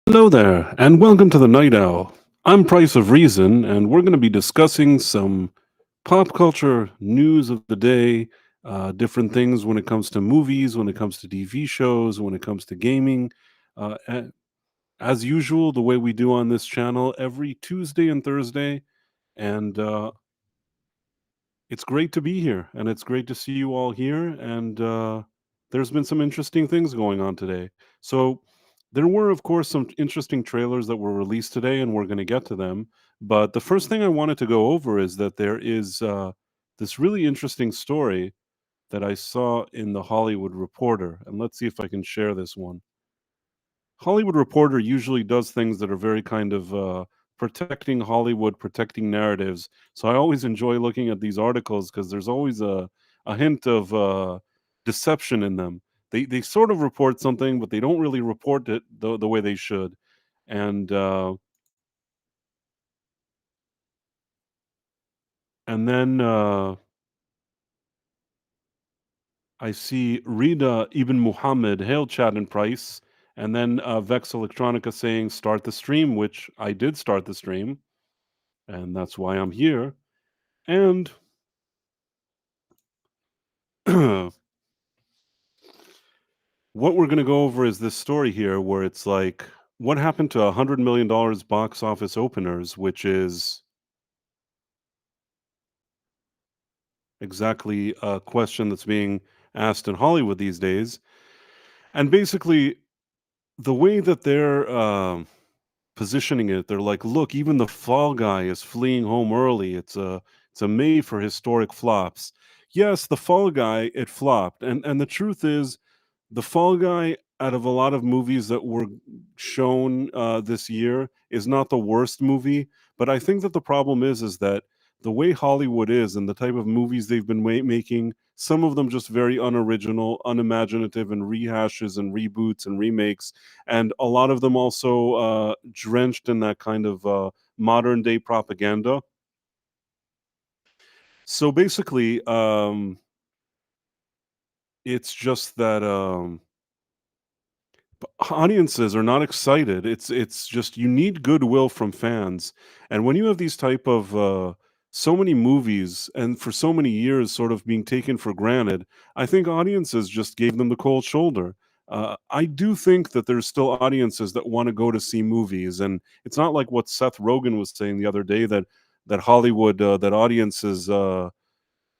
Hello there, and welcome to the Night Owl. I'm Price of Reason, and we're going to be discussing some pop culture news of the day, different things when it comes to movies, when it comes to TV shows, when it comes to gaming. As usual, the way we do on this channel every Tuesday and Thursday, and it's great to be here, and it's great to see you all here. And there's been some interesting things going on today. So there were, of course, some interesting trailers that were released today, and we're going to get to them. But the first thing I wanted to go over is that there is this really interesting story that I saw in the Hollywood Reporter, and let's see if I can share this one. Hollywood Reporter usually does things that are very kind of protecting Hollywood, protecting narratives. So I always enjoy looking at these articles because there's always a hint of deception in them. They sort of report something, but they don't really report it the way they should. And then I see Rida Ibn Muhammad, hail Chad and Price, and then Vex Electronica saying start the stream, which I did start the stream, and that's why I'm here. And what we're going to go over is this story here where it's like, what happened to $100 million box office openers, which is exactly a question that's being asked in Hollywood these days. And basically, the way that they're positioning it, they're like, look, even the Fall Guy is fleeing home early. It's a made for historic flops. Yes, the Fall Guy, it flopped, and the truth is, the Fall Guy, out of a lot of movies that were shown this year, is not the worst movie. But I think that the problem is that the way Hollywood is and the type of movies they've been making, some of them just very unoriginal, unimaginative, and rehashes and reboots and remakes, and a lot of them also drenched in that kind of modern day propaganda. So basically, it's just that audiences are not excited. It's just you need goodwill from fans, and when you have these type of so many movies and for so many years sort of being taken for granted, I think audiences just gave them the cold shoulder. I do think that there's still audiences that want to go to see movies, and it's not like what Seth Rogen was saying the other day that Hollywood that audiences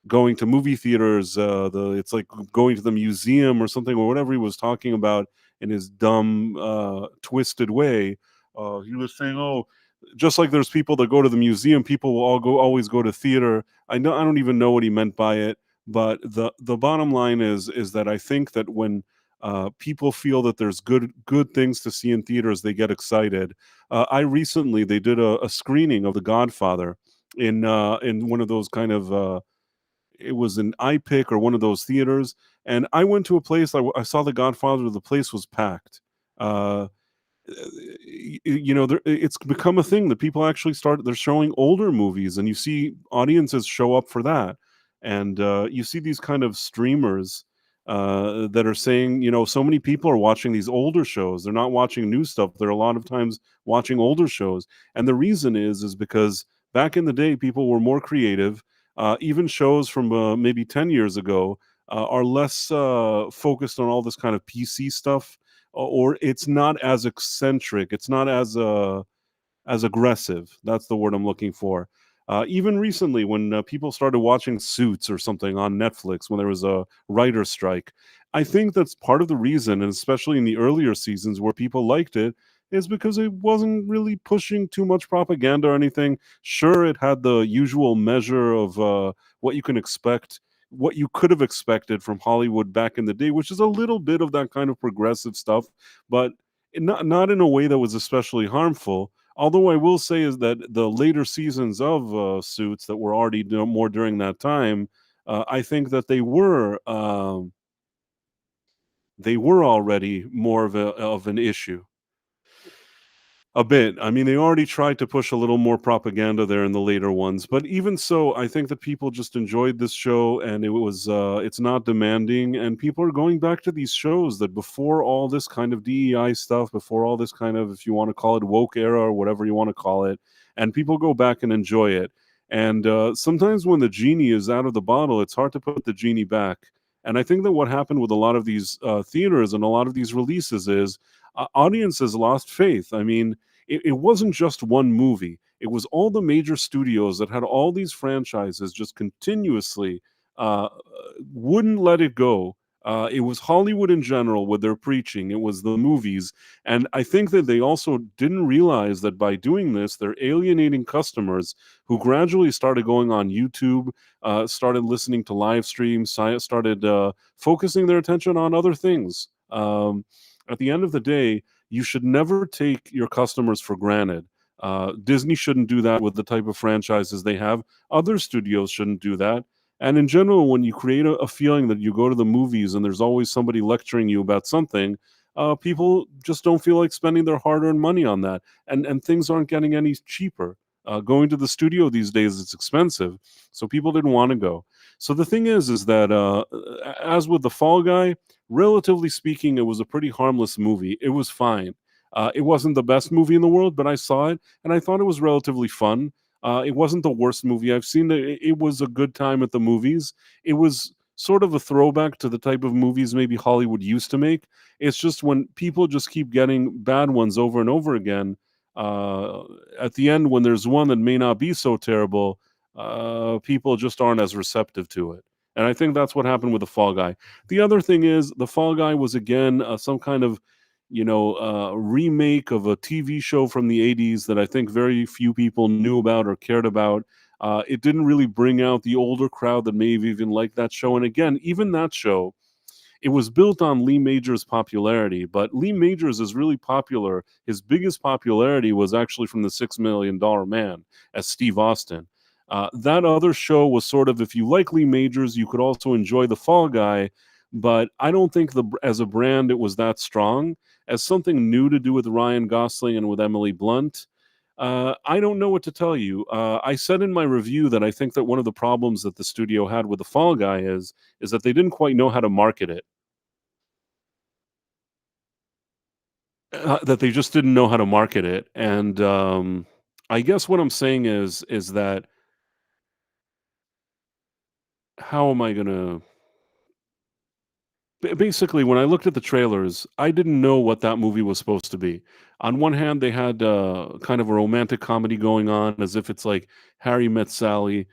going to movie theaters, it's like going to the museum or something, or whatever he was talking about in his dumb, twisted way. He was saying, "Oh, just like there's people that go to the museum, people will always go to theater." I don't even know what he meant by it, but the bottom line is that I think that when people feel that there's good things to see in theaters, they get excited. I recently they did a screening of The Godfather in one of those kind of it was an iPic or one of those theaters, and I went to a place. I saw The Godfather. The place was packed. Uh, it's become a thing that people actually start. They're showing older movies, and you see audiences show up for that. And you see these kind of streamers that are saying, so many people are watching these older shows. They're not watching new stuff. They're a lot of times watching older shows, and the reason is because back in the day, people were more creative. Even shows from maybe 10 years ago are less focused on all this kind of PC stuff, or it's not as eccentric. It's not as aggressive. That's the word I'm looking for. Even recently, when people started watching Suits or something on Netflix, when there was a writer's strike, I think that's part of the reason, and especially in the earlier seasons where people liked it, is because it wasn't really pushing too much propaganda or anything. Sure, it had the usual measure of what you can expect, what you could have expected from Hollywood back in the day, which is a little bit of that kind of progressive stuff, but not in a way that was especially harmful. Although I will say is that the later seasons of Suits that were already more during that time, I think that they were already more of an issue. A bit. I mean, they already tried to push a little more propaganda there in the later ones, but even so, I think that people just enjoyed this show, and it's not demanding, and people are going back to these shows that before all this kind of DEI stuff, before all this kind of, if you want to call it woke era or whatever you want to call it, and people go back and enjoy it. And sometimes when the genie is out of the bottle, it's hard to put the genie back. And I think that what happened with a lot of these theaters and a lot of these releases is audiences lost faith. I mean, it wasn't just one movie. It was all the major studios that had all these franchises just continuously uh, wouldn't let it go. It was Hollywood in general with their preaching. It was the movies. And I think that they also didn't realize that by doing this, they're alienating customers who gradually started going on YouTube, started listening to live streams, started focusing their attention on other things. At the end of the day, you should never take your customers for granted. Disney shouldn't do that with the type of franchises they have. Other studios shouldn't do that. And in general, when you create a feeling that you go to the movies and there's always somebody lecturing you about something, people just don't feel like spending their hard-earned money on that, and things aren't getting any cheaper. Going to the studio these days, it's expensive, so people didn't want to go. So the thing is that as with the Fall Guy, relatively speaking, it was a pretty harmless movie. It was fine. It wasn't the best movie in the world, but I saw it and I thought it was relatively fun. It wasn't the worst movie I've seen. It was a good time at the movies. It was sort of a throwback to the type of movies maybe Hollywood used to make. It's just when people just keep getting bad ones over and over again, uh, at the end, when there's one that may not be so terrible, people just aren't as receptive to it. And I think that's what happened with the Fall Guy. The other thing is, the Fall Guy was again some kind of remake of a TV show from the 80s that I think very few people knew about or cared about. It didn't really bring out the older crowd that may have even liked that show. And again, even that show, it was built on Lee Majors' popularity, but Lee Majors is really popular. His biggest popularity was actually from the $6 Million Man as Steve Austin. That other show was sort of, if you like Lee Majors, you could also enjoy The Fall Guy, but I don't think as a brand it was that strong. As something new to do with Ryan Gosling and with Emily Blunt, I don't know what to tell you. I said in my review that I think that one of the problems that the studio had with The Fall Guy is that they didn't quite know how to market it. That they just didn't know how to market it, and I guess what I'm saying is that how am I gonna basically, when I looked at the trailers, I didn't know what that movie was supposed to be. On one hand, they had kind of a romantic comedy going on, as if it's like Harry Met Sally,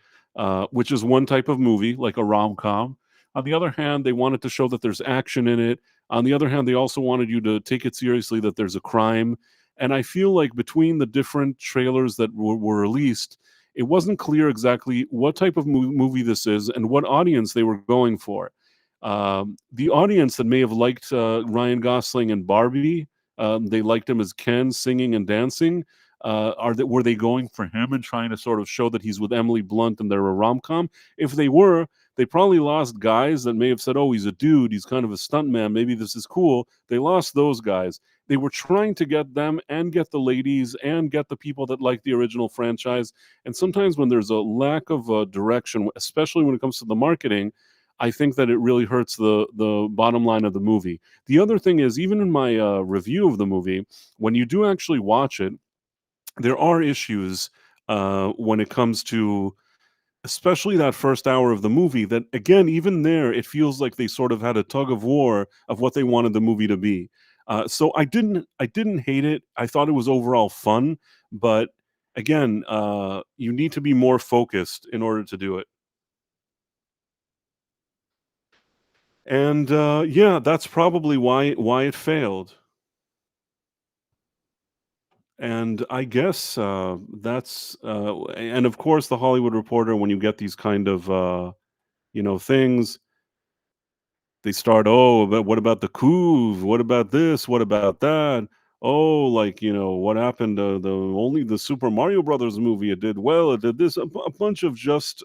which is one type of movie, like a rom com. On the other hand, they wanted to show that there's action in it. On the other hand, they also wanted you to take it seriously that there's a crime. And I feel like between the different trailers that were released, it wasn't clear exactly what type of movie this is and what audience they were going for. The audience that may have liked Ryan Gosling and Barbie, they liked him as Ken singing and dancing. Were they going for him and trying to sort of show that he's with Emily Blunt and they're a rom com? If they were, they probably lost guys that may have said, "Oh, he's a dude. He's kind of a stuntman. Maybe this is cool." They lost those guys. They were trying to get them and get the ladies and get the people that like the original franchise. And sometimes when there's a lack of direction, especially when it comes to the marketing, I think that it really hurts the bottom line of the movie. The other thing is, even in my review of the movie, when you do actually watch it, there are issues when it comes to, especially that first hour of the movie. That again, even there, it feels like they sort of had a tug of war of what they wanted the movie to be. So I didn't hate it. I thought it was overall fun, but again, you need to be more focused in order to do it. And yeah, that's probably why it failed. And I guess that's and of course the Hollywood Reporter, when you get these kind of things, they start, oh, but what about the coup? What about this? What about that? Oh, like, what happened to the Super Mario Brothers movie? It did well. It did this. A bunch of just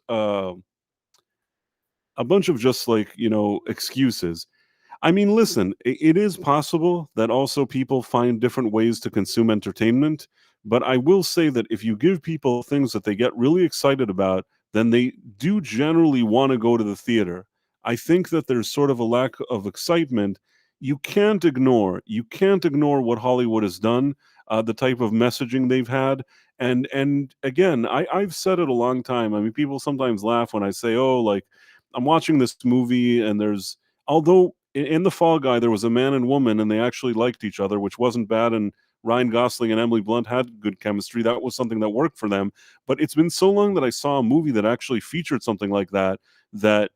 like excuses. I mean, listen, it is possible that also people find different ways to consume entertainment, but I will say that if you give people things that they get really excited about, then they do generally want to go to the theater. I think that there's sort of a lack of excitement. You can't ignore what Hollywood has done, the type of messaging they've had, and again, I've said it a long time. I mean, people sometimes laugh when I say, "Oh, like I'm watching this movie and there's." Although in The Fall Guy, there was a man and woman, and they actually liked each other, which wasn't bad. And Ryan Gosling and Emily Blunt had good chemistry. That was something that worked for them. But it's been so long that I saw a movie that actually featured something like that, that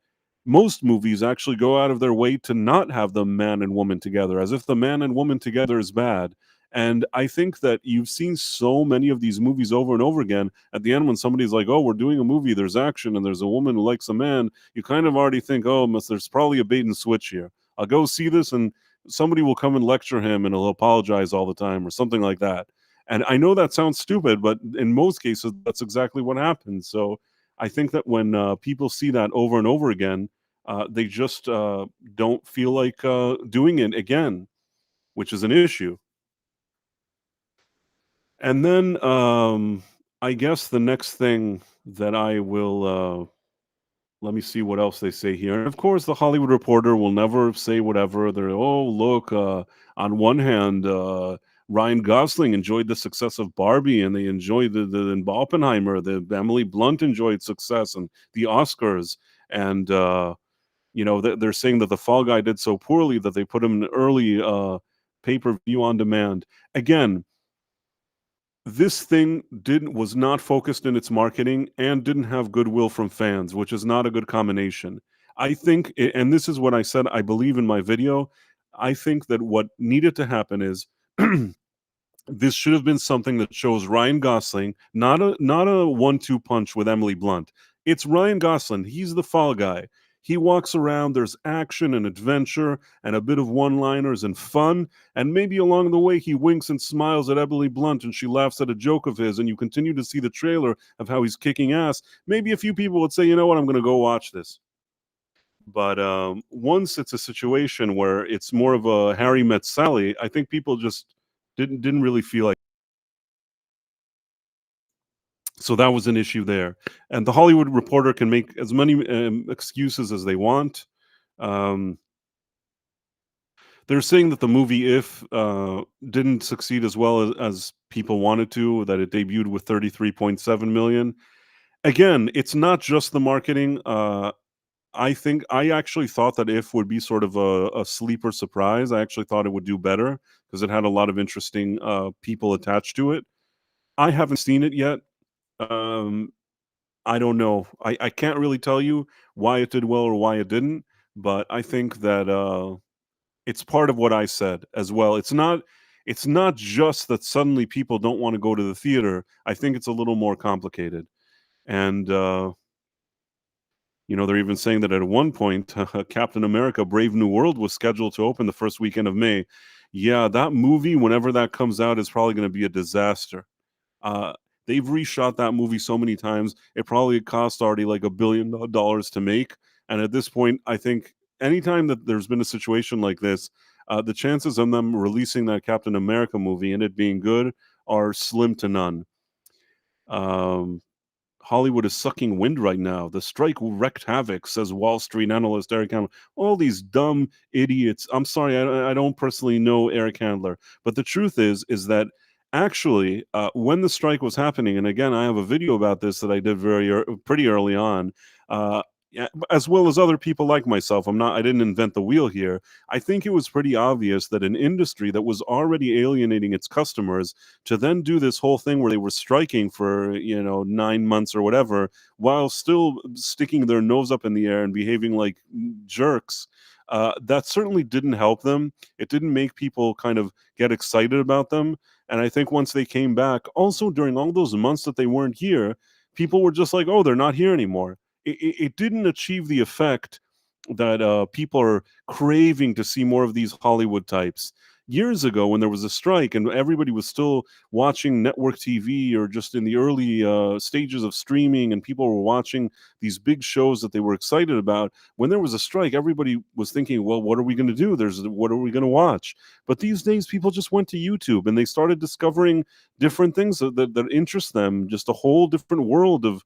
most movies actually go out of their way to not have the man and woman together, as if the man and woman together is bad. And I think that you've seen so many of these movies over and over again. At the end, when somebody's like, "Oh, we're doing a movie, there's action, and there's a woman who likes a man," you kind of already think, "Oh, there's probably a bait and switch here. I'll go see this, and somebody will come and lecture him, and he'll apologize all the time," or something like that. And I know that sounds stupid, but in most cases, that's exactly what happens. So I think that when people see that over and over again, they just don't feel like doing it again, which is an issue. And then I guess the next thing that I will let me see what else they say here. And of course, the Hollywood Reporter will never say whatever. They're, "Oh, look, on one hand, Ryan Gosling enjoyed the success of Barbie, and they enjoyed the Oppenheimer. The Emily Blunt enjoyed success and the Oscars, and they're saying that the Fall Guy did so poorly that they put him in early pay-per-view on demand." Again, this thing didn't was not focused in its marketing and didn't have goodwill from fans, which is not a good combination. I think, and this is what I said, I believe in my video. I think that what needed to happen is this should have been something that shows Ryan Gosling, not a 1-2 punch with Emily Blunt. It's Ryan Gosling. He's the Fall Guy. He walks around, there's action and adventure and a bit of one-liners and fun, and maybe along the way he winks and smiles at Emily Blunt and she laughs at a joke of his, and you continue to see the trailer of how he's kicking ass. Maybe a few people would say, "You know what, I'm going to go watch this." But once it's a situation where it's more of a Harry Met Sally, I think people just didn't really feel like. So that was an issue there. And the Hollywood Reporter can make as many excuses as they want. Um, they're saying that the movie If didn't succeed as well as people wanted to, that it debuted with 33.7 million. Again, it's not just the marketing. I think I actually thought that If would be sort of a sleeper surprise. I actually thought it would do better because it had a lot of interesting people attached to it. I haven't seen it yet. Um, I don't know. I can't really tell you why it did well or why it didn't, but I think that it's part of what I said as well. It's not just that suddenly people don't want to go to the theater. I think it's a little more complicated. And they're even saying that at one point, Captain America: Brave New World was scheduled to open the first weekend of May. Yeah, that movie, whenever that comes out, is probably going to be a disaster. Uh, they've reshot that movie so many times. It probably cost already like $1 billion to make. And at this point, I think anytime that there's been a situation like this, the chances of them releasing that Captain America movie and it being good are slim to none. Um, Hollywood is sucking wind right now. The strike wreaked havoc, says Wall Street analyst Eric Handler. All these dumb idiots. I'm sorry, I don't personally know Eric Handler, but the truth is that actually, when the strike was happening, and again, I have a video about this that I did pretty early on. Yeah, as well as other people like myself. I didn't invent the wheel here. I think it was pretty obvious that an industry that was already alienating its customers, to then do this whole thing where they were striking for 9 months or whatever, while still sticking their nose up in the air and behaving like jerks, that certainly didn't help them. It didn't make people kind of get excited about them. And I think once they came back, also during all those months that they weren't here, people were just like, "Oh, they're not here anymore." It didn't achieve the effect that people are craving to see more of these Hollywood types. years ago when there was a strike and everybody was still watching network TV or just in the early stages of streaming, and people were watching these big shows that they were excited about. When there was a strike, everybody was thinking, well, what are we going to do? What are we going to watch? But these days, people just went to YouTube and they started discovering different things that interest them, just a whole different world of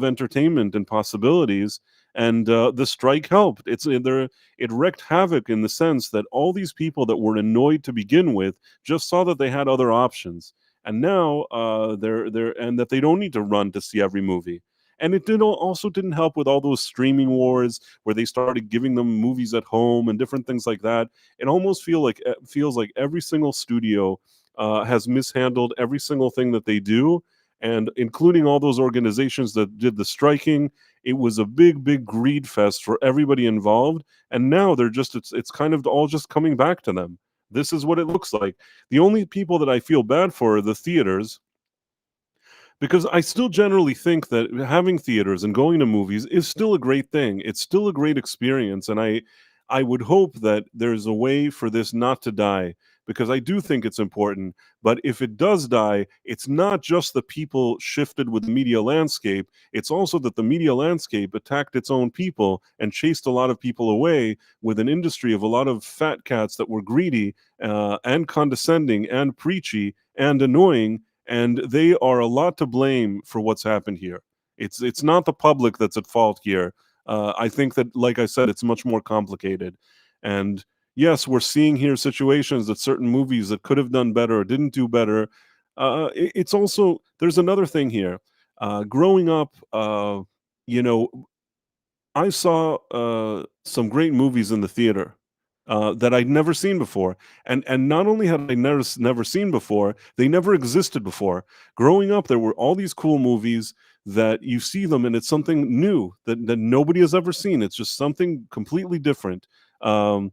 entertainment and possibilities. And the strike helped. It wreaked havoc in the sense that all these people that were annoyed to begin with just saw that they had other options, and now and that they don't need to run to see every movie. And it also didn't help with all those streaming wars where they started giving them movies at home and different things like that. It almost feels like every single studio has mishandled every single thing that they do, and including all those organizations that did the striking. It was a big greed fest for everybody involved, and now it's kind of all just coming back to them. This is what it looks like. The only people that I feel bad for are the theaters, because I still generally think that having theaters and going to movies is still a great thing. It's still a great experience, and I would hope that there's a way for this not to die, because I do think it's important. But if it does die, it's not just the people shifted with the media landscape, it's also that the media landscape attacked its own people and chased a lot of people away with an industry of a lot of fat cats that were greedy and condescending and preachy and annoying, and they are a lot to blame for what's happened here. It's not the public that's at fault here. I think that, like I said, it's much more complicated. And yes, we're seeing here situations that certain movies that could have done better or didn't do better. It's also, there's another thing here. Growing up, you know, I saw some great movies in the theater that I'd never seen before, and not only had I never seen before, they never existed before. Growing up, there were all these cool movies that you see them, and it's something new that nobody has ever seen. It's just something completely different. Um,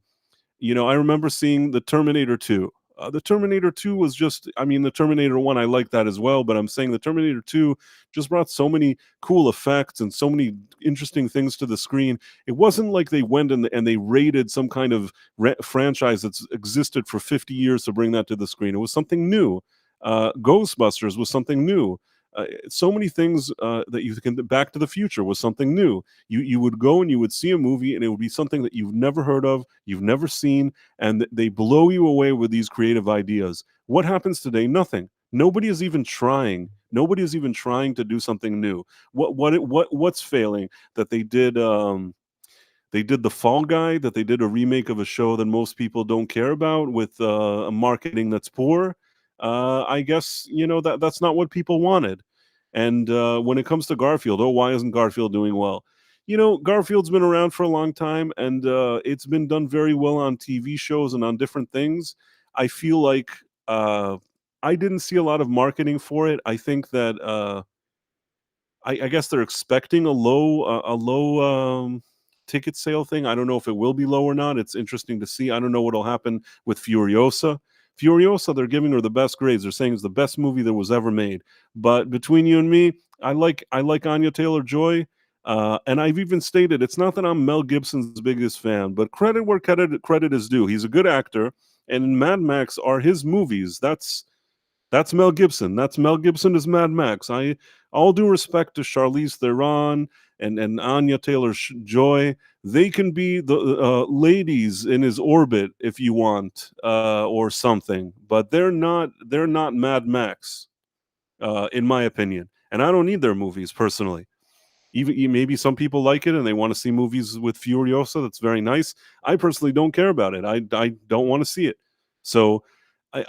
I remember seeing the Terminator 2. The Terminator 2 was just, I mean, the Terminator 1, I like that as well, but I'm saying the Terminator 2 just brought so many cool effects and so many interesting things to the screen. It wasn't like they went and they raided some kind of franchise that's existed for 50 years to bring that to the screen. It was something new. Ghostbusters was something new. So many things that you can. Back to the Future was something new. You would go and you would see a movie and it would be something that you've never heard of, you've never seen, and they blow you away with these creative ideas. What happens today? Nothing. Nobody is even trying. Nobody is even trying to do something new. What's failing? That they did the Fall Guy, that they did a remake of a show that most people don't care about with a marketing that's poor. I guess that's not what people wanted. And when it comes to Garfield, oh, why isn't Garfield doing well? Garfield's been around for a long time, and it's been done very well on TV shows and on different things. I feel like I didn't see a lot of marketing for it. I think that I guess they're expecting a low ticket sale thing. I don't know if it will be low or not. It's interesting to see. I don't know what'll happen with Furiosa. Furiosa, they're giving her the best grades. They're saying it's the best movie that was ever made. But between you and me, I like Anya Taylor-Joy, and I've even stated it's not that I'm Mel Gibson's biggest fan, but credit where credit is due. He's a good actor, and Mad Max are his movies. That's Mel Gibson. That's Mel Gibson as Mad Max. All due respect to Charlize Theron and Anya Taylor-Joy, they can be the ladies in his orbit if you want, or something. But they're not. They're not Mad Max, in my opinion. And I don't need their movies personally. Even maybe some people like it and they want to see movies with Furiosa. That's very nice. I personally don't care about it. I don't want to see it. So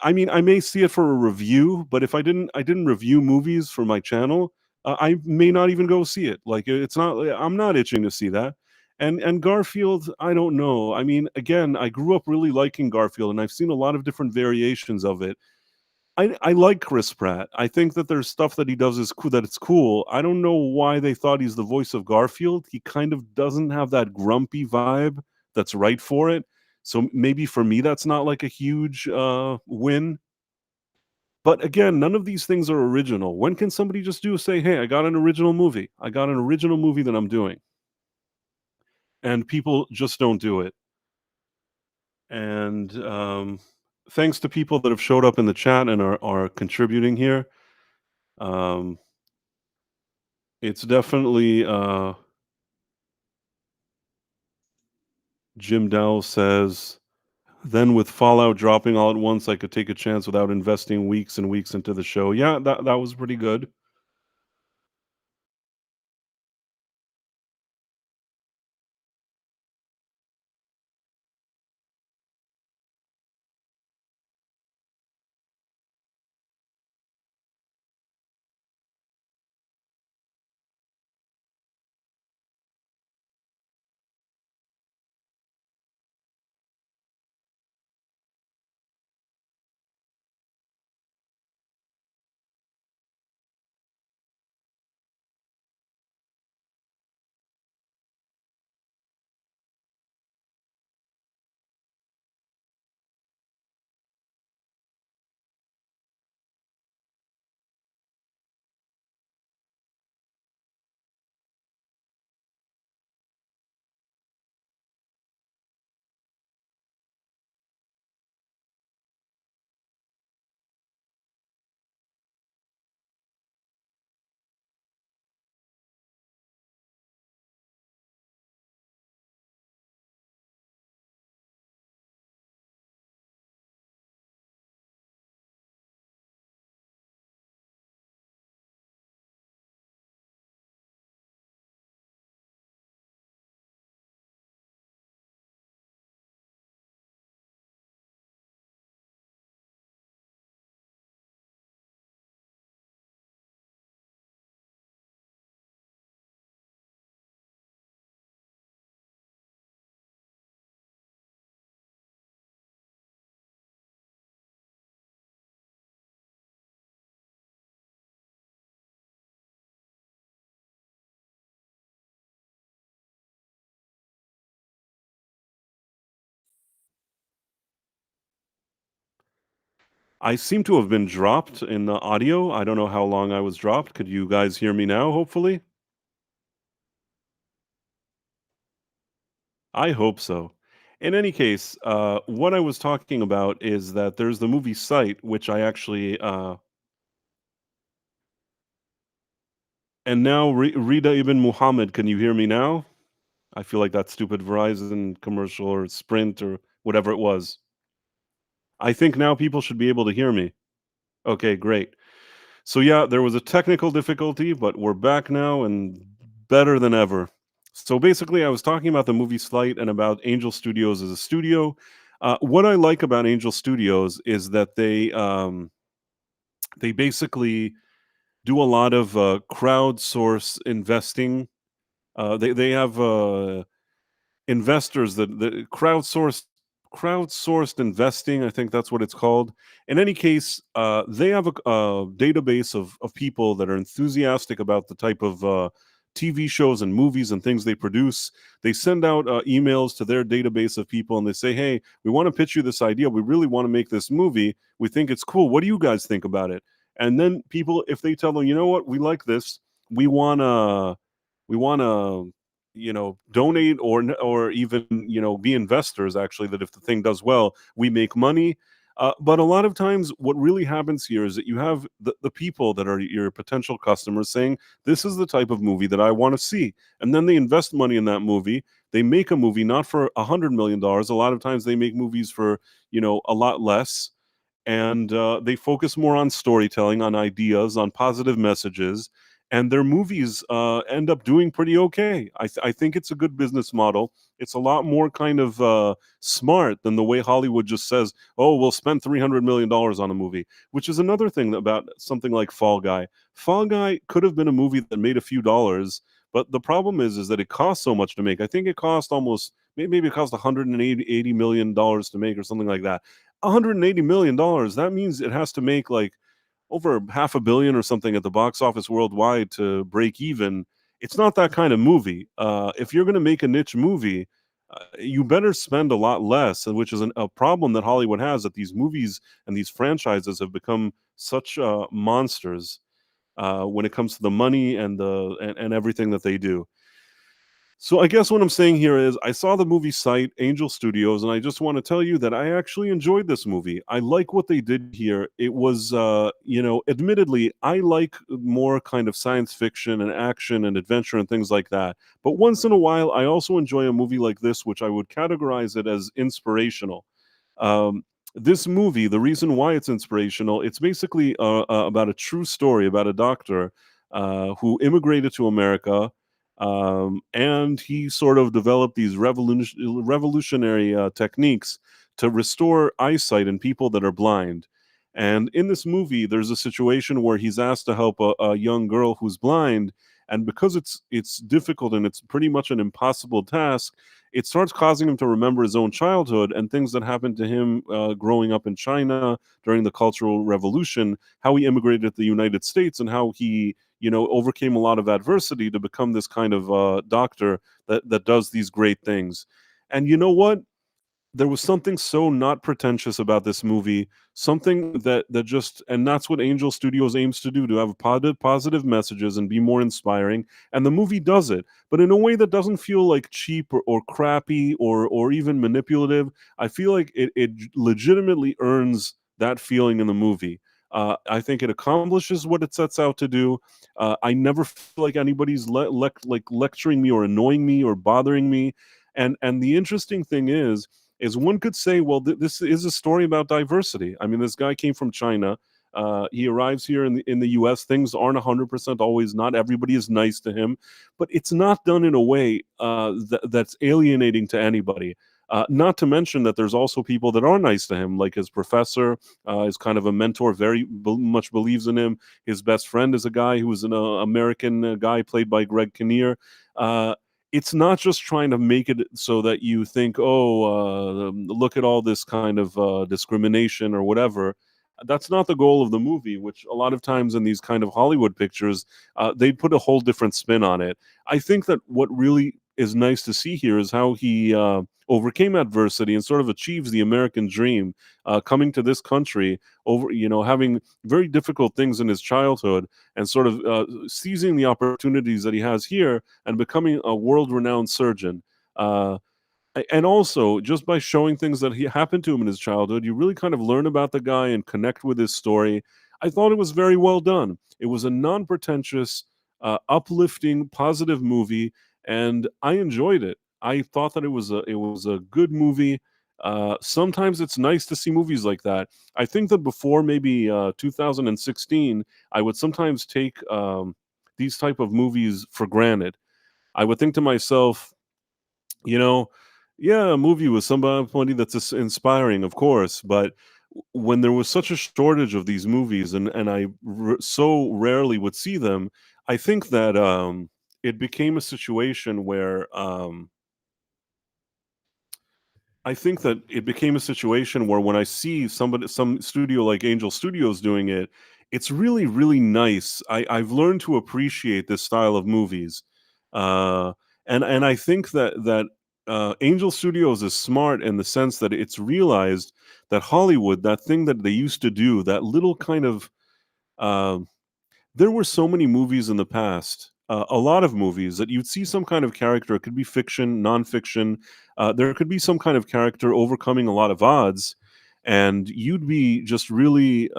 I mean, I may see it for a review, but if I didn't review movies for my channel, I may not even go see it. Like, it's not. I'm not itching to see that. And Garfield, I don't know. I mean, again, I grew up really liking Garfield, and I've seen a lot of different variations of it. I like Chris Pratt. I think that there's stuff that he does is cool. That it's cool. I don't know why they thought he's the voice of Garfield. He kind of doesn't have that grumpy vibe that's right for it. So maybe for me, that's not like a huge win. But again, none of these things are original. When can somebody just say, "Hey, I got an original movie. I got an original movie that I'm doing," and people just don't do it. And thanks to people that have showed up in the chat and are contributing here. Um, it's definitely Jim Dowell says, then with Fallout dropping all at once, I could take a chance without investing weeks and weeks into the show. Yeah, that was pretty good. I seem to have been dropped in the audio. I don't know how long I was dropped. Could you guys hear me now, hopefully? I hope so. In any case, what I was talking about is that there's the movie Sight, which I actually, and now Rida Ibn Muhammad, can you hear me now? I feel like that stupid Verizon commercial or Sprint or whatever it was. I think now people should be able to hear me. Okay, great. So yeah, there was a technical difficulty, but we're back now and better than ever. So basically, I was talking about the movie Slight and about Angel Studios as a studio. What I like about Angel Studios is that they basically do a lot of crowdsource investing. They have investors that crowdsourced investing, I think that's what it's called. In any case, they have a database of people that are enthusiastic about the type of TV shows and movies and things they produce. They send out emails to their database of people and they say, hey, we want to pitch you this idea. We really want to make this movie. We think it's cool. What do you guys think about it? And then people, if they tell them, you know what, we like this, we want to donate or even be investors, actually, that if the thing does well, we make money. But a lot of times what really happens here is that you have the people that are your potential customers saying, this is the type of movie that I want to see, and then they invest money in that movie. They make a movie not for $100 million. A lot of times they make movies for a lot less, and they focus more on storytelling, on ideas, on positive messages, and their movies end up doing pretty okay. I think it's a good business model. It's a lot more kind of smart than the way Hollywood just says, "Oh, we'll spend $300 million on a movie," which is another thing about something like Fall Guy. Fall Guy could have been a movie that made a few dollars, but the problem is that it costs so much to make. I think it cost almost maybe it cost $180 million to make or something like that. $180 million. That means it has to make like over half a billion or something at the box office worldwide to break even. It's not that kind of movie. If you're going to make a niche movie, you better spend a lot less, which is a problem that Hollywood has. That these movies and these franchises have become such monsters when it comes to the money and and everything that they do. So I guess what I'm saying here is I saw the movie Sight, Angel Studios, and I just want to tell you that I actually enjoyed this movie. I like what they did here. It was, admittedly, I like more kind of science fiction and action and adventure and things like that. But once in a while, I also enjoy a movie like this, which I would categorize it as inspirational. Um, this movie, the reason why it's inspirational, it's basically about a true story about a doctor who immigrated to America, and he sort of developed these revolutionary techniques to restore eyesight in people that are blind. And in this movie, there's a situation where he's asked to help a young girl who's blind, and because it's difficult and it's pretty much an impossible task, it starts causing him to remember his own childhood and things that happened to him growing up in China during the Cultural Revolution, how he immigrated to the United States, and how he overcame a lot of adversity to become this kind of doctor that does these great things. And you know what? There was something so not pretentious about this movie, something that just, and that's what Angel Studios aims to do, to have positive messages and be more inspiring. And the movie does it, but in a way that doesn't feel like cheap or crappy or even manipulative. I feel like it legitimately earns that feeling in the movie. I think it accomplishes what it sets out to do. I never feel like anybody's like lecturing me or annoying me or bothering me. And the interesting thing is one could say, well, this is a story about diversity. I mean, this guy came from China. He arrives here in the U.S. Things aren't 100% always. Not everybody is nice to him, but it's not done in a way that's alienating to anybody. Not to mention that there's also people that are nice to him, like his professor is kind of a mentor, very much believes in him. His best friend is a guy who is an American guy played by Greg Kinnear. It's not just trying to make it so that you think, oh, look at all this kind of discrimination or whatever. That's not the goal of the movie, which a lot of times in these kind of Hollywood pictures, they put a whole different spin on it. I think that what really is nice to see here is how he overcame adversity and sort of achieves the American dream, coming to this country over, having very difficult things in his childhood, and sort of seizing the opportunities that he has here and becoming a world-renowned surgeon. Uh, and also, just by showing things that he happened to him in his childhood, you really kind of learn about the guy and connect with his story. I thought it was very well done. It was a non-pretentious, uplifting, positive movie, and I enjoyed it. I thought that it was a good movie. Sometimes it's nice to see movies like that. I think that before maybe 2016, I would sometimes take these type of movies for granted. I would think to myself, you know, yeah, a movie with somebody that's inspiring, of course, but when there was such a shortage of these movies, and so rarely would see them, I think that it became a situation where when I see some studio like Angel Studios doing it, it's really, really nice. I've learned to appreciate this style of movies, uh, and I think that Angel Studios is smart in the sense that it's realized that Hollywood, that thing that they used to do, that little kind of uh, there were so many movies in the past, a lot of movies that you'd see some kind of character. It could be fiction, nonfiction. There could be some kind of character overcoming a lot of odds, and you'd be just really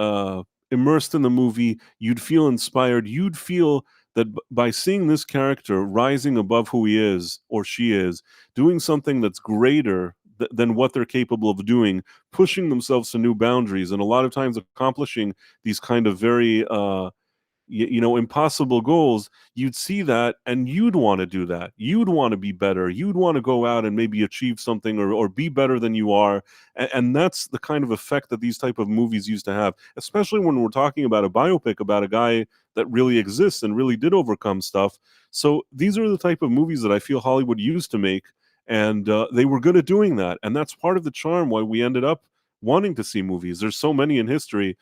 immersed in the movie. You'd feel inspired. You'd feel that by seeing this character rising above who he is or she is, doing something that's greater than what they're capable of doing, pushing themselves to new boundaries, and a lot of times accomplishing these kind of very impossible goals. You'd see that and you'd want to do that. You'd want to be better. You'd want to go out and maybe achieve something, or be better than you are. And that's the kind of effect that these type of movies used to have, especially when we're talking about a biopic about a guy that really exists and really did overcome stuff. So these are the type of movies that I feel Hollywood used to make, and they were good at doing that. And that's part of the charm why we ended up wanting to see movies. There's so many in history.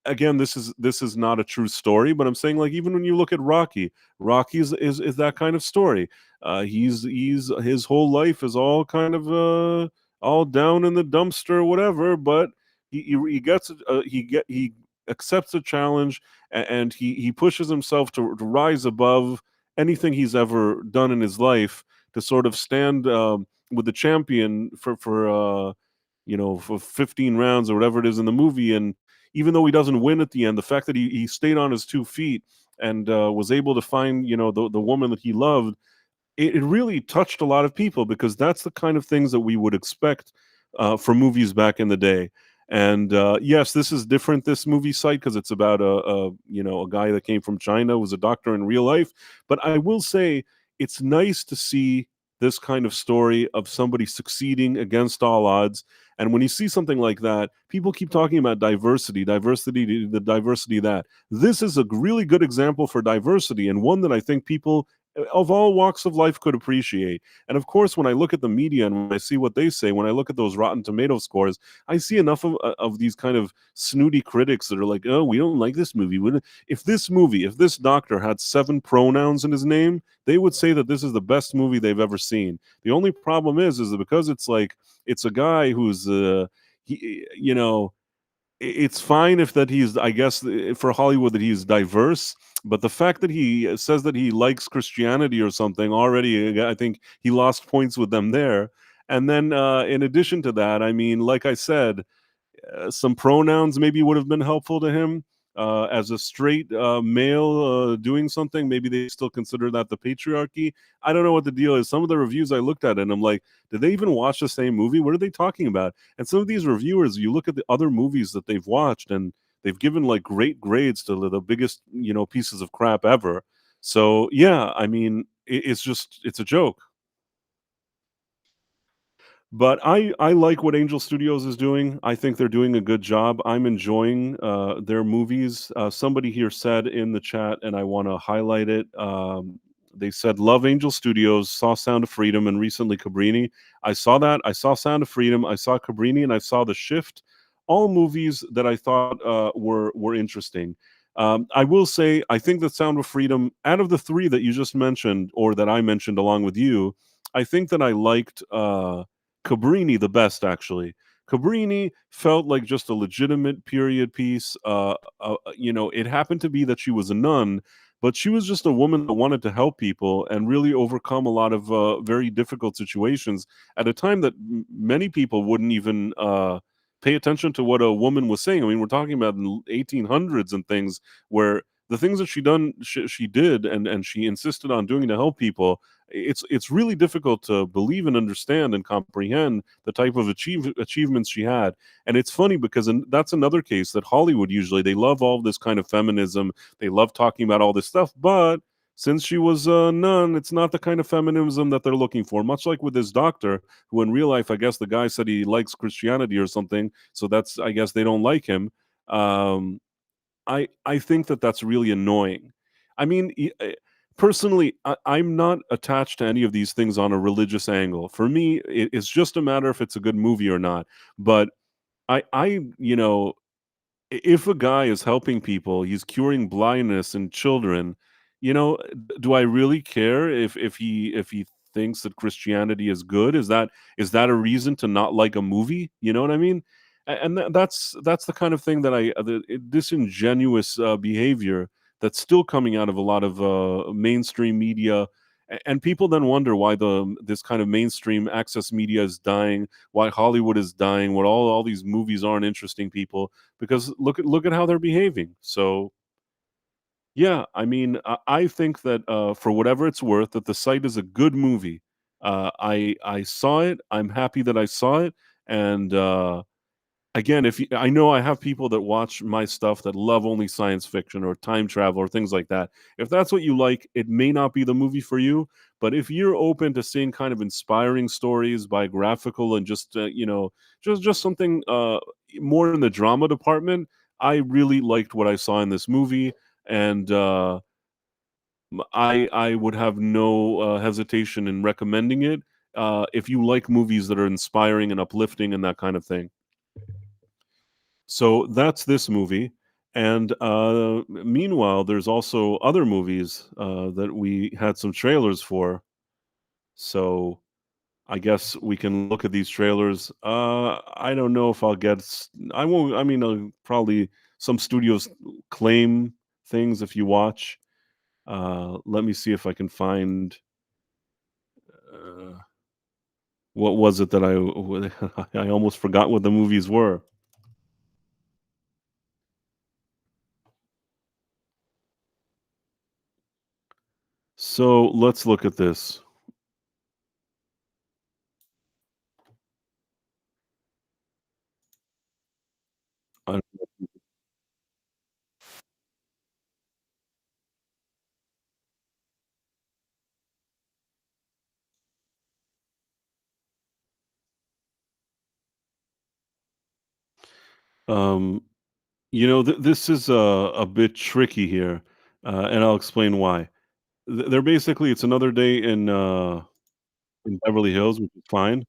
Again, this is not a true story, but I'm saying, like, even when you look at Rocky, Rocky is that kind of story. He's his whole life is all kind of all down in the dumpster or whatever, but he gets he accepts a challenge, and he pushes himself to rise above, anything he's ever done in his life to sort of stand with the champion for 15 rounds or whatever it is in the movie. And even though he doesn't win at the end, the fact that he stayed on his 2 feet and was able to find the woman that he loved, it really touched a lot of people, because that's the kind of things that we would expect from movies back in the day. And yes, this is different, this movie site, because it's about a guy that came from China, was a doctor in real life. But I will say it's nice to see this kind of story of somebody succeeding against all odds. And when you see something like that, people keep talking about diversity, the diversity that. This is a really good example for diversity, and one that I think people of all walks of life could appreciate. And of course, when I look at the media and when I see what they say, when I look at those Rotten Tomato scores, I see enough of these kind of snooty critics that are like, oh, we don't like this movie. If this doctor had 7 pronouns in his name, they would say that this is the best movie they've ever seen. The only problem is that because it's a guy who's, it's fine if that he's, I guess, for Hollywood, that he's diverse, but the fact that he says that he likes Christianity or something, already I think he lost points with them there. And then in addition to that, I mean, like I said, some pronouns maybe would have been helpful to him. As a straight male doing something, maybe they still consider that the patriarchy. I don't know what the deal is. Some of the reviews I looked at, and I'm like, did they even watch the same movie? What are they talking about? And some of these reviewers, you look at the other movies that they've watched, and they've given like great grades to the biggest pieces of crap ever. So yeah, I mean, it's a joke. But I like what Angel Studios is doing. I think they're doing a good job. I'm enjoying their movies. Somebody here said in the chat, and I want to highlight it. They said, "Love Angel Studios. Saw Sound of Freedom and recently Cabrini." I saw that. I saw Sound of Freedom. I saw Cabrini, and I saw The Shift. All movies that I thought were interesting. I will say, I think that Sound of Freedom, out of the 3 that you just mentioned, or that I mentioned along with you, I think that I liked Cabrini the best, actually. Cabrini felt like just a legitimate period piece. It happened to be that she was a nun, but she was just a woman that wanted to help people and really overcome a lot of very difficult situations at a time that many people wouldn't even pay attention to what a woman was saying. I mean, we're talking about in the 1800s and things, where the things that she did, and she insisted on doing to help people. It's really difficult to believe and understand and comprehend the type of achievements she had. And it's funny because that's another case that Hollywood, usually they love all this kind of feminism, they love talking about all this stuff, but since she was a nun, it's not the kind of feminism that they're looking for. Much like with this doctor, who in real life, I guess the guy said he likes Christianity or something, so that's, I guess, they don't like him. um I think that that's really annoying. I mean, personally, I'm not attached to any of these things on a religious angle. For me, it's just a matter if it's a good movie or not. But if a guy is helping people, he's curing blindness in children, do I really care if he thinks that Christianity is good? Is that a reason to not like a movie? You know what I mean? And that's the kind of thing that disingenuous behavior that's still coming out of a lot of mainstream media. And people then wonder why this kind of mainstream access media is dying, why Hollywood is dying, what all these movies aren't interesting people, because look at how they're behaving. So yeah, I mean, I think that for whatever it's worth, that the site is a good movie. I saw it. I'm happy that I saw it. And again, I know I have people that watch my stuff that love only science fiction or time travel or things like that. If that's what you like, it may not be the movie for you. But if you're open to seeing kind of inspiring stories, biographical, and just just something more in the drama department, I really liked what I saw in this movie. And I would have no hesitation in recommending it if you like movies that are inspiring and uplifting and that kind of thing. So that's this movie. And meanwhile, there's also other movies that we had some trailers for. So I guess we can look at these trailers. I don't know if I'll get. I won't. I mean, probably some studios claim things if you watch. Let me see if I can find, uh, what was it that I almost forgot what the movies were. So, let's look at this. I um, this is a bit tricky here, and I'll explain why. They're basically it's another day in Beverly Hills, which is fine.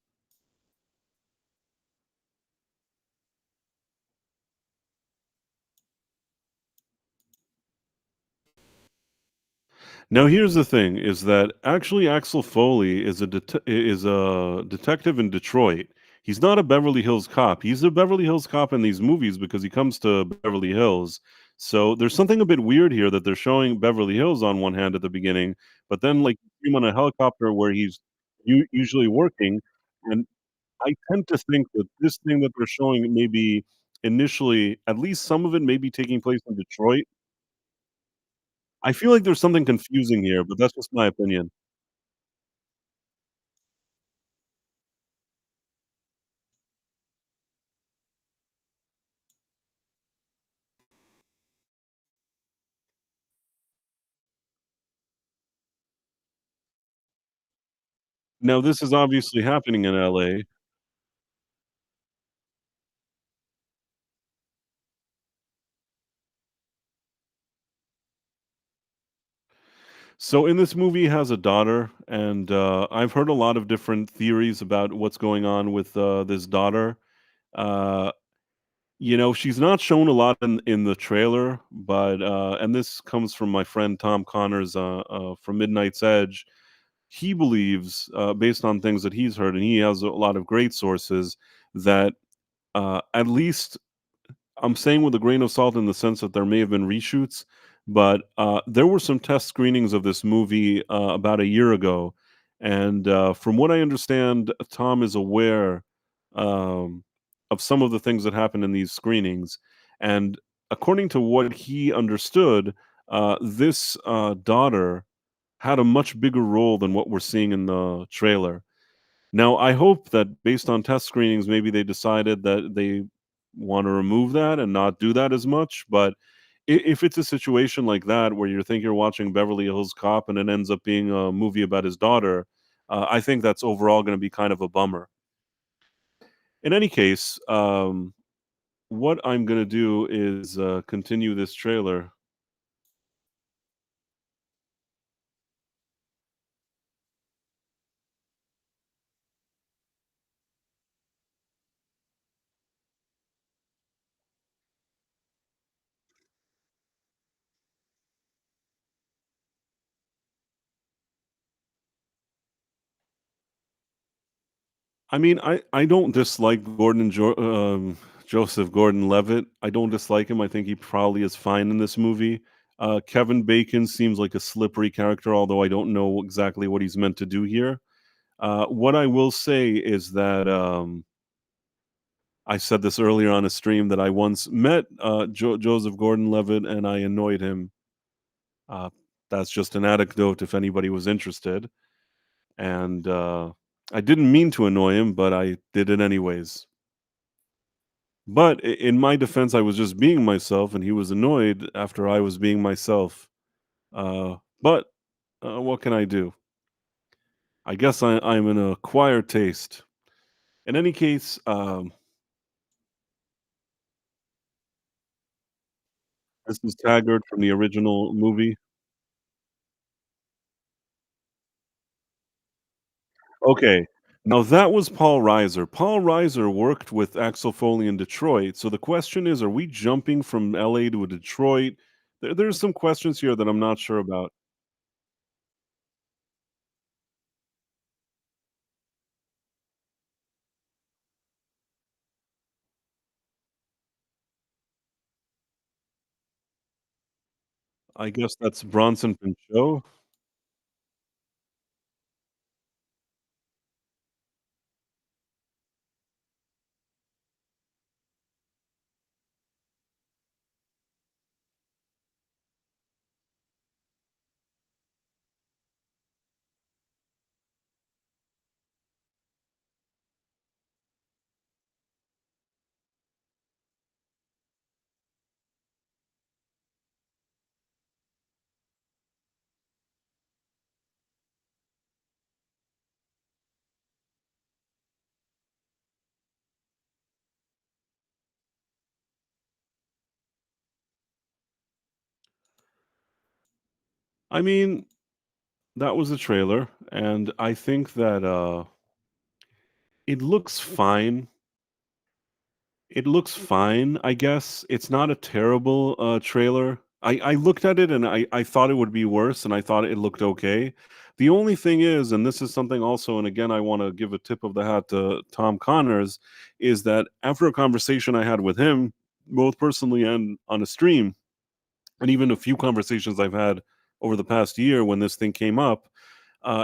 Now here's the thing, is that actually Axel Foley is a detective in Detroit. He's not a Beverly Hills cop. He's a Beverly Hills cop in these movies because he comes to Beverly Hills. So there's something a bit weird here that they're showing Beverly Hills on one hand at the beginning, but then like you see him on a helicopter where he's usually working. And I tend to think that this thing that they're showing maybe initially, at least some of it may be taking place in Detroit. I feel like there's something confusing here, but that's just my opinion. Now this is obviously happening in LA. So in this movie, he has a daughter, and, I've heard a lot of different theories about what's going on with, this daughter. Uh, she's not shown a lot in the trailer, but, and this comes from my friend Tom Connors, from Midnight's Edge. He believes, based on things that he's heard, and he has a lot of great sources, that, at least I'm saying with a grain of salt in the sense that there may have been reshoots, but there were some test screenings of this movie about a year ago, and from what I understand, Tom is aware um, of some of the things that happened in these screenings, and according to what he understood, this daughter had a much bigger role than what we're seeing in the trailer. Now, I hope that based on test screenings, maybe they decided that they wanna remove that and not do that as much, but if it's a situation like that where you think you're watching Beverly Hills Cop and it ends up being a movie about his daughter, I think that's overall gonna be kind of a bummer. In any case, what I'm gonna do is, continue this trailer. I mean, I don't dislike Joseph Gordon-Levitt. I don't dislike him. I think he probably is fine in this movie. Kevin Bacon seems like a slippery character, although I don't know exactly what he's meant to do here. What I will say is that I said this earlier on a stream that I once met Joseph Gordon-Levitt and I annoyed him. Uh, that's just an anecdote if anybody was interested. And I didn't mean to annoy him, but I did it anyways. But in my defense, I was just being myself, and he was annoyed after I was being myself. But what can I do? I guess I'm an acquired taste. In any case, this is Taggart from the original movie. Okay, now that was Paul Reiser. Paul Reiser worked with Axel Foley in Detroit. So the question is, are we jumping from LA to Detroit? There's some questions here that I'm not sure about. I guess that's Bronson Pinchot? I mean, that was a trailer, and I think that, it looks fine. It looks fine, I guess. It's not a terrible, trailer. I looked at it and I thought it would be worse, and I thought it looked okay. The only thing is, and this is something also, and again, I wanna give a tip of the hat to Tom Connors, is that after a conversation I had with him, both personally and on a stream, and even a few conversations I've had over the past year when this thing came up,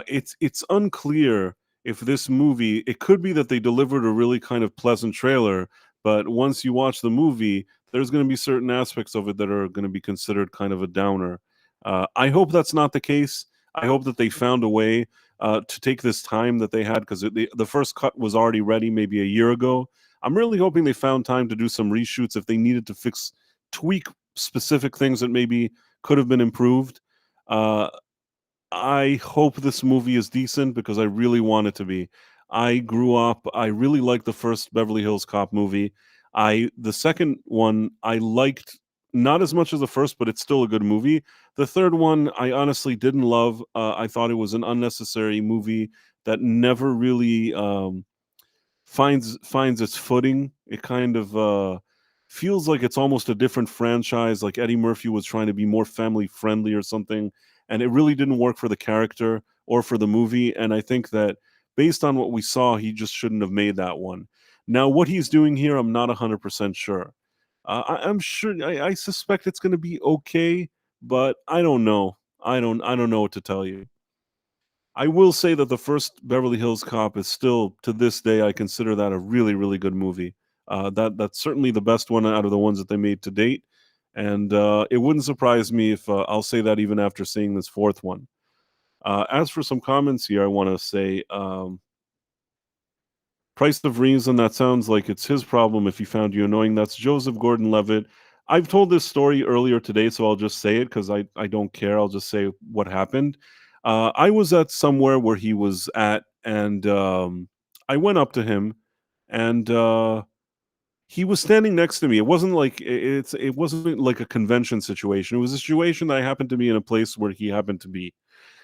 it's unclear if this movie. It could be that they delivered a really kind of pleasant trailer, but once you watch the movie, there's going to be certain aspects of it that are going to be considered kind of a downer. I hope that's not the case. I hope that they found a way to take this time that they had because the first cut was already ready maybe a year ago. I'm really hoping they found time to do some reshoots if they needed to tweak specific things that maybe could have been improved. Uh, I hope this movie is decent because I really want it to be. I grew up, I really liked the first Beverly Hills Cop movie. The second one I liked not as much as the first, but it's still a good movie. The third one I honestly didn't love. I thought it was an unnecessary movie that never really finds its footing. It kind of feels like it's almost a different franchise, like Eddie Murphy was trying to be more family friendly or something, and it really didn't work for the character or for the movie. And I think that based on what we saw, he just shouldn't have made that one. Now, what he's doing here, I'm not 100% sure. I'm sure, I suspect it's going to be okay, but I don't know. I don't know what to tell you. I will say that the first Beverly Hills Cop is still, to this day, I consider that a really, really good movie. That's certainly the best one out of the ones that they made to date, and it wouldn't surprise me if I'll say that even after seeing this fourth one. As for some comments here, I want to say Price of Reason, that sounds like it's his problem if he found you annoying. That's Joseph Gordon-Levitt. I've told this story earlier today, so I'll just say it because I don't care. I'll just say what happened. I was at somewhere where he was at, and I went up to him, and he was standing next to me. It wasn't like a convention situation. It was a situation that I happened to be in a place where he happened to be.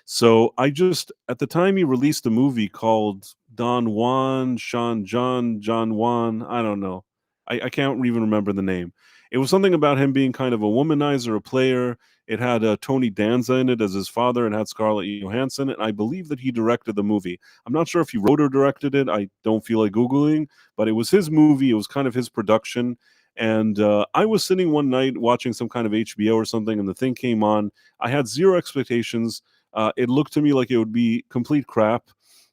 So I just at the time he released a movie called Don Juan, John Juan, I don't know. I can't even remember the name. It was something about him being kind of a womanizer, a player. It had Tony Danza in it as his father. It had Scarlett Johansson, and I believe that he directed the movie. I'm not sure if he wrote or directed it. I don't feel like googling, but it was his movie. It was kind of his production. And I was sitting one night watching some kind of HBO or something, and the thing came on. I had zero expectations. It looked to me like it would be complete crap.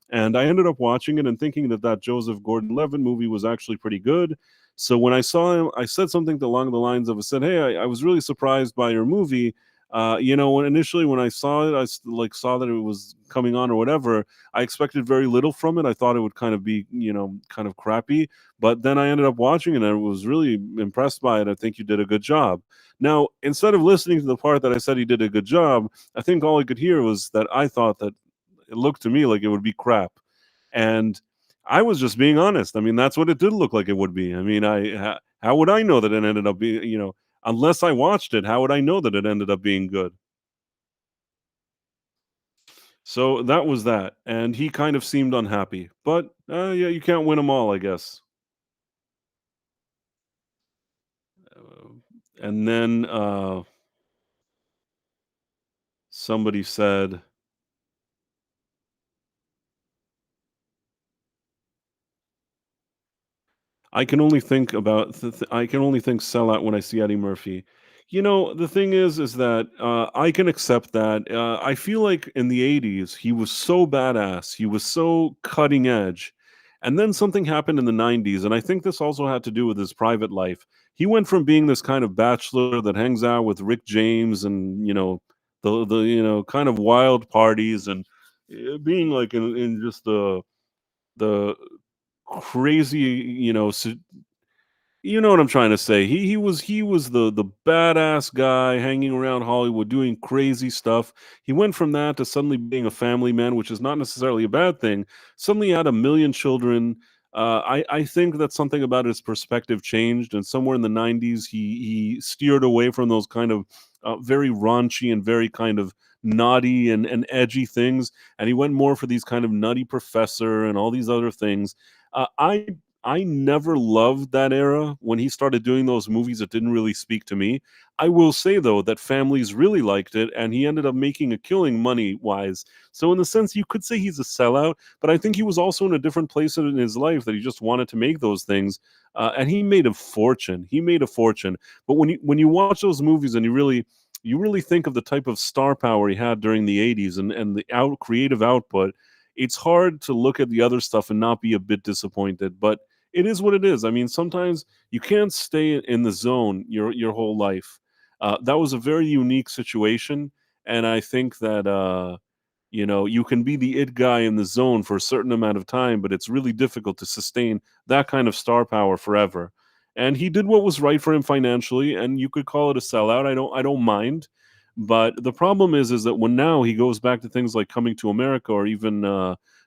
And I ended up watching it and thinking that that Joseph Gordon-Levitt movie was actually pretty good. So when I saw him, I said something along the lines of, I said, "Hey, I was really surprised by your movie. When initially when I saw it, like saw that it was coming on or whatever. I expected very little from it. I thought it would kind of be, kind of crappy. But then I ended up watching it and I was really impressed by it. I think you did a good job." Now, instead of listening to the part that I said he did a good job, I think all I could hear was that I thought that it looked to me like it would be crap. And I was just being honest. I mean, that's what it did look like it would be. I mean, how would I know that it ended up being, unless I watched it, how would I know that it ended up being good? So that was that. And he kind of seemed unhappy. But yeah, you can't win them all, I guess. Uh, and then somebody said, I can only think sellout when I see Eddie Murphy. The thing is that I can accept that. I feel like in the '80s he was so badass, he was so cutting edge, and then something happened in the '90s, and I think this also had to do with his private life. He went from being this kind of bachelor that hangs out with Rick James and the kind of wild parties and being like in just the crazy you know what I'm trying to say. He was the badass guy hanging around Hollywood doing crazy stuff. He went from that to suddenly being a family man, which is not necessarily a bad thing. Suddenly had a million children. I think that something about his perspective changed, and somewhere in the '90s, he steered away from those kind of very raunchy and very kind of naughty and edgy things, and he went more for these kind of nutty professor and all these other things. I never loved that era when he started doing those movies that didn't really speak to me. I will say though that families really liked it and he ended up making a killing money wise. So in the sense you could say he's a sellout, but I think he was also in a different place in his life that he just wanted to make those things. And he made a fortune. He made a fortune. But when you watch those movies and you really think of the type of star power he had during the '80s and the creative output, it's hard to look at the other stuff and not be a bit disappointed. But it is what it is. I mean, sometimes you can't stay in the zone your whole life. That was a very unique situation, and I think that you can be the it guy in the zone for a certain amount of time, but it's really difficult to sustain that kind of star power forever. And he did what was right for him financially, and you could call it a sellout. I don't mind. But the problem is that when now he goes back to things like Coming to America or even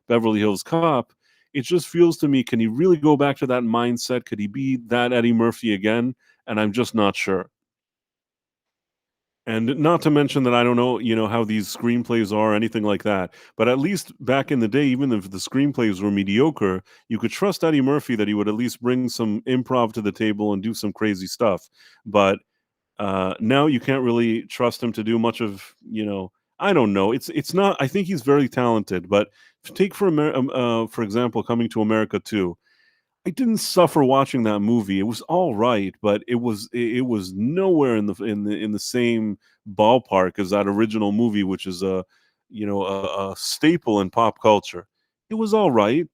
Beverly Hills Cop, it just feels to me, can he really go back to that mindset? Could he be that Eddie Murphy again? And I'm just not sure. And not to mention that I don't know, how these screenplays are, or anything like that. But at least back in the day, even if the screenplays were mediocre, you could trust Eddie Murphy that he would at least bring some improv to the table and do some crazy stuff. But now you can't really trust him to do much of, I don't know. It's not. I think he's very talented, but take for example, Coming to America too. I didn't suffer watching that movie. It was all right, but it was nowhere in the same ballpark as that original movie, which is a staple in pop culture. It was all right.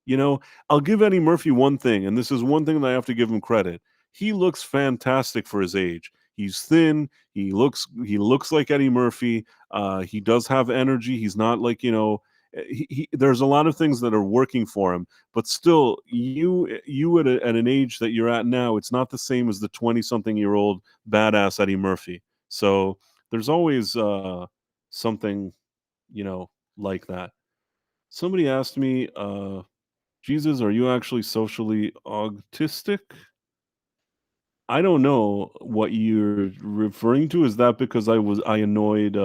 You know, I'll give Eddie Murphy one thing, and this is one thing that I have to give him credit. He looks fantastic for his age. He's thin. He looks like Eddie Murphy. He does have energy. He's not like there's a lot of things that are working for him, but still, you at an age that you're at now, it's not the same as the 20-something-year-old badass Eddie Murphy. So there's always something like that. Somebody asked me, Jesus, are you actually socially autistic? I don't know what you're referring to. Is that because I annoyed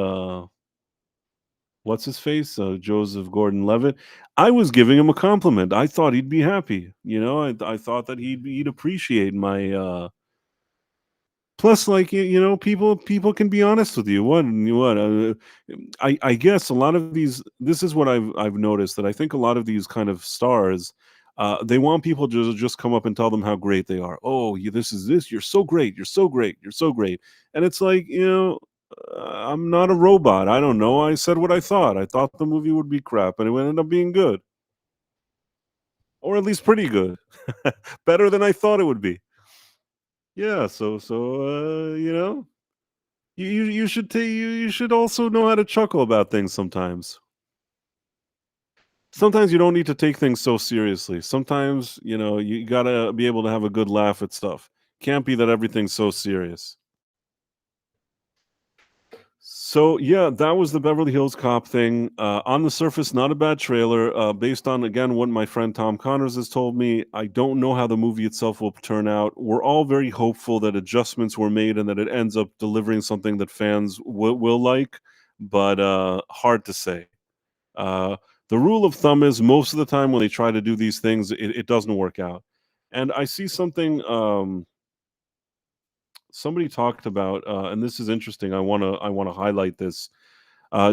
what's his face? Joseph Gordon-Levitt. I was giving him a compliment. I thought he'd be happy. I thought that he'd appreciate my plus, like, people can be honest with you. I guess a lot of these. This is what I've noticed, that I think a lot of these kind of stars, they want people to just come up and tell them how great they are. Oh, this is this. You're so great. You're so great. You're so great. And it's like, I'm not a robot. I don't know. I said what I thought. I thought the movie would be crap, and it ended up being good, or at least pretty good, better than I thought it would be. Yeah. So you should also know how to chuckle about things sometimes. Sometimes you don't need to take things so seriously. Sometimes, you gotta be able to have a good laugh at stuff. Can't be that everything's so serious. So yeah, that was the Beverly Hills Cop thing. On the surface, not a bad trailer. Based on, again, what my friend Tom Connors has told me, I don't know how the movie itself will turn out. We're all very hopeful that adjustments were made and that it ends up delivering something that fans will like, but hard to say. Uh, the rule of thumb is most of the time when they try to do these things, it doesn't work out. And I see something somebody talked about, and this is interesting. I want to highlight this.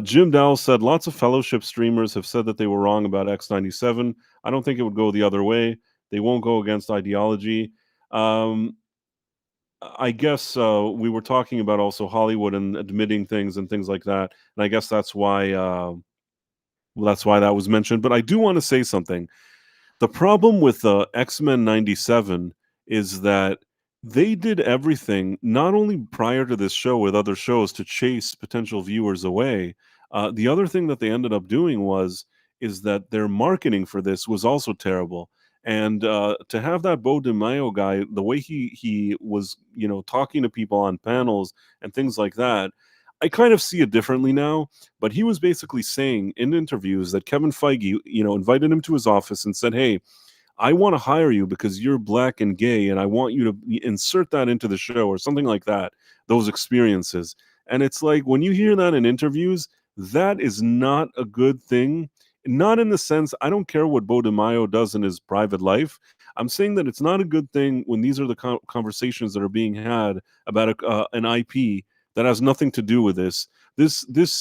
Jim Dowell said lots of Fellowship streamers have said that they were wrong about X97. I don't think it would go the other way. They won't go against ideology. Um, I guess we were talking about also Hollywood and admitting things and things like that, and I guess that's why that was mentioned. But I do want to say something. The problem with X-Men 97 is that they did everything, not only prior to this show with other shows, to chase potential viewers away. The other thing that they ended up doing is that their marketing for this was also terrible. And to have that Bo DeMaio guy, the way he was, talking to people on panels and things like that, I kind of see it differently now. But he was basically saying in interviews that Kevin Feige, invited him to his office and said, "Hey, I want to hire you because you're black and gay, and I want you to insert that into the show," or something like that, those experiences. And it's like when you hear that in interviews, that is not a good thing. Not in the sense, I don't care what Bo DeMaio does in his private life. I'm saying that it's not a good thing when these are the conversations that are being had about an IP that has nothing to do with this. These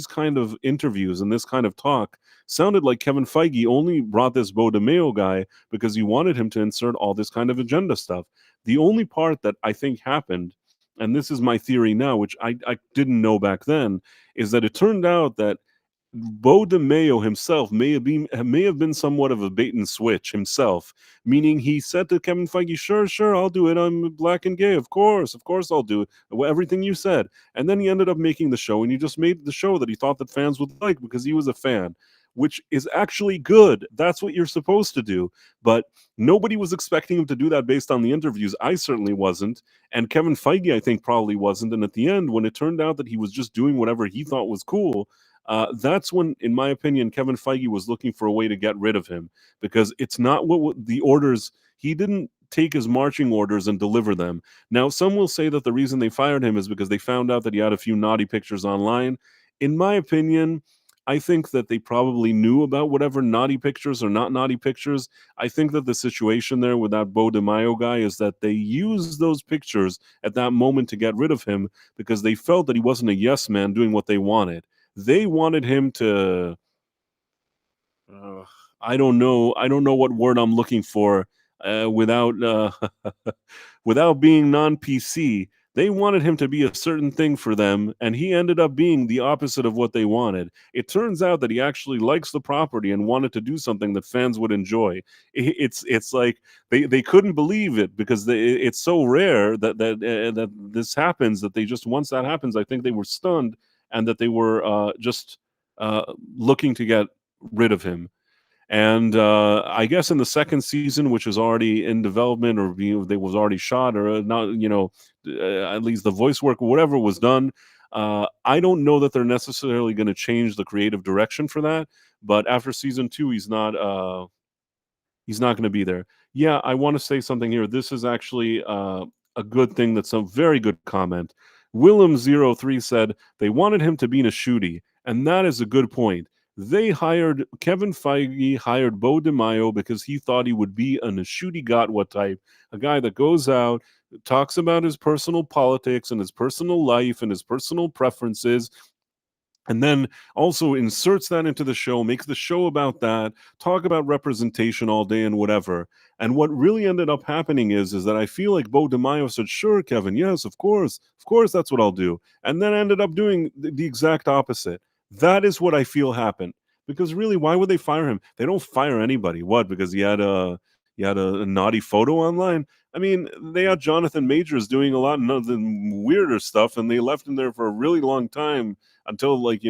kind of interviews and this kind of talk sounded like Kevin Feige only brought this Bo DeMaio guy because he wanted him to insert all this kind of agenda stuff. The only part that I think happened, and this is my theory now, which I didn't know back then, is that it turned out that Bo DeMaio himself may have been somewhat of a bait and switch himself, meaning he said to Kevin Feige, "Sure, sure, I'll do it. I'm black and gay. Of course, I'll do it. Everything you said." And then he ended up making the show, and he just made the show that he thought that fans would like because he was a fan, which is actually good. That's what you're supposed to do. But nobody was expecting him to do that based on the interviews. I certainly wasn't, and Kevin Feige, I think, probably wasn't. And at the end, when it turned out that he was just doing whatever he thought was cool, that's when, in my opinion, Kevin Feige was looking for a way to get rid of him, because it's not the orders. He didn't take his marching orders and deliver them. Now, some will say that the reason they fired him is because they found out that he had a few naughty pictures online. In my opinion, I think that they probably knew about whatever naughty pictures or not naughty pictures. I think that the situation there with that Bo DeMaio guy is that they used those pictures at that moment to get rid of him because they felt that he wasn't a yes man doing what they wanted. They wanted him to, uh, I don't know what word I'm looking for, without without being non-PC. They wanted him to be a certain thing for them, and he ended up being the opposite of what they wanted. It turns out that he actually likes the property and wanted to do something that fans would enjoy. It's like they couldn't believe it because it's so rare that this happens, that they just, once that happens, I think they were stunned, and that they were just looking to get rid of him. And I guess in the second season, which is already in development, or they was already shot, or not, at least the voice work, whatever was done, I don't know that they're necessarily going to change the creative direction for that. But after season 2, he's not going to be there. Yeah, I want to say something here. This is actually a good thing. That's a very good comment. Willem03 said they wanted him to be in a shooty, and that is a good point. Kevin Feige hired Bo DeMaio because he thought he would be an shooty got what type, a guy that goes out, talks about his personal politics and his personal life and his personal preferences, and then also inserts that into the show, makes the show about that, talk about representation all day and whatever. And what really ended up happening is that I feel like Bo DeMaio said, "Sure, Kevin, yes, of course, that's what I'll do," and then ended up doing the exact opposite. That is what I feel happened. Because really, why would they fire him? They don't fire anybody. What? Because he had a naughty photo online? I mean, they had Jonathan Majors doing a lot of the weirder stuff, and they left him there for a really long time until, like,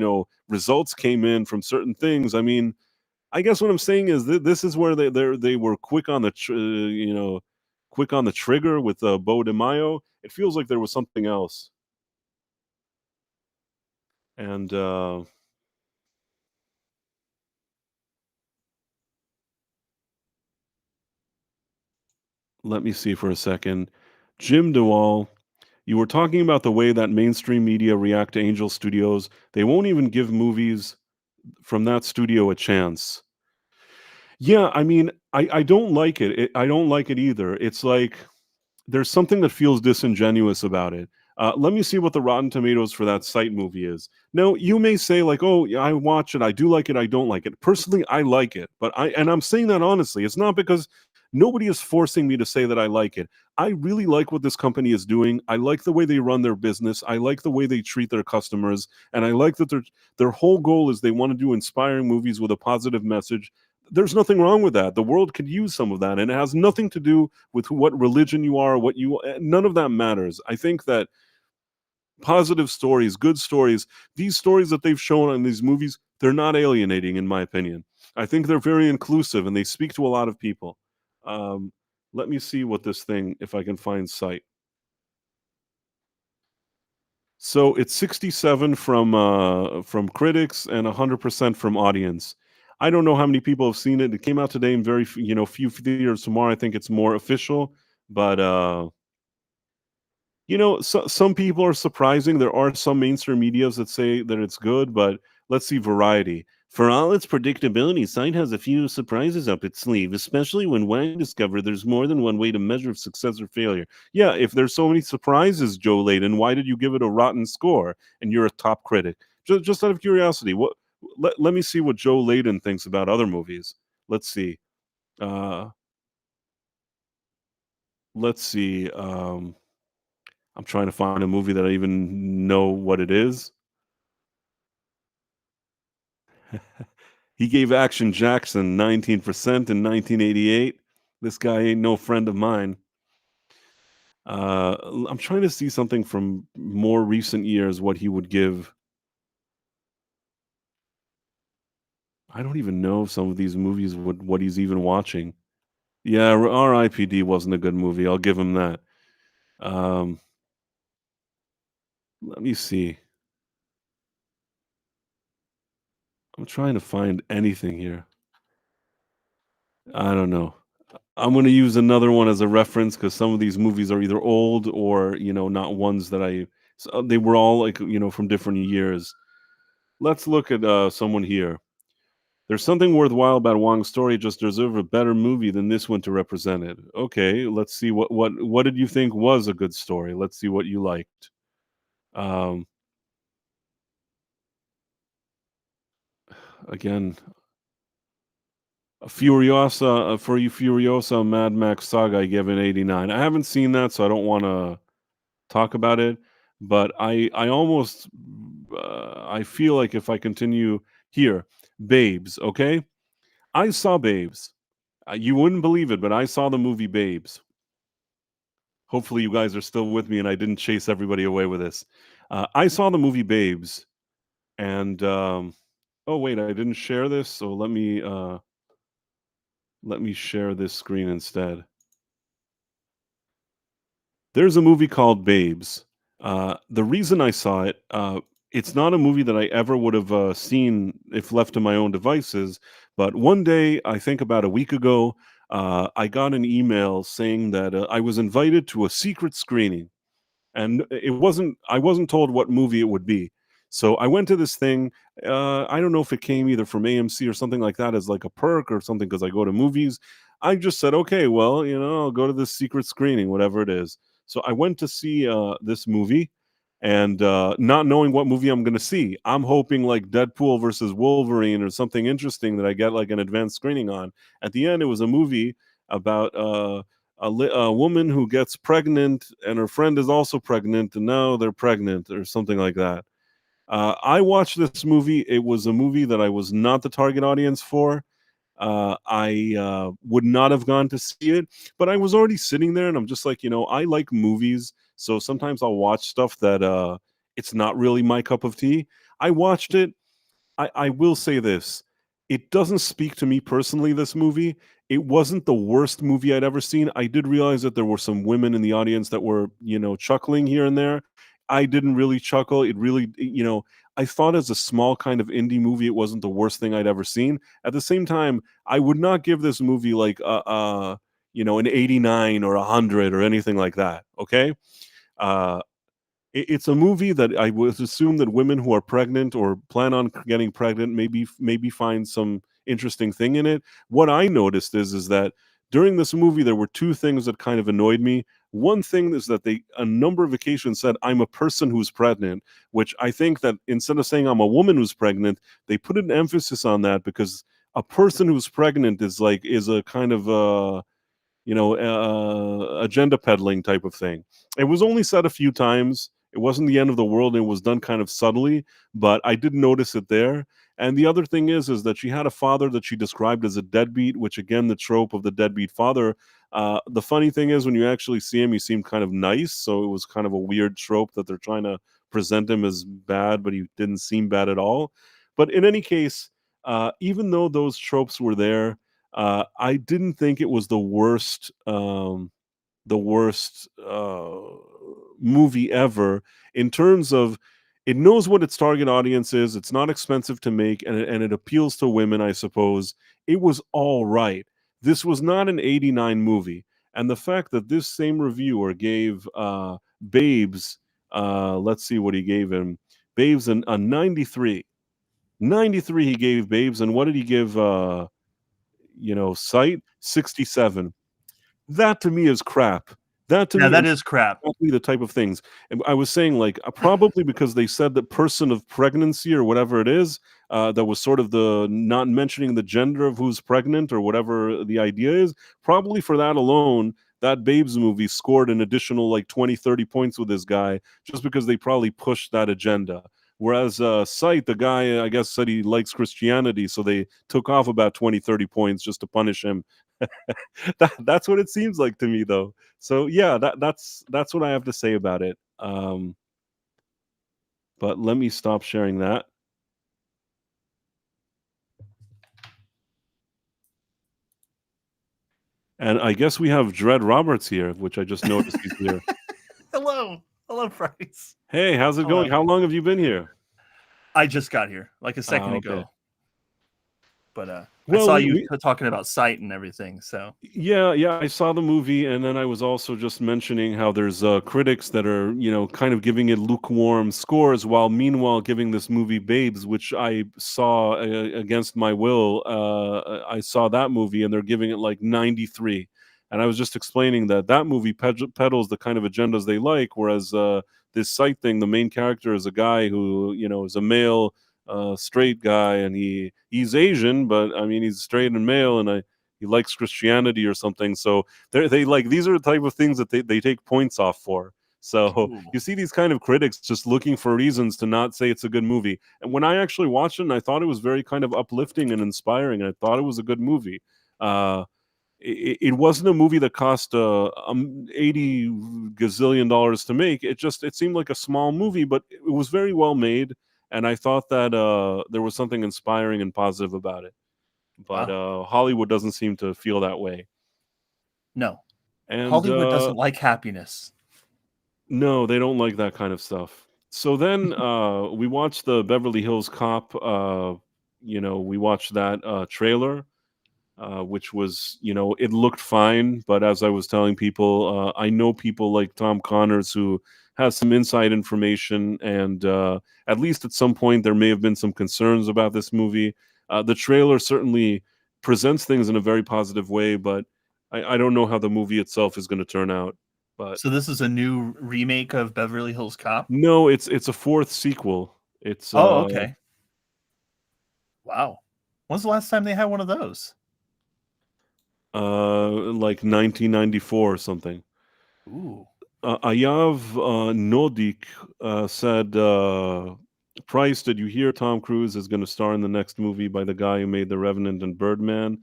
results came in from certain things. I mean, I guess what I'm saying is this is where they were quick on the quick on the trigger with Bo DeMaio. It feels like there was something else. And let me see for a second. Jim DeWall, you were talking about the way that mainstream media react to Angel Studios. They won't even give movies from that studio a chance. Yeah, I mean, I don't like it. I don't like it either. It's like there's something that feels disingenuous about it. Let me see what the Rotten Tomatoes for that Sight movie is. Now, you may say, like, "Oh, yeah, I watch it. I do like it. I don't like it." Personally, I like it, but I'm saying that honestly. It's not because Nobody is forcing me to say that I like it. I really like what this company is doing. I like the way they run their business. I like the way they treat their customers, and I like that their whole goal is they want to do inspiring movies with a positive message. There's nothing wrong with that. The world could use some of that, and it has nothing to do with what religion you are, what you none of that matters. I think that positive stories, good stories, these stories that they've shown in these movies, they're not alienating, in my opinion. I think they're very inclusive and they speak to a lot of people. Um, Let me see what this thing, if I can find site. So it's 67 from critics and 100% from audience. I don't know how many people have seen it. It came out today in very few theaters. Tomorrow I think it's more official, but some people are surprising. There are some mainstream medias that say that it's good, but let's see Variety. For all its predictability, Site has a few surprises up its sleeve, especially when Wang discovered there's more than one way to measure success or failure. Yeah, if there's so many surprises, Joe Layden, why did you give it a rotten score? And you're a top critic. Just out of curiosity, let me see what Joe Layden thinks about other movies. Let's see. Uh, let's see. I'm trying to find a movie that I even know what it is. He gave Action Jackson 19% in 1988. This guy ain't no friend of mine. I'm trying to see something from more recent years, what he would give. I don't even know if some of these movies what he's even watching. Yeah, R.I.P.D. wasn't a good movie. I'll give him that. Um, Let me see. I'm trying to find anything here. I don't know. I'm gonna use another one as a reference because some of these movies are either old or not ones that they were all like from different years. Let's look at someone here. There's something worthwhile about Wong's story. It just deserve a better movie than this one to represent it. Okay, let's see what did you think was a good story. Let's see what you liked. Um, Again, Furiosa for you, Furiosa Mad Max Saga. I give it 89. I haven't seen that, so I don't want to talk about it, but I almost I feel like if I continue here, Babes, okay? I saw Babes. You wouldn't believe it, but I saw the movie Babes. Hopefully you guys are still with me and I didn't chase everybody away with this. I saw the movie Babes and oh wait, I didn't share this, so let me share this screen instead. There's a movie called Babes. The reason I saw it, it's not a movie that I ever would have seen if left to my own devices. But one day, I think about a week ago, I got an email saying that I was invited to a secret screening, and I wasn't told what movie it would be. So I went to this thing. I don't know if it came either from AMC or something like that as like a perk or something because I go to movies. I just said, okay, well, I'll go to this secret screening, whatever it is. So I went to see this movie, and not knowing what movie I'm going to see, I'm hoping like Deadpool versus Wolverine or something interesting that I get like an advanced screening on. At the end, it was a movie about a woman who gets pregnant and her friend is also pregnant and now they're pregnant or something like that. I watched this movie. It was a movie that I was not the target audience for. I would not have gone to see it, but I was already sitting there and I'm just like, I like movies. So sometimes I'll watch stuff that it's not really my cup of tea. I watched it. I will say this. It doesn't speak to me personally, this movie. It wasn't the worst movie I'd ever seen. I did realize that there were some women in the audience that were, chuckling here and there. I didn't really chuckle. It really, I thought as a small kind of indie movie, it wasn't the worst thing I'd ever seen. At the same time, I would not give this movie like an 89 or 100 or anything like that. Okay. Uh, it's a movie that I would assume that women who are pregnant or plan on getting pregnant maybe find some interesting thing in it. What I noticed is that during this movie there were two things that kind of annoyed me. One thing is that they a number of occasions said I'm a person who's pregnant, which I think that instead of saying I'm a woman who's pregnant, they put an emphasis on that because a person who's pregnant is a kind of agenda peddling type of thing. It was only said a few times. It wasn't the end of the world. It was done kind of subtly, but I did notice it there. And the other thing is that she had a father that she described as a deadbeat, which again, the trope of the deadbeat father. The funny thing is, when you actually see him, he seemed kind of nice. So it was kind of a weird trope that they're trying to present him as bad, but he didn't seem bad at all. But in any case, even though those tropes were there, I didn't think it was the worst movie ever in terms of it knows what its target audience is. It's not expensive to make, and it appeals to women, I suppose. It was all right. This was not an 89 movie. And the fact that this same reviewer gave Babes, let's see what he gave him. Babes a 93. 93 he gave Babes, and what did he give Sight? 67. That to me is crap. That to me that is crap. Exactly the type of things. And I was saying, like, probably because they said that person of pregnancy or whatever it is, that was sort of the not mentioning the gender of who's pregnant or whatever the idea is. Probably for that alone, that Babes movie scored an additional like 20, 30 points with this guy just because they probably pushed that agenda. Whereas Sight, the guy, I guess, said he likes Christianity, so they took off about 20, 30 points just to punish him. That's what it seems like to me, though. So yeah, that's what I have to say about it. But let me stop sharing that. And I guess we have Dreadroberts here, which I just noticed he's here. Hello, Bryce. Hey, how's it going? How long have you been here? I just got here like a second ago. But well, I saw you talking about Sight and everything. So yeah, I saw the movie, and then I was also just mentioning how there's critics that are kind of giving it lukewarm scores, while meanwhile giving this movie Babes, which I saw against my will. I saw that movie, and they're giving it like 93. And I was just explaining that movie peddles the kind of agendas they like, whereas this Sight thing, the main character is a guy who is a male. Straight guy, and he's Asian, but I mean he's straight and male, and he likes Christianity or something. So they like, these are the type of things that they take points off for. So you see these kind of critics just looking for reasons to not say it's a good movie. And when I actually watched it, and I thought it was very kind of uplifting and inspiring, and I thought it was a good movie. It wasn't a movie that cost $80 gazillion to make. It seemed like a small movie, but it was very well made. And I thought that there was something inspiring and positive about it. But Hollywood doesn't seem to feel that way. No. And Hollywood doesn't like happiness. No, they don't like that kind of stuff. So then we watched the Beverly Hills Cop. We watched that trailer, which was, it looked fine. But as I was telling people, I know people like Tom Connors who has some inside information, and at least at some point there may have been some concerns about this movie. The trailer certainly presents things in a very positive way, but I don't know how the movie itself is going to turn out. But so this is a new remake of Beverly Hills Cop? No, it's a fourth sequel. It's okay. Wow. When's the last time they had one of those? Like 1994 or something. Ooh. Ayav Nodik said, Price, did you hear Tom Cruise is going to star in the next movie by the guy who made The Revenant and Birdman?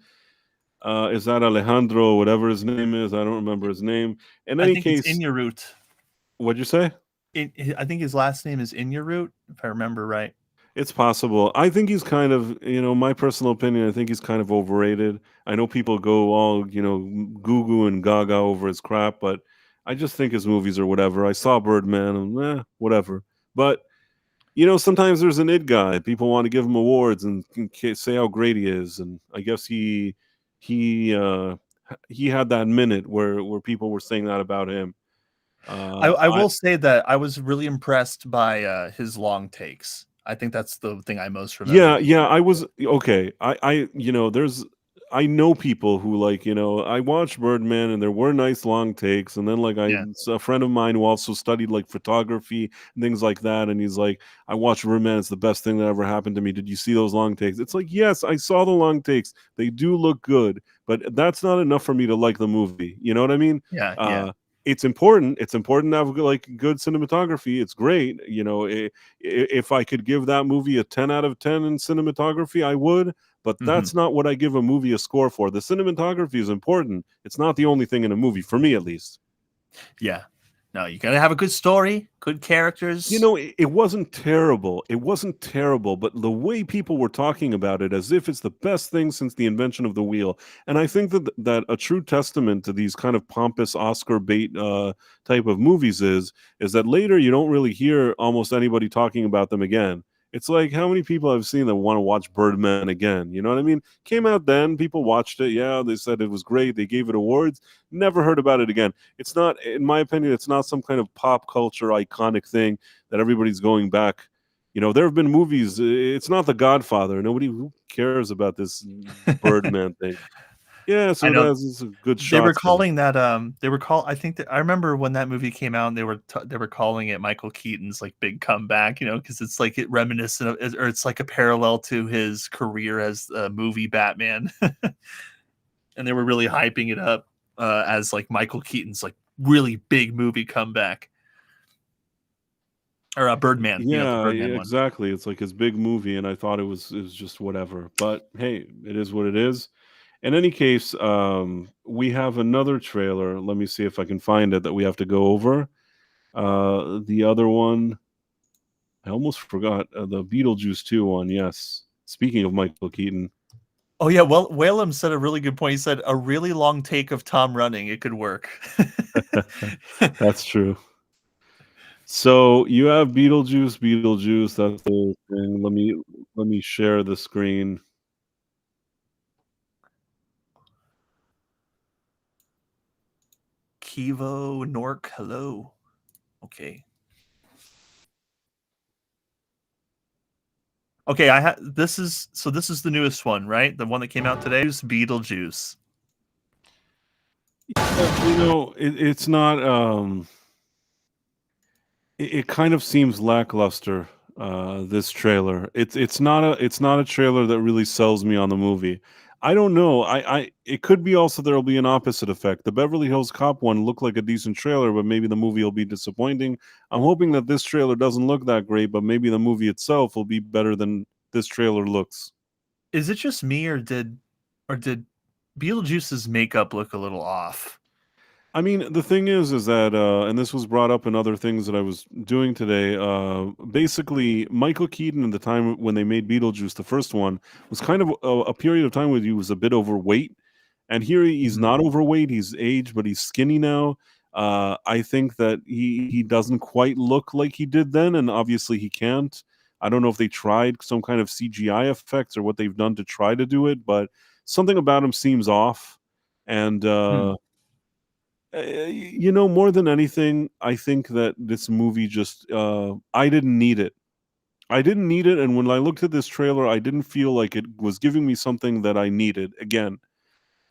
Is that Alejandro, whatever his name is? I don't remember his name. In any case, it's Inyarut. What'd you say? I think his last name is Inyarut, if I remember right. It's possible. I think he's kind of, my personal opinion, I think he's kind of overrated. I know people go all, goo goo and gaga over his crap, but I just think his movies are whatever. I saw Birdman and whatever. But, sometimes there's an id guy. People want to give him awards and say how great he is. And I guess he had that minute where people were saying that about him. I will say that I was really impressed by his long takes. I think that's the thing I most remember. Yeah, I was okay. I know people who I watched Birdman and there were nice long takes, and then a friend of mine who also studied photography and things like that, and he's like, I watched Birdman, it's the best thing that ever happened to me. Did you see those long takes? It's like, yes, I saw the long takes. They do look good, but that's not enough for me to like the movie. You know what I mean? Yeah. It's important. It's important to have like good cinematography. It's great. You know, if I could give that movie a 10 out of 10 in cinematography, I would. But that's not what I give a movie a score for. The cinematography is important. It's not the only thing in a movie, for me at least. Yeah. No, you gotta have a good story, good characters. You know, it wasn't terrible. It wasn't terrible, but the way people were talking about it as if it's the best thing since the invention of the wheel. And I think that a true testament to these kind of pompous Oscar bait type of movies is that later you don't really hear almost anybody talking about them again. It's like, how many people I've seen that want to watch Birdman again? You know what I mean? Came out then, people watched it. Yeah, they said it was great. They gave it awards. Never heard about it again. It's not, in my opinion, it's not some kind of pop culture iconic thing that everybody's going back. You know, there have been movies. It's not The Godfather. Nobody who cares about this Birdman thing. Yeah, so that's a good shot. They were calling that I think that I remember when that movie came out, and they were calling it Michael Keaton's like big comeback, you know, because it's like it reminiscent of, or it's like a parallel to his career as a movie Batman. And they were really hyping it up as like Michael Keaton's like really big movie comeback. Or Birdman. Yeah, you know, the Birdman exactly. It's like his big movie, and I thought it was just whatever. But hey, it is what it is. In any case, we have another trailer. Let me see if I can find it that we have to go over. The other one, I almost forgot. The Beetlejuice 2 one, yes. Speaking of Michael Keaton. Oh, yeah, well, Whalem said a really good point. He said, a really long take of Tom running, it could work. That's true. So you have Beetlejuice, that's the thing. Let me share the screen. Kivo Nork, hello. Okay. Okay, this is the newest one, right? The one that came out today is Beetlejuice. You know, it's not it kind of seems lackluster, this trailer. It's not a trailer that really sells me on the movie. I don't know. It could be also there'll be an opposite effect. The Beverly Hills Cop one looked like a decent trailer, but maybe the movie will be disappointing. I'm hoping that this trailer doesn't look that great, but maybe the movie itself will be better than this trailer looks. Is it just me, or did Beetlejuice's makeup look a little off? I mean, the thing is that, and this was brought up in other things that I was doing today. Basically, Michael Keaton, at the time when they made Beetlejuice, the first one, was kind of a period of time where he was a bit overweight. And here he's not overweight; he's aged, but he's skinny now. I think that he doesn't quite look like he did then, and obviously he can't. I don't know if they tried some kind of CGI effects or what they've done to try to do it, but something about him seems off. And you know, more than anything, I think that this movie just I didn't need it. I didn't need it, and when I looked at this trailer, I didn't feel like it was giving me something that I needed. Again,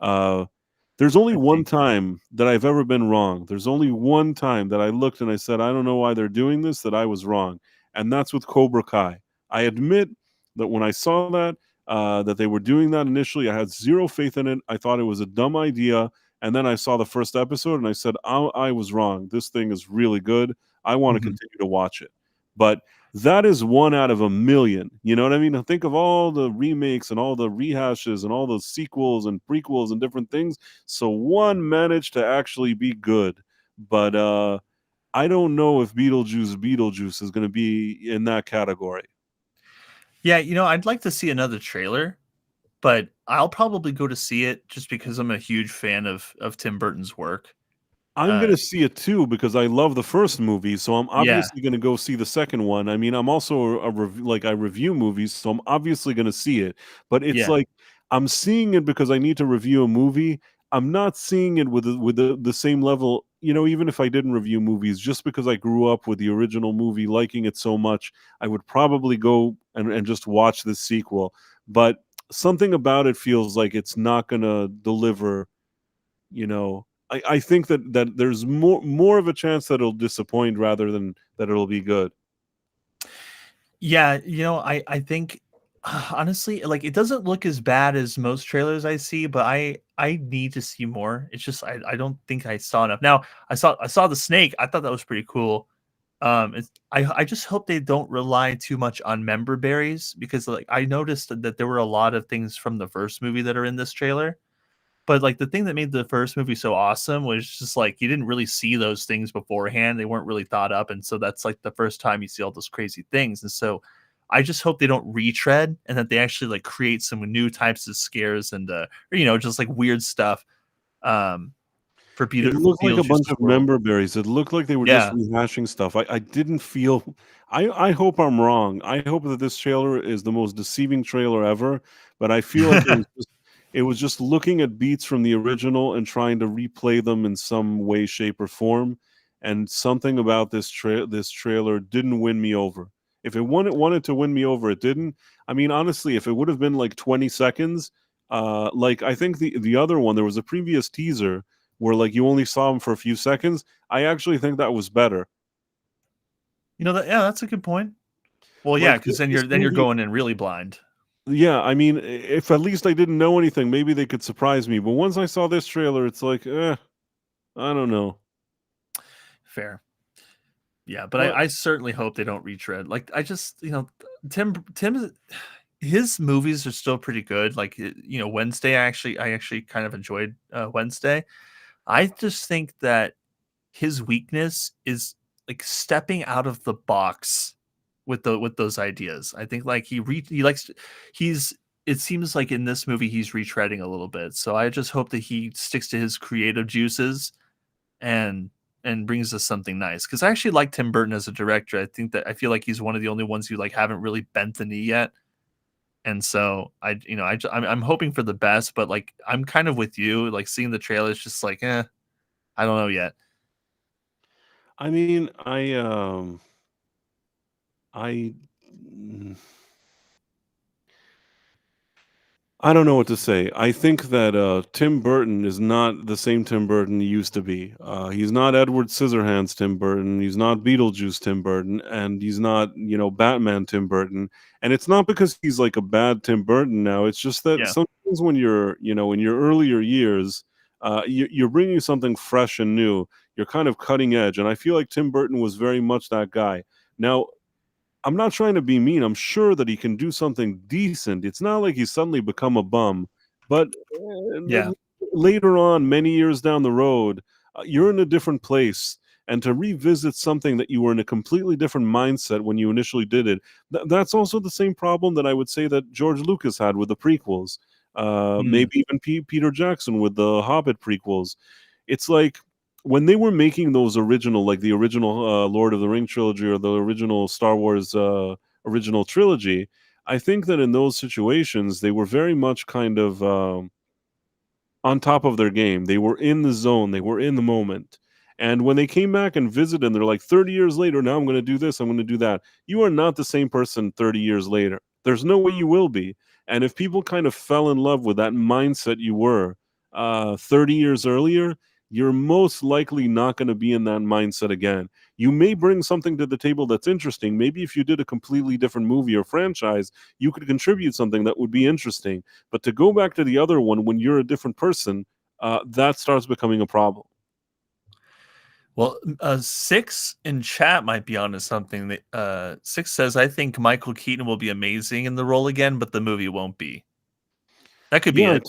there's only one time that I've ever been wrong. There's only one time that I looked and I said, I don't know why they're doing this, that I was wrong. And that's with Cobra Kai. I admit that when I saw that they were doing that initially, I had zero faith in it. I thought it was a dumb idea. And then I saw the first episode and I said, I was wrong. This thing is really good. I want to continue to watch it. But that is one out of a million. You know what I mean? Think of all the remakes and all the rehashes and all the sequels and prequels and different things. So one managed to actually be good. But I don't know if Beetlejuice is going to be in that category. Yeah, you know, I'd like to see another trailer, but I'll probably go to see it just because I'm a huge fan of Tim Burton's work. I'm going to see it too because I love the first movie, so I'm obviously going to go see the second one. I mean, I'm also I review movies, so I'm obviously going to see it. But it's like I'm seeing it because I need to review a movie. I'm not seeing it with the same level, you know, even if I didn't review movies, just because I grew up with the original movie, liking it so much, I would probably go and just watch the sequel. But something about it feels like it's not going to deliver, you know. I think that there's more of a chance that it'll disappoint rather than that it'll be good. Yeah, you know, I think Honestly, like it doesn't look as bad as most trailers I see, but I need to see more. It's just I don't think I saw enough. Now I saw the snake. I thought that was pretty cool. I just hope they don't rely too much on member berries because like I noticed that there were a lot of things from the first movie that are in this trailer. But like the thing that made the first movie so awesome was just like you didn't really see those things beforehand. They weren't really thought up, and so that's like the first time you see all those crazy things. And so I just hope they don't retread and that they actually like create some new types of scares and or, just like weird stuff um for It looked like a bunch Beetlejuice's of world. member berries. It looked like they were just Yeah. rehashing stuff. I didn't feel. I hope I'm wrong. I hope that this trailer is the most deceiving trailer ever. But I feel like it was just looking at beats from the original and trying to replay them in some way, shape, or form. And something about this trailer didn't win me over. If it wanted to win me over, it didn't. I mean, honestly, if it would have been like 20 seconds, like I think the other one, there was a previous teaser where like you only saw him for a few seconds. I actually think that was better. That's a good point. Well, yeah, Like because then this you're movie, going in really blind. yeah. I mean, if at least I didn't know anything, maybe they could surprise me. But once I saw this trailer, it's like, I don't know. Fair. Yeah, but But I certainly hope they don't retread. Like I just, Tim his movies are still pretty good. Like Wednesday I actually kind of enjoyed Wednesday. I just think that his weakness is like stepping out of the box with those ideas. I think like he likes he's it seems like in this movie he's retreading a little bit. So I just hope that he sticks to his creative juices and brings us something nice. Because I actually like Tim Burton as a director. I feel like he's one of the only ones who like haven't really bent the knee yet. And so I'm hoping for the best, but like I'm kind of with you. Like seeing the trailer is just like, I don't know yet. I mean, I mm, I don't know what to say. I think that Tim Burton is not the same Tim Burton he used to be. He's not Edward Scissorhands Tim Burton. He's not Beetlejuice Tim Burton, and he's not Batman Tim Burton. And it's not because he's like a bad Tim Burton now. It's just that Yeah. sometimes when you're in your earlier years, you're bringing something fresh and new. You're kind of cutting edge, and I feel like Tim Burton was very much that guy. Now, I'm not trying to be mean. I'm sure that he can do something decent. It's not like he's suddenly become a bum, but Yeah. later on, many years down the road, you're in a different place. And to revisit something that you were in a completely different mindset when you initially did it, that's also the same problem that I would say that George Lucas had with the prequels. Mm, Maybe even Peter Jackson with the Hobbit prequels. It's like when they were making those original, like the original Lord of the Ring trilogy or the original Star Wars original trilogy, I think that in those situations they were very much kind of on top of their game. They were in the zone. They were in the moment. And when they came back and visited, and they're like, 30 years later, now I'm going to do this, I'm going to do that. You are not the same person 30 years later. There's no way you will be. And if people kind of fell in love with that mindset you were 30 years earlier, you're most likely not going to be in that mindset again. You may bring something to the table that's interesting. Maybe if you did a completely different movie or franchise, you could contribute something that would be interesting. But to go back to the other one when you're a different person, that starts becoming a problem. well, Six in chat might be onto something. That Six says, "I think Michael Keaton will be amazing in the role again, but the movie won't be." That could be Yeah, it.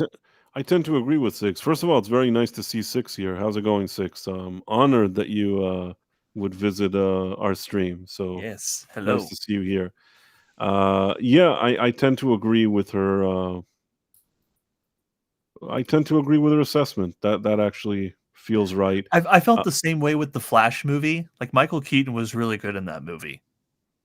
I tend to agree with Six. First of all, it's very nice to see Six here. How's it going, Six? Honored that you would visit our stream. So Yes. nice Hello. to see you here. Yeah, I tend to agree with her. I tend to agree with her assessment. That actually feels right. I felt Uh, the same way with the Flash movie. Like Michael Keaton was really good in that movie.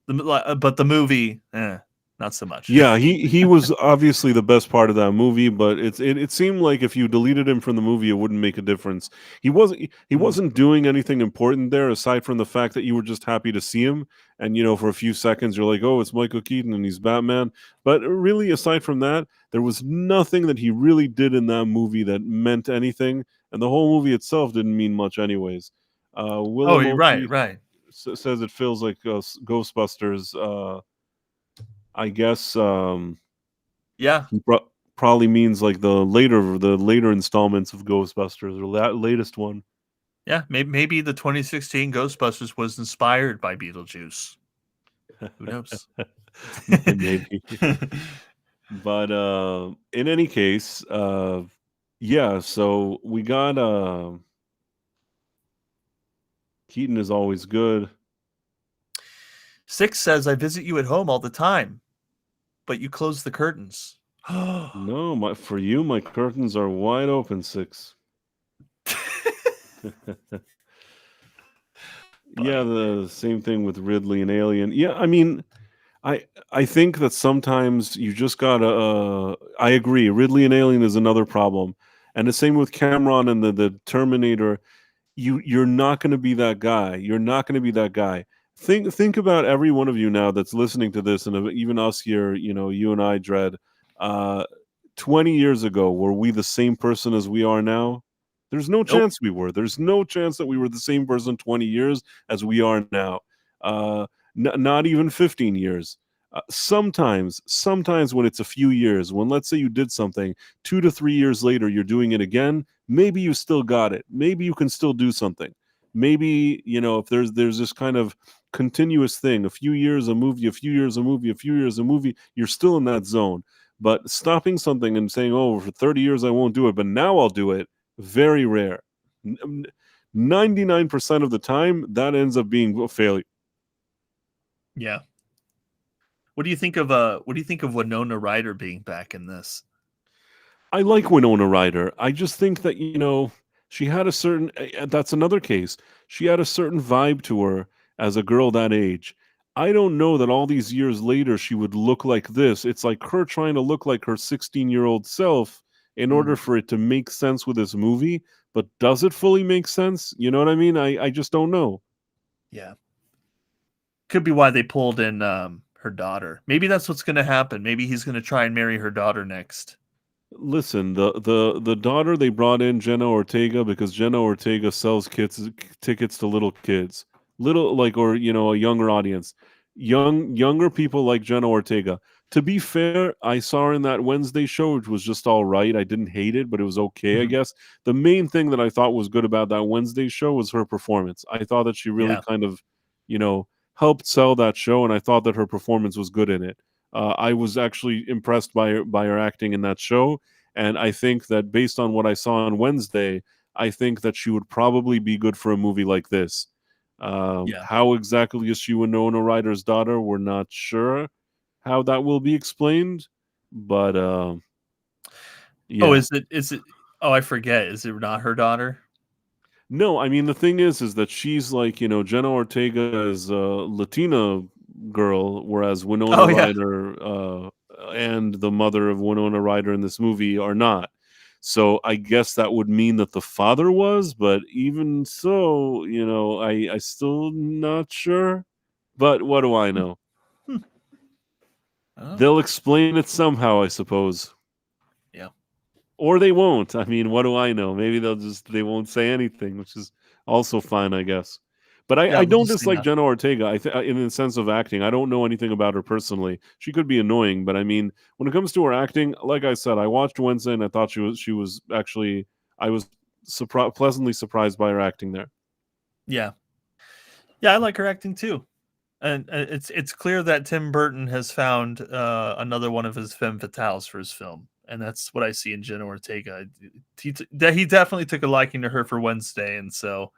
But the movie, not so much. Yeah, he was obviously the best part of that movie, but it seemed like if you deleted him from the movie, it wouldn't make a difference. He Mm. wasn't doing anything important there aside from the fact that you were just happy to see him, and for a few seconds you're like, oh, it's Michael Keaton and he's Batman. But really, aside from that, there was nothing that he really did in that movie that meant anything, and the whole movie itself didn't mean much, anyways. Oh, Willem you're right. Oshie Right. says it feels like Ghostbusters. I guess Yeah, he probably means like the later installments of Ghostbusters or that latest one. yeah. Maybe the 2016 Ghostbusters was inspired by Beetlejuice. Who knows? Maybe. But in any case, yeah, so we got Keaton is always good. Six says, "I visit you at home all the time, but you close the curtains." No, for you, my curtains are wide open, Six. Yeah, Funny. the same thing with Ridley and Alien. Yeah, I mean, I think that sometimes you just gotta. I agree. Ridley and Alien is another problem, and the same with Cameron and the Terminator. You're not going to be that guy. You're not going to be that guy. Think about every one of you now that's listening to this, and even us here. You know, you and I, Dread. Uh, 20 years ago, were we the same person as we are now? There's no Nope. chance we were. There's no chance that we were the same person 20 years as we are now. Uh, not even 15 years. Sometimes when it's a few years, when let's say you did something 2 to 3 years later, you're doing it again. Maybe you still got it. Maybe you can still do something. Maybe if there's this kind of continuous thing, a few years a movie, a few years a movie, a few years a movie, you're still in that zone. But stopping something and saying, "Oh, for 30 years I won't do it, but now I'll do it," very rare. 99% of the time, that ends up being a failure. Yeah. What do you think of Winona Ryder being back in this? I like Winona Ryder. I just think that, she had a certain that's another case. She had a certain vibe to her as a girl that age. I don't know that all these years later she would look like this. It's like her trying to look like her 16-year-old self in order for it to make sense with this movie, but does it fully make sense? You know what I mean? I just don't know. Yeah. Could be why they pulled in her daughter. Maybe that's what's going to happen. Maybe he's going to try and marry her daughter next. Listen, the daughter they brought in, Jenna Ortega, because Jenna Ortega sells tickets to little kids, little like or a younger audience, younger people like Jenna Ortega. To be fair, I saw her in that Wednesday show, which was just all right. I didn't hate it, but it was okay, I guess. The main thing that I thought was good about that Wednesday show was her performance. I thought that she really kind of, helped sell that show, and I thought that her performance was good in it. I was actually impressed by her acting in that show, and I think that based on what I saw on Wednesday, I think that she would probably be good for a movie like this. Yeah. How exactly is she Winona Ryder's daughter? We're not sure how that will be explained, but yeah. Oh, is it? Oh, I forget. Is it not her daughter? No, I mean the thing is that she's like Jenna Ortega is a Latina girl, whereas Winona Oh yeah. Ryder and the mother of Winona Ryder in this movie are not. So I guess that would mean that the father was, but even so, I still not sure. But what do I know? Hmm. Oh, They'll explain it somehow, I suppose. yeah. Or they won't. I mean, what do I know? Maybe they won't say anything, which is also fine, I guess. But Yeah. I We'll don't just say dislike nothing. Jenna Ortega. In the sense of acting, I don't know anything about her personally. She could be annoying, but I mean, when it comes to her acting, like I said, I watched Wednesday and I thought she was actually I was pleasantly surprised by her acting there. Yeah. Yeah, I like her acting too. And it's clear that Tim Burton has found another one of his femme fatales for his film, and that's what I see in Jenna Ortega. He definitely took a liking to her for Wednesday, and so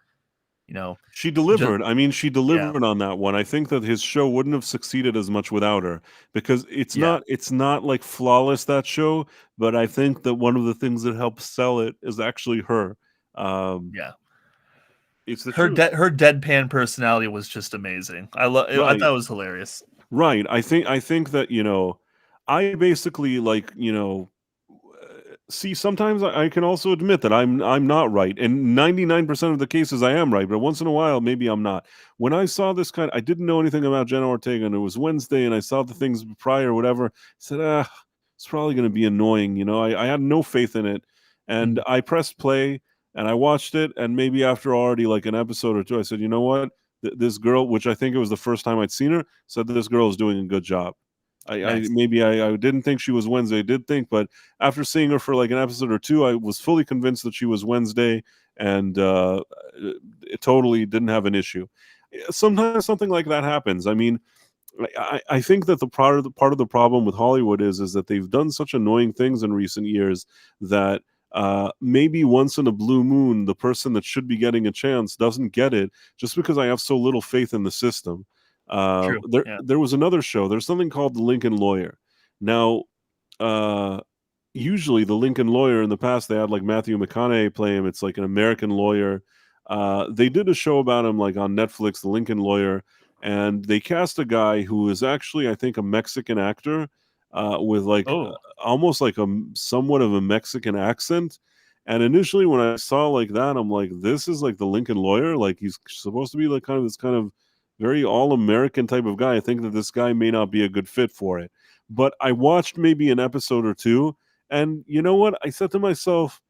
She just delivered. I mean, she yeah, delivered on that one. I think that his show wouldn't have succeeded as much without her because yeah, it's not like flawless that show, but I think that one of the things that helps sell it is actually her. Um, yeah. it's the Her truth. her deadpan personality was just amazing. I Right. thought it was hilarious. Right. I think that, I basically like, see, sometimes I can also admit that I'm not right. And 99% of the cases I am right, but once in a while maybe I'm not. When I saw this I didn't know anything about Jenna Ortega, and it was Wednesday and I saw the things prior or whatever. I said, it's probably gonna be annoying, I had no faith in it. And Mm. I pressed play and I watched it, and maybe after already like an episode or two, I said, you know what? This girl, which I think it was the first time I'd seen her, said this girl is doing a good job. Nice. I didn't think she was Wednesday. I did think, but after seeing her for like an episode or two, I was fully convinced that she was Wednesday, and it totally didn't have an issue. Sometimes something like that happens. I mean, I think that the part of the problem with Hollywood is that they've done such annoying things in recent years that maybe once in a blue moon, the person that should be getting a chance doesn't get it just because I have so little faith in the system. True. There Yeah. there was another show. There's something called The Lincoln Lawyer. Now, uh, usually the Lincoln Lawyer in the past they had like Matthew McConaughey play him. It's like an American lawyer. They did a show about him like on Netflix, The Lincoln Lawyer, and they cast a guy who is actually I think a Mexican actor with like Oh. almost like somewhat of a Mexican accent. And initially when I saw like that, I'm like, this is like the Lincoln Lawyer. Like he's supposed to be like kind of this kind of very all-American type of guy. I think that this guy may not be a good fit for it. But I watched maybe an episode or two, and you know what? I said to myself,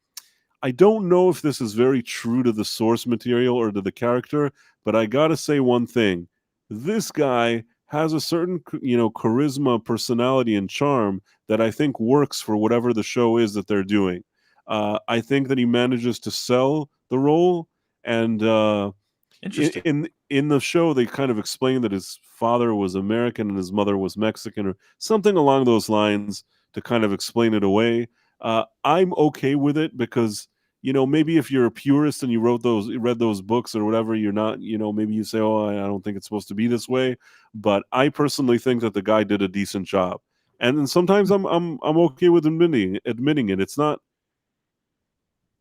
I don't know if this is very true to the source material or to the character, but I gotta say one thing. This guy has a certain, charisma, personality, and charm that I think works for whatever the show is that they're doing. I think that he manages to sell the role, and Interesting. in the show they kind of explain that his father was American and his mother was Mexican or something along those lines to kind of explain it away. I'm okay with it because maybe if you're a purist and you read those books or whatever, you're not maybe you say, oh, I don't think it's supposed to be this way. But I personally think that the guy did a decent job, and then sometimes I'm okay with admitting it.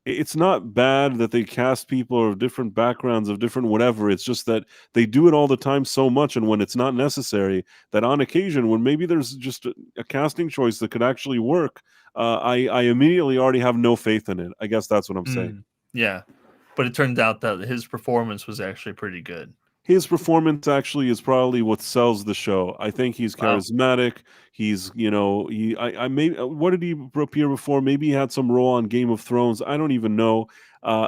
It's not bad that they cast people of different backgrounds, of different whatever. It's just that they do it all the time so much, and when it's not necessary, that on occasion, when maybe there's just a casting choice that could actually work, I immediately already have no faith in it. I guess that's what I'm saying. Yeah. But it turned out that his performance was actually pretty good. His performance actually is probably what sells the show. I think he's Wow. charismatic. He's, I may, what did he appear before? Maybe he had some role on Game of Thrones. I don't even know.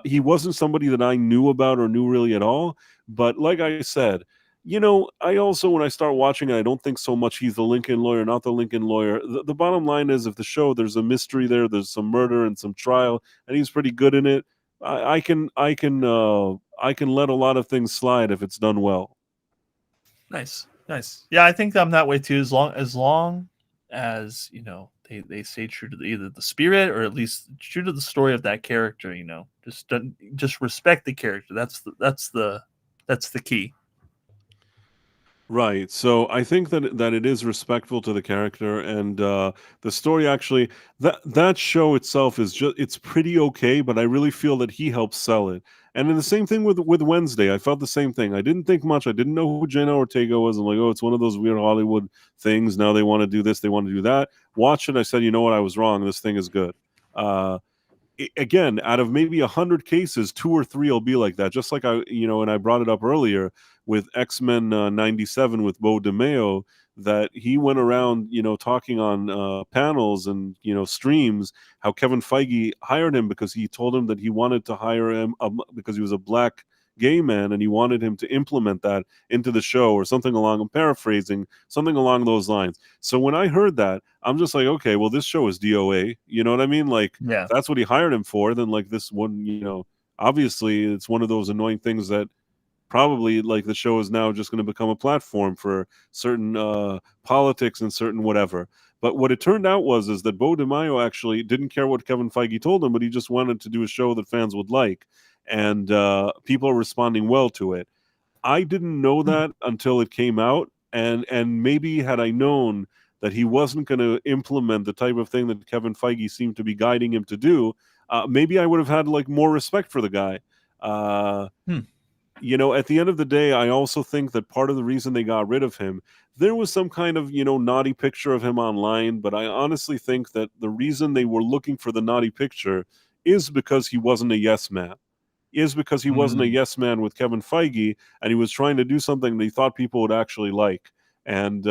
He wasn't somebody that I knew about or knew really at all. But like I said, I also, when I start watching it, I don't think so much he's the Lincoln Lawyer, not the Lincoln Lawyer. The bottom line is if the show, there's a mystery there, there's some murder and some trial, and he's pretty good in it. I can let a lot of things slide if it's done well. Nice. Nice. Yeah, I think I'm that way too. As they stay true to either the spirit or at least true to the story of that character. Just respect the character. That's the key. Right. So I think that it is respectful to the character, and the story actually, that show itself is just, it's pretty okay, but I really feel that he helps sell it. And then the same thing with Wednesday. I felt the same thing. I didn't think much. I didn't know who Jenna Ortega was. I'm like, oh, it's one of those weird Hollywood things. Now they want to do this, they want to do that. Watch it. I said, you know what? I was wrong. This thing is good. Uh, Again, out of maybe 100 cases, 2 or 3 will be like that. Just like and I brought it up earlier with X-Men 97 with Bo DeMeo, that he went around, talking on panels and, streams, how Kevin Feige hired him because he told him that he wanted to hire him because he was a black gay man and he wanted him to implement that into the show or something along, I'm paraphrasing, something along those lines. So when I heard that, I'm just like, okay, well, this show is DOA. You know what I mean? Like, Yeah. if that's what he hired him for, then like this one, obviously it's one of those annoying things that probably like the show is now just going to become a platform for certain politics and certain whatever. But what it turned out is that Bo DeMaio actually didn't care what Kevin Feige told him, but he just wanted to do a show that fans would like, and people are responding well to it. I didn't know that until it came out, and maybe had I known that he wasn't going to implement the type of thing that Kevin Feige seemed to be guiding him to do, maybe I would have had like more respect for the guy. At the end of the day, I also think that part of the reason they got rid of him, there was some kind of, naughty picture of him online, but I honestly think that the reason they were looking for the naughty picture is because he wasn't a yes man. Is because he wasn't a yes man with Kevin Feige, and he was trying to do something that he thought people would actually like. And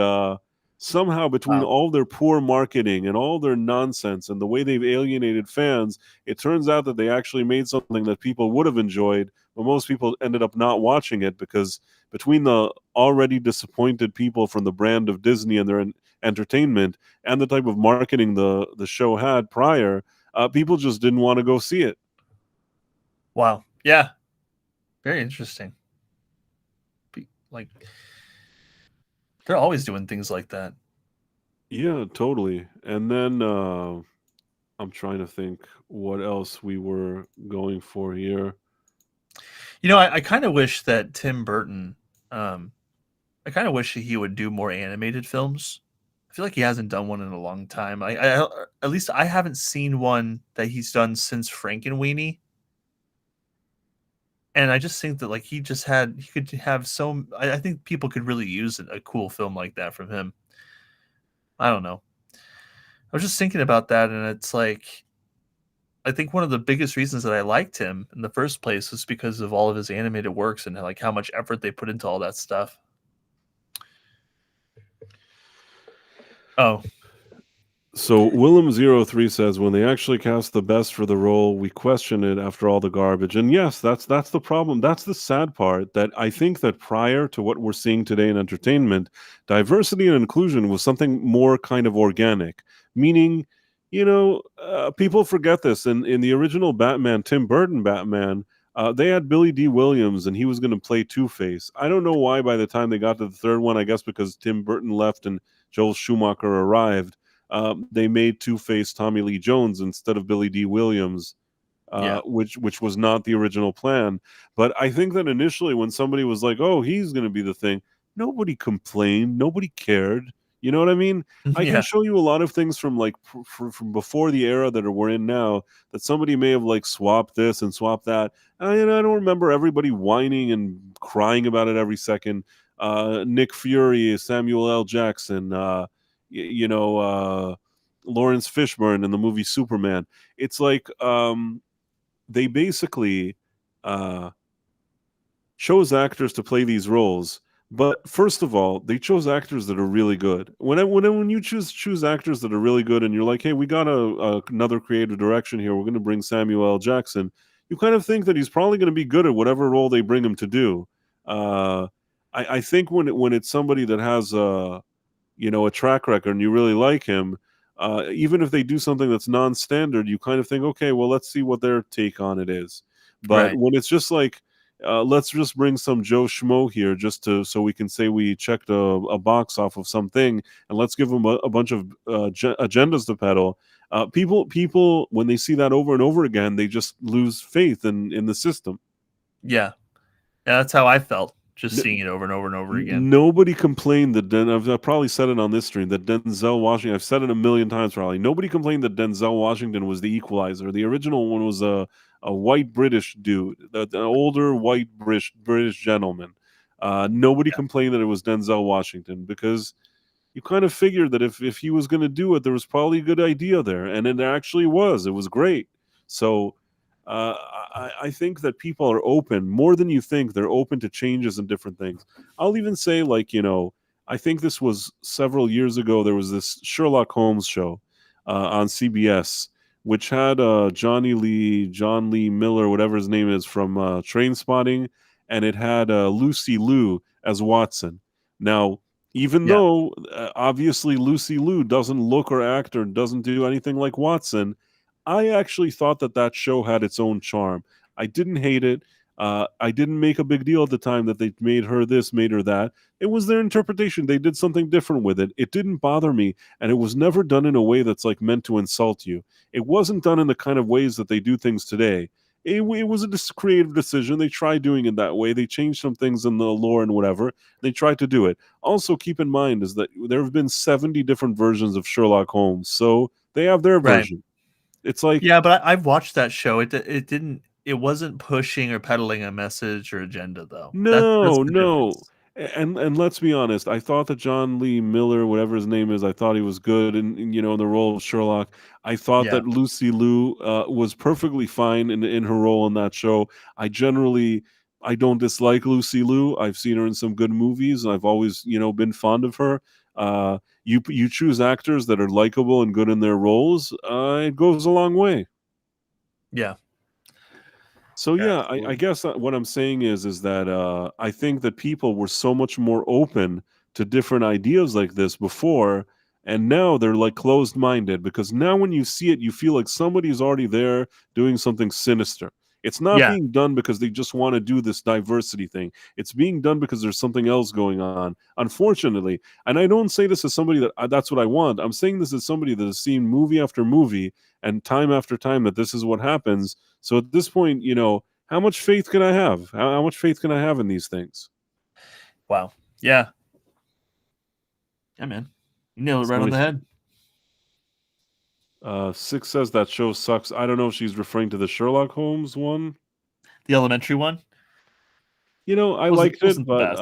somehow between Wow. all their poor marketing and all their nonsense and the way they've alienated fans, it turns out that they actually made something that people would have enjoyed, but most people ended up not watching it because between the already disappointed people from the brand of Disney and their entertainment and the type of marketing the show had prior, people just didn't want to go see it. Wow. Yeah. Very interesting. Like, they're always doing things like that. Yeah, totally. And then I'm trying to think what else we were going for here. You know, I kind of wish that Tim Burton, I kind of wish he would do more animated films. I feel like he hasn't done one in a long time. At least I haven't seen one that he's done since Frankenweenie. And I just think that like he could have so I think people could really use a cool film like that from him. I don't know. I was just thinking about that, and it's like I think one of the biggest reasons that I liked him in the first place was because of all of his animated works and like how much effort they put into all that stuff. Oh, So Willem03 says when they actually cast the best for the role, we question it after all the garbage. And yes, that's the problem. That's the sad part, that I think that prior to what we're seeing today in entertainment, diversity and inclusion was something more kind of organic. Meaning, people forget this. In the original Batman, Tim Burton Batman, they had Billy D. Williams, and he was going to play Two-Face. I don't know why by the time they got to the third one, I guess because Tim Burton left and Joel Schumacher arrived, they made Two-Face Tommy Lee Jones instead of Billy D. Williams, yeah. which was not the original plan. But I think that initially when somebody was like, "Oh, he's going to be the thing," nobody complained, nobody cared. You know what I mean? I can Yeah. show you a lot of things from like from before the era that we're in now that somebody may have like swapped this and swapped that. I don't remember everybody whining and crying about it every second. Nick Fury, Samuel L. Jackson, Lawrence Fishburne in the movie Superman. It's like they basically uh, chose actors to play these roles. But first of all, they chose actors that are really good. When you choose actors that are really good, and you're like, hey, we got another creative direction here. We're going to bring Samuel L. Jackson. You kind of think that he's probably going to be good at whatever role they bring him to do. Uh, I think when it's somebody that has a track record and you really like him, even if they do something that's non-standard, you kind of think, okay, well, let's see what their take on it is. But Right. when it's just like, let's just bring some Joe Schmo here just so we can say we checked a box off of something, and let's give them a bunch of agendas to peddle. People, when they see that over and over again, they just lose faith in the system. Yeah. Yeah, that's how I felt just seeing it over and over and over again. Nobody complained that I've probably said it on this stream that Denzel Washington. I've said it a million times probably. Nobody complained that Denzel Washington was the equalizer. The original one was a white British dude, an older white British gentleman. Nobody Yeah. complained that it was Denzel Washington because you kind of figured that if he was going to do it, there was probably a good idea there, and it actually was. It was great. So uh, I think that people are open more than you think. They're open to changes and different things. I'll even say, like, I think this was several years ago. There was this Sherlock Holmes show on CBS, which had John Lee Miller, whatever his name is, from Train Spotting, and it had Lucy Liu as Watson. Now, even Yeah. though obviously Lucy Liu doesn't look or act or doesn't do anything like Watson, I actually thought that show had its own charm. I didn't hate it. I didn't make a big deal at the time that they made her this, made her that. It was their interpretation. They did something different with it. It didn't bother me, and it was never done in a way that's like meant to insult you. It wasn't done in the kind of ways that they do things today. It was a creative decision. They tried doing it that way. They changed some things in the lore and whatever. They tried to do it. Also, keep in mind is that there have been 70 different versions of Sherlock Holmes, so they have their Right. version. It's like, Yeah, but I've watched that show. It wasn't pushing or peddling a message or agenda though. That's no, the no. difference. And let's be honest, I thought that John Lee Miller, whatever his name is, I thought he was good in the role of Sherlock. I thought Yeah. that Lucy Liu was perfectly fine in her role in that show. I don't dislike Lucy Liu. I've seen her in some good movies. I've always been fond of her. You choose actors that are likable and good in their roles. It goes a long way. Yeah. So Yeah, yeah, I absolutely. guess what I'm saying is that I think that people were so much more open to different ideas like this before, and now they're like closed minded because now when you see it, you feel like somebody's already there doing something sinister. It's not Yeah. being done because they just want to do this diversity thing. It's being done because there's something else going on. Unfortunately, and I don't say this as somebody that that's what I want. I'm saying this as somebody that has seen movie after movie and time after time that this is what happens. So at this point, how much faith can I have? How much faith can I have in these things? Wow. Yeah. Yeah, man. You nailed it right on Somebody, the head. Six says that show sucks. I don't know if she's referring to the Sherlock Holmes one. The elementary one I wasn't liked it, wasn't the but best.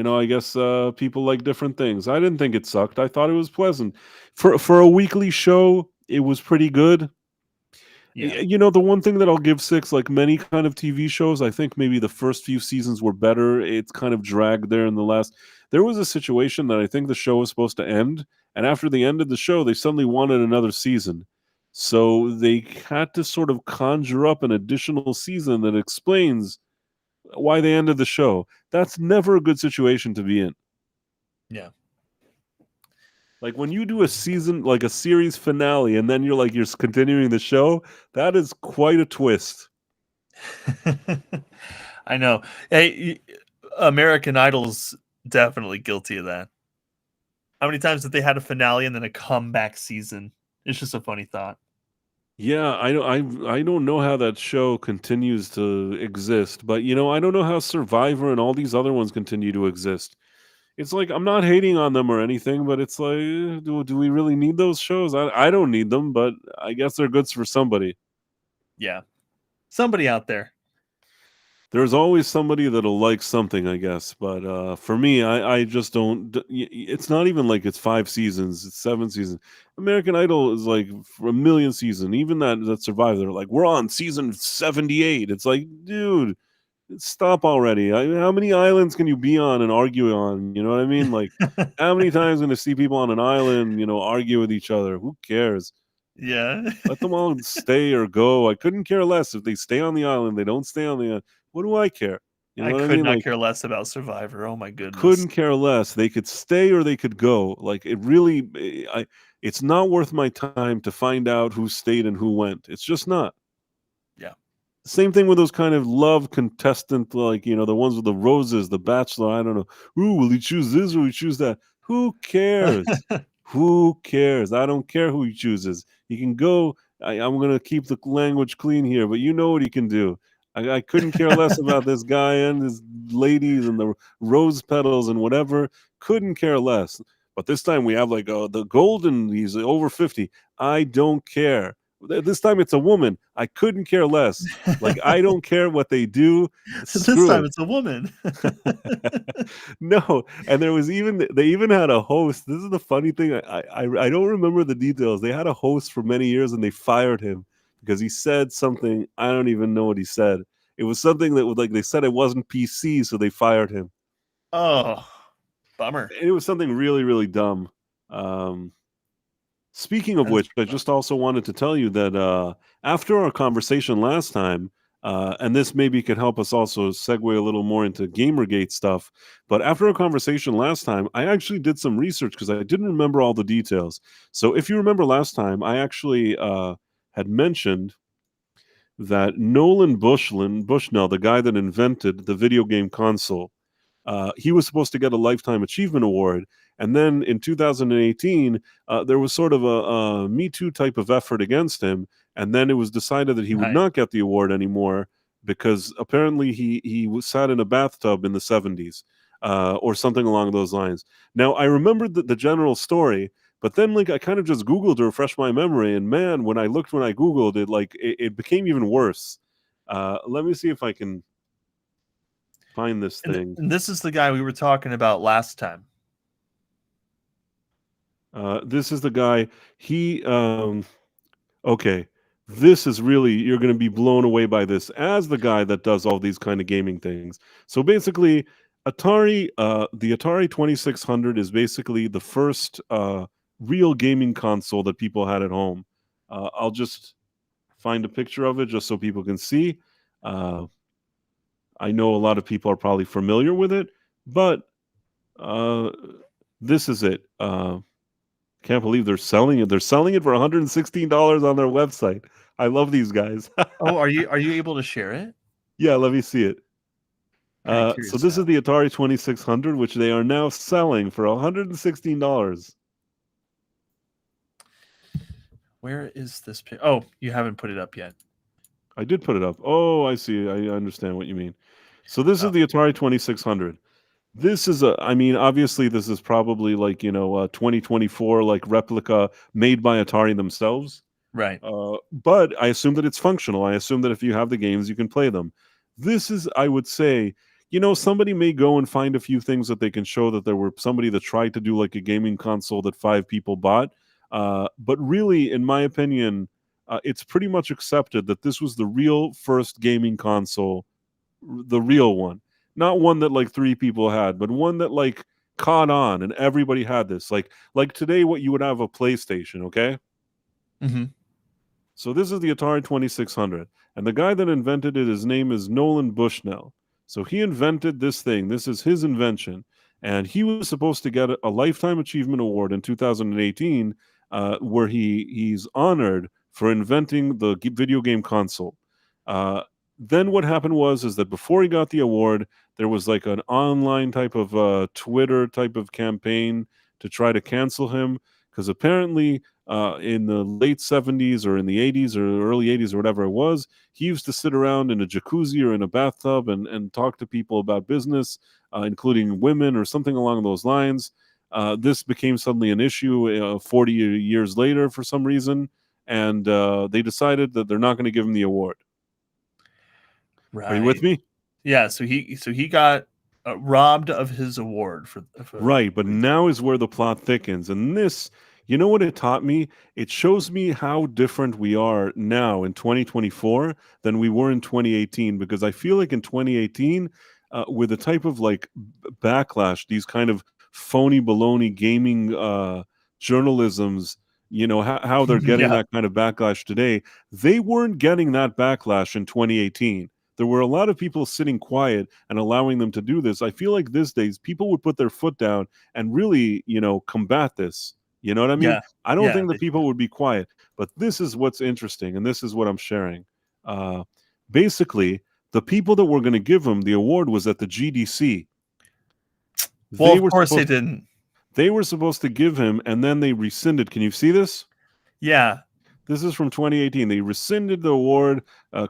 I guess people like different things. I didn't think it sucked. I thought it was pleasant. For a weekly show, it was pretty good. Yeah. The one thing that I'll give Six, like many kind of TV shows, I think maybe the first few seasons were better. It's kind of dragged there in the last. There was a situation that I think the show was supposed to end, and after the end of the show, they suddenly wanted another season. So they had to sort of conjure up an additional season that explains why they ended the show. That's never a good situation to be in. Yeah. Like when you do a season, like a series finale, and then you're continuing the show, that is quite a twist. I know. Hey, American Idol's definitely guilty of that. How many times have they had a finale and then a comeback season? It's just a funny thought. Yeah, I don't know how that show continues to exist, but I don't know how Survivor and all these other ones continue to exist. It's like I'm not hating on them or anything, but it's like, do we really need those shows? I don't need them, but I guess they're good for somebody. Yeah. Somebody out there. There's always somebody that'll like something, I guess. But for me, I just don't. It's not even like it's 5 seasons; it's 7 seasons. American Idol is like for a million seasons. Even that survived, they're like, we're on season 78. It's like, dude, stop already. How many islands can you be on and argue on? You know what I mean? Like, how many times going to see people on an island, argue with each other? Who cares? Yeah. Let them all stay or go. I couldn't care less if they stay on the island. They don't stay on the island. What do I care? You know I what I could mean? not Like, care less about Survivor. Oh my goodness. couldn't care less. They could stay or they could go. Like, it really, it's not worth my time to find out who stayed and who went. It's just not. Yeah. Same thing with those kind of love contestant, like, the ones with the roses, the bachelor. I don't know. Ooh, will he choose this or will he choose that? Who cares? Who cares? I don't care who he chooses. He can go. I'm going to keep the language clean here, but you know what he can do. I couldn't care less about this guy and his ladies and the rose petals and whatever. Couldn't care less. But this time we have like the golden, he's over 50. I don't care. This time it's a woman. I couldn't care less. Like, I don't care what they do. This Screw time it. it's a woman. No, and they even had a host. This is the funny thing. I don't remember the details. They had a host for many years and they fired him because he said something. I don't even know what he said. It was something that was like they said it wasn't PC, so they fired him. Oh, bummer. It was something really, really dumb. Um, Speaking of That's which, I rough. just also wanted to tell you that after our conversation last time, and this maybe could help us also segue a little more into GamerGate stuff. But after our conversation last time, I actually did some research because I didn't remember all the details. So if you remember last time, I actually had mentioned that Nolan Bushnell, the guy that invented the video game console, he was supposed to get a Lifetime Achievement Award. And then in 2018, there was sort of a Me Too type of effort against him. And then it was decided that he would Right. not get the award anymore because apparently he sat in a bathtub in the 70s or something along those lines. Now, I remembered the general story. But then, like, I kind of just Googled to refresh my memory, and man, when I Googled it, like, it became even worse. Let me see if I can find this thing. And this is the guy we were talking about last time. This is the guy. He okay. This is really, you're going to be blown away by this as the guy that does all these kind of gaming things. So basically, The Atari 2600 is basically the first real gaming console that people had at home. I'll just find a picture of it just so people can see. Uh, I know a lot of people are probably familiar with it, but uh, this is it. Can't believe they're selling it. They're selling it for $116 on their website. I love these guys. Oh, are you able to share it? Yeah, let me see it. Very So curious this is now. the Atari 2600, which they are now selling for $116. Where is this pic? Oh, you haven't put it up yet. I did put it up. Oh, I see. I understand what you mean. So this is Oh, the Atari 2600. This is I mean, obviously this is probably like, a 2024 like replica made by Atari themselves. right. But I assume that it's functional. I assume that if you have the games, you can play them. This is, I would say, somebody may go and find a few things that they can show that there were somebody that tried to do like a gaming console that 5 people bought. But really, in my opinion, it's pretty much accepted that this was the real first gaming console, the real one, not one that like 3 people had, but one that like caught on and everybody had this. Like today, what you would have a PlayStation, okay? Mm-hmm. So this is the Atari 2600, and the guy that invented it, his name is Nolan Bushnell. So he invented this thing. This is his invention, and he was supposed to get a lifetime achievement award in 2018, where he's honored for inventing the video game console. Uh, then what happened is that before he got the award, there was like an online type of Twitter type of campaign to try to cancel him because apparently in the late 70s or in the 80s or early 80s or whatever it was, he used to sit around in a jacuzzi or in a bathtub and talk to people about business, including women or something along those lines. This became suddenly an issue 40 years later for some reason, and they decided that they're not going to give him the award. Are you with Right. me? Yeah. So he got robbed of his award for Right, but now is where the plot thickens. And this, you know what it taught me? It shows me how different we are now in 2024 than we were in 2018. Because I feel like in 2018, with the type of like backlash, these kind of phony baloney gaming journalisms, how they're getting yeah. that kind of backlash today, they weren't getting that backlash in 2018. There were a lot of people sitting quiet and allowing them to do this. I feel like these days people would put their foot down and really, combat this. You know what I mean? Yeah. I don't Yeah. think that people would be quiet, but this is what's interesting, and this is what I'm sharing. Uh, Basically, the people that were going to give him the award was at the GDC. Well, They of were course they supposed didn't. they were supposed to give him, and then they rescinded. Can you see this? Yeah. This is from 2018. They rescinded the award,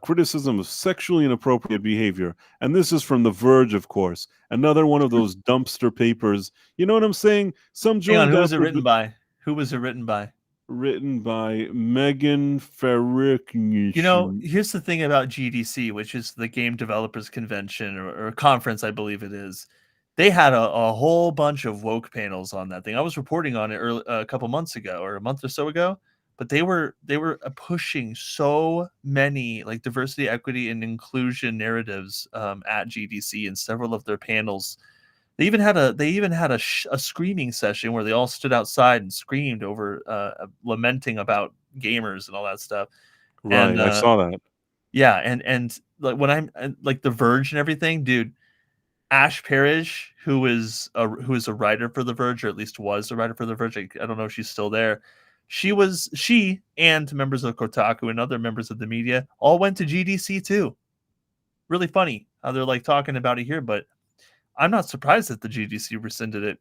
criticism of sexually inappropriate behavior. And this is from The Verge, of course. Another one of those dumpster papers. You know what I'm saying? Some Hang on. joint Who was it after written by? Who was it written by? written by Megan Ferricknischen. Here's the thing about GDC, which is the Game Developers Convention or conference, I believe it is. They had a whole bunch of woke panels on that thing. I was reporting on it a couple months ago or a month or so ago, but they were pushing so many like diversity, equity, and inclusion narratives at GDC, and several of their panels. They even had a screaming session where they all stood outside and screamed over lamenting about gamers and all that stuff. And Right, I saw that. yeah, and like when like The Verge and everything, dude. Ash Parrish, who is a writer for The Verge, or at least was a writer for The Verge. I don't know if she's still there. She and members of Kotaku and other members of the media all went to GDC too. Really funny how they're like talking about it here, but I'm not surprised that the GDC rescinded it.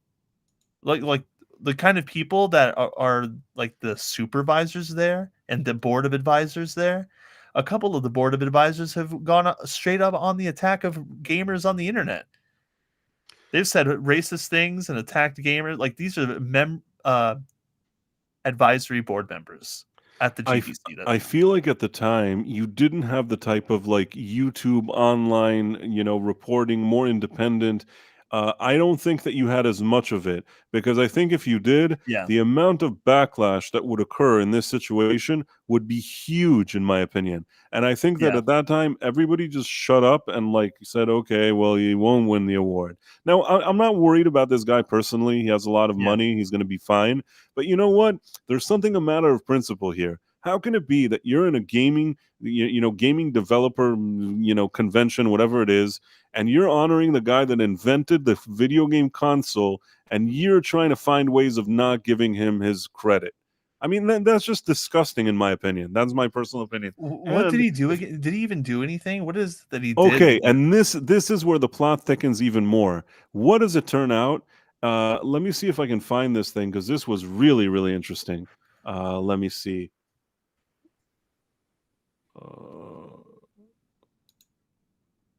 Like the kind of people that are like the supervisors there and the board of advisors there. A couple of the board of advisors have gone straight up on the attack of gamers on the internet. They've said racist things and attacked gamers. Like these are advisory board members at the I, f- GDC. That I feel like at the time you didn't have the type of like YouTube online, reporting, more independent. I don't think that you had as much of it, because I think if you did, Yeah. the amount of backlash that would occur in this situation would be huge, in my opinion. And I think that Yeah. at that time, everybody just shut up and like said, okay, well, he won't win the award. Now, I'm not worried about this guy personally. He has a lot of Yeah. money. He's going to be fine. But you know what? There's something a matter of principle here. How can it be that you're in a gaming developer, convention, whatever it is, and you're honoring the guy that invented the video game console, and you're trying to find ways of not giving him his credit? I mean, that's just disgusting, in my opinion. That's my personal opinion. What did And he do again? Did he even do anything? What is that he did? okay, and this is where the plot thickens even more. What does it turn out? Let me see if I can find this thing, because this was really, really interesting. Let me see.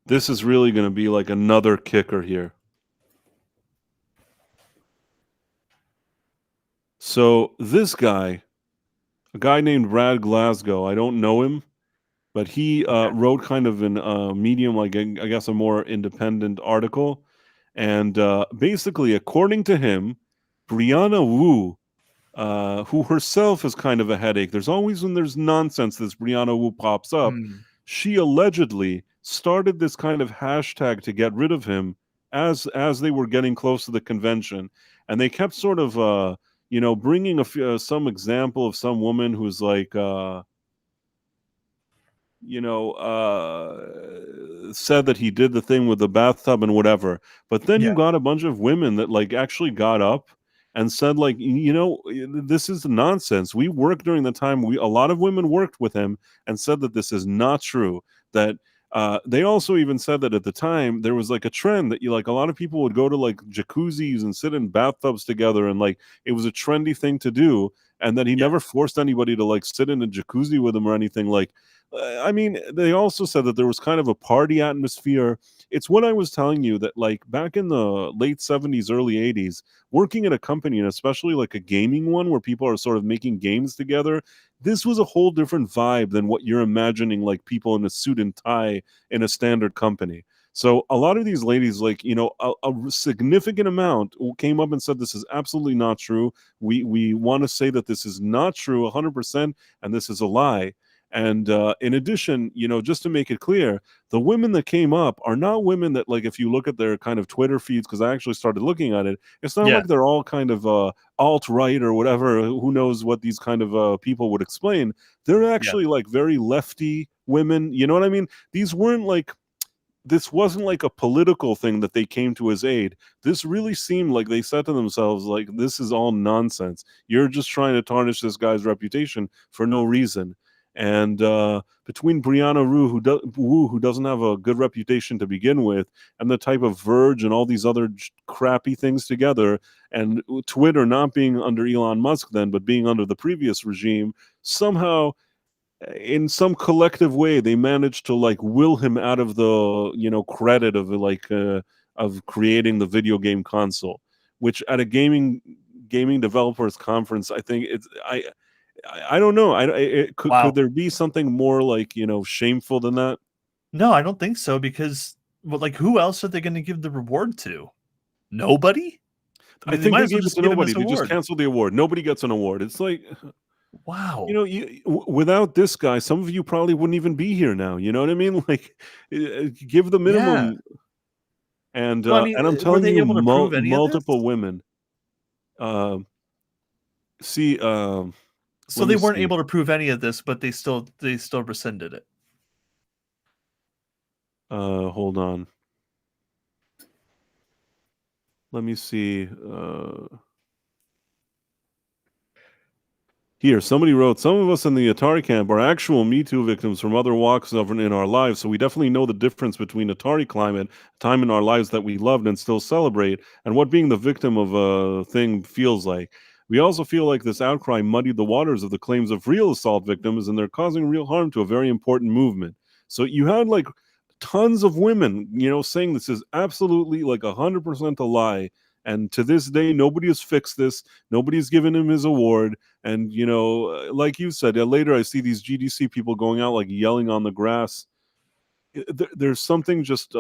This is really going to be like another kicker here. So this guy, a guy named Brad Glasgow, I don't know him, but he Okay. wrote kind of in Medium, like I guess a more independent article. And basically, according to him, Brianna Wu, who herself is kind of a headache. There's always, when there's nonsense, this Brianna Wu pops up. Hmm. She allegedly started this kind of hashtag to get rid of him as they were getting close to the convention, and they kept sort of bringing some example of some woman who's like said that he did the thing with the bathtub and whatever. But then you Yeah. got a bunch of women that like actually got up and said like, this is nonsense. We worked during the time, a lot of women worked with him, and said that this is not true. That they also even said that at the time there was like a trend that a lot of people would go to like jacuzzis and sit in bathtubs together, and like it was a trendy thing to do, and that he Yeah. never forced anybody to like sit in a jacuzzi with him or anything. Like, I mean, they also said that there was kind of a party atmosphere. It's what I was telling you, that like back in the late 70s, early 80s, working at a company, and especially like a gaming one where people are sort of making games together, this was a whole different vibe than what you're imagining, like people in a suit and tie in a standard company. So a lot of these ladies, like, a significant amount came up and said this is absolutely not true. We want to say that this is not true 100%, and this is a lie. And in addition, just to make it clear, the women that came up are not women that, like, if you look at their kind of Twitter feeds, because I actually started looking at it, it's not Yeah. like they're all kind of alt-right or whatever. Who knows what these kind of people would explain. They're Yeah. actually like very lefty women. You know what I mean? These weren't like, this wasn't like a political thing that they came to his aid. This really seemed like they said to themselves, like, this is all nonsense. You're just trying to tarnish this guy's reputation for no reason. And between Brianna Wu, who doesn't have a good reputation to begin with, and the type of Verge and all these other crappy things together, and Twitter not being under Elon Musk then, but being under the previous regime, somehow in some collective way they managed to like will him out of the credit of of creating the video game console, which at a gaming developers conference, I think I don't know. Could Wow. there be something more like shameful than that? No, I don't think so, because well, like, who else are they going to give the reward to? Nobody. I I mean, they think might they as well gave it just to give him nobody. this They just award. canceled the award. Nobody gets an award. It's like, Wow. without this guy, some of you probably wouldn't even be here now. You know what I mean? Like, give the Yeah. minimum. And So I mean, I'm were telling they you, able to prove any of this? multiple women. Uh, see, So let they me weren't see. able to prove any of this, but they still rescinded it. Hold on. Let me see. Here, somebody wrote, some of us in the Atari camp are actual Me Too victims from other walks of in our lives, so we definitely know the difference between Atari climate, time in our lives that we loved and still celebrate, and what being the victim of a thing feels like. We also feel like this outcry muddied the waters of the claims of real assault victims, and they're causing real harm to a very important movement. So you had like tons of women, saying this is absolutely like 100% a lie. And to this day, nobody has fixed this. Nobody's given him his award. And like you said, later I see these GDC people going out like yelling on the grass. There's something just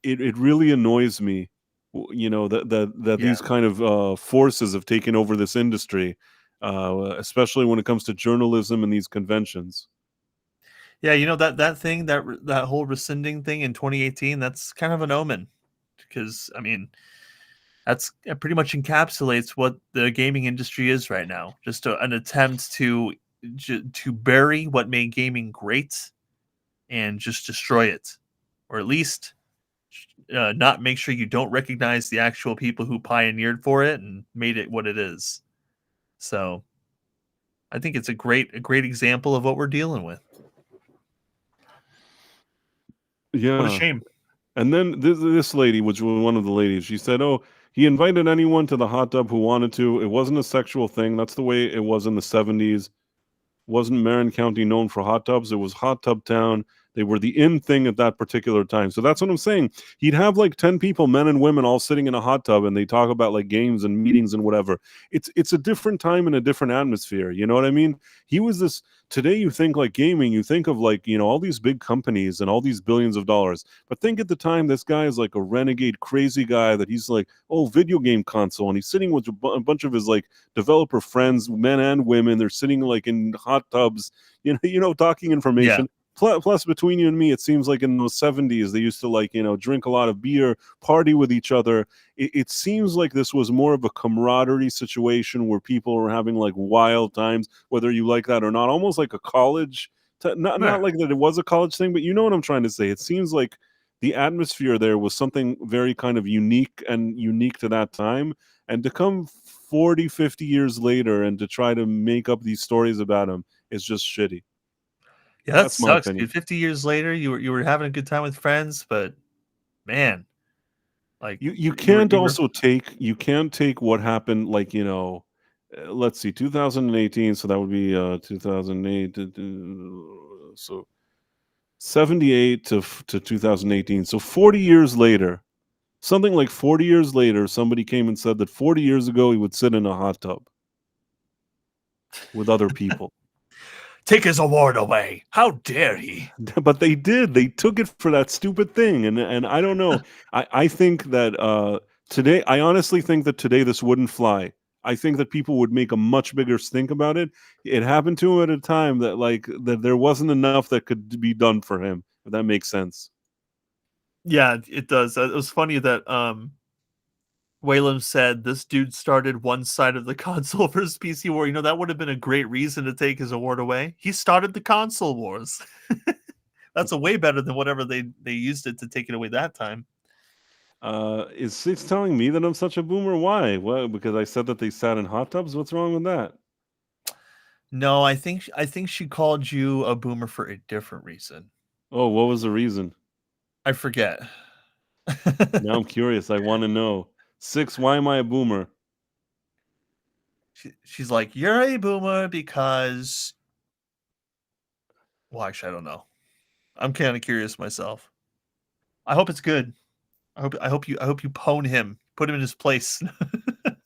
it really annoys me, that Yeah. these kind of forces have taken over this industry, especially when it comes to journalism and these conventions. Yeah, you know that thing that whole rescinding thing in 2018, that's kind of an omen because I mean, that pretty much encapsulates what the gaming industry is right now. Just an attempt to bury what made gaming great and just destroy it, or at least not make sure you don't recognize the actual people who pioneered for it and made it what it is. So I think it's a great example of what we're dealing with. What a Yeah. shame. And then this lady, which was one of the ladies, she said, "Oh, he invited anyone to the hot tub who wanted to. It wasn't a sexual thing. That's the way it was in the 70s. Wasn't Marin County known for hot tubs? It was hot tub town. They were the in thing at that particular time." So that's what I'm saying. He'd have like 10 people, men and women, all sitting in a hot tub, and they talk about like games and meetings and whatever. It's a different time and a different atmosphere. You know what I mean? He was this. Today you think like gaming, you think of like, all these big companies and all these billions of dollars. But think at the time, this guy is like a renegade, crazy guy that he's like, oh, video game console, and he's sitting with a bunch of his like developer friends, men and women. They're sitting like in hot tubs, talking Yeah. information. Plus, between you and me, it seems like in those 70s, they used to like, drink a lot of beer, party with each other. It seems like this was more of a camaraderie situation where people were having like wild times, whether you like that or not, almost like a college. Not Yeah. like that it was a college thing, but you know what I'm trying to say. It seems like the atmosphere there was something very kind of unique to that time. And to come 40, 50 years later and to try to make up these stories about him is just shitty. Yeah, that That's my sucks, opinion. dude. 50 years later, you were having a good time with friends, but man, like You you were can't you were also take you can't take what happened, like, let's see, 2018, so that would be 2008 so 78 to 2018. So 40 years later, something like 40 years later, somebody came and said that 40 years ago he would sit in a hot tub with other people. take his award away. How dare he? But they did. They took it for that stupid thing, and I don't know. I think that today, I honestly think that today this wouldn't fly. I think that people would make a much bigger stink about it. It happened to him at a time that that there wasn't enough that could be done for him. If that makes sense. Yeah, it does. It was funny that Whalem said this dude started one side of the console versus PC war. You know, that would have been a great reason to take his award away. He started the console wars. That's a way better than whatever they used it to take it away that time. Is Six telling me that I'm such a boomer? Why? Well, because I said that they sat in hot tubs. What's wrong with that? No, I think she called you a boomer for a different reason. Oh, what was the reason? I forget. Now I'm curious. I want to know. Six, why am I a boomer? She's like, you're a boomer because, well, actually, I don't know. I'm kind of curious myself. I hope it's good. I hope you pwn him, put him in his place.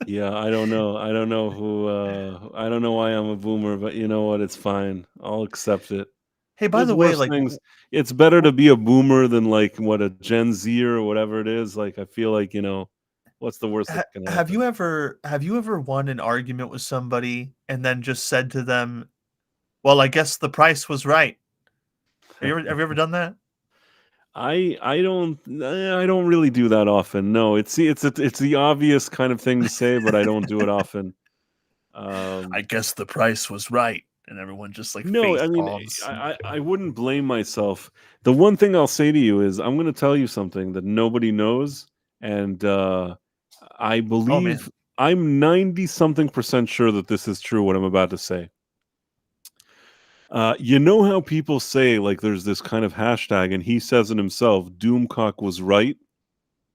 Yeah, I don't know. I don't know why I'm a boomer, but you know what? It's fine. I'll accept it. Hey, by There's the way, worse things. It's better to be a boomer than like what, a Gen Z or whatever it is. Like I feel like, what's the worst that can have happen? you ever won an argument with somebody and then just said to them, "Well, I guess the price was right." Have you ever done that? I don't really do that often. No, it's the obvious kind of thing to say, but I don't do it often. I Um guess the price was right, and everyone just like No, face I mean, palms. I wouldn't blame myself. The one thing I'll say to you is I'm going to tell you something that nobody knows, and I Oh man. believe I'm 90 something percent sure that this is true. What I'm about to say. You know how people say like there's this kind of hashtag, and he says it himself. Doomcock was right.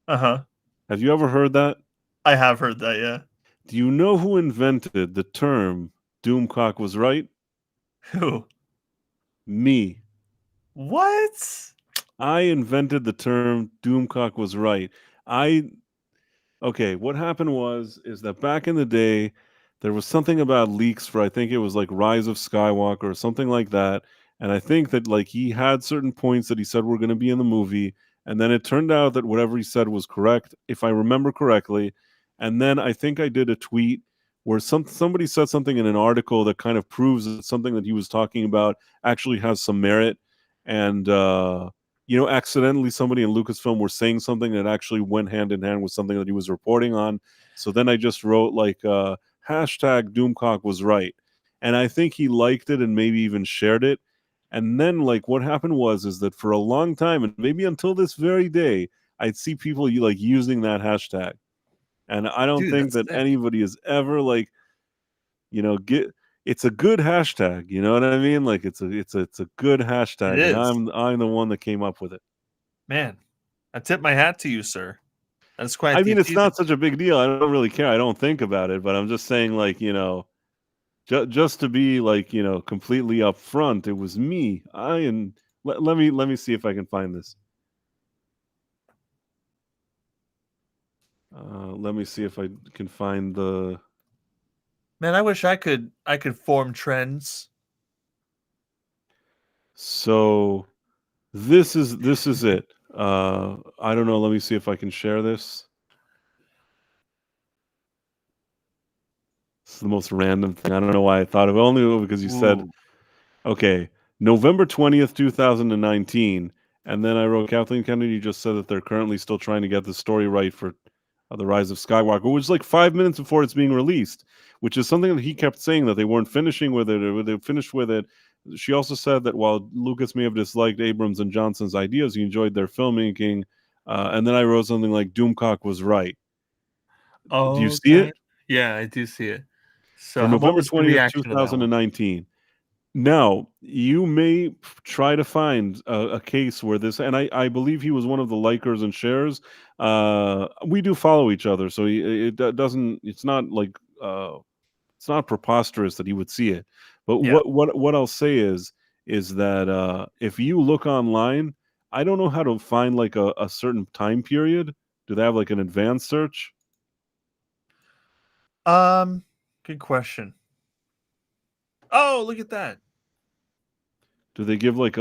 Uh huh. Have you ever heard that? I have heard that. Yeah. Do you know who invented the term Doomcock was right? Who? Me. What? I invented the term Doomcock was right. I Okay, what happened is that back in the day there was something about leaks for, I think it was like Rise of Skywalker or something like that, and I think that like he had certain points that he said were going to be in the movie, And then it turned out that whatever he said was correct, if I remember correctly. And then I think I did a tweet where somebody said something in an article that kind of proves that something that he was talking about actually has some merit. And accidentally somebody in Lucasfilm were saying something that actually went hand in hand with something that he was reporting on. So then I just wrote like hashtag Doomcock was right. And I think he liked it and maybe even shared it. And then like what happened is that for a long time, and maybe until this very day, I'd see people like using that hashtag. And I don't Dude, think that's that sick. anybody has ever like, it's a good hashtag, you know what I mean? Like it's a good It hashtag, and is. I'm the one that came up with it. Man, I tip my hat to you, sir. That's quite I the mean, it's achievement. not such a big deal. I don't really care. I don't think about it, but I'm just saying, like, just to be like, completely upfront, it was me. Let me see if I can find this. Let me see if I can find the. Man, I wish I could form trends. So this is it. I don't know. Let me see if I can share this. It's the most random thing. I don't know why I thought of it. Only because you said, Ooh. okay, November 20th, 2019. And then I wrote, Kathleen Kennedy just said that they're currently still trying to get the story right for The Rise of Skywalker, which is like 5 minutes before it's being released, which is something that he kept saying that they weren't finishing with it or they finished with it. She also said that while Lucas may have disliked Abrams and Johnson's ideas, he enjoyed their filmmaking. And then I wrote something like Doomcock was right. Do you see Okay. it? Yeah, I do see it. So, From what November was the 20th, reaction to that one? 2019. Now, you may try to find a case where this, and I believe he was one of the likers and shares. We do follow each other, so doesn't. It's not like it's not preposterous that he would see it. But Yeah. what I'll say is that if you look online, I don't know how to find like a certain time period. Do they have like an advanced search? Good question. Oh, look at that. Do they give like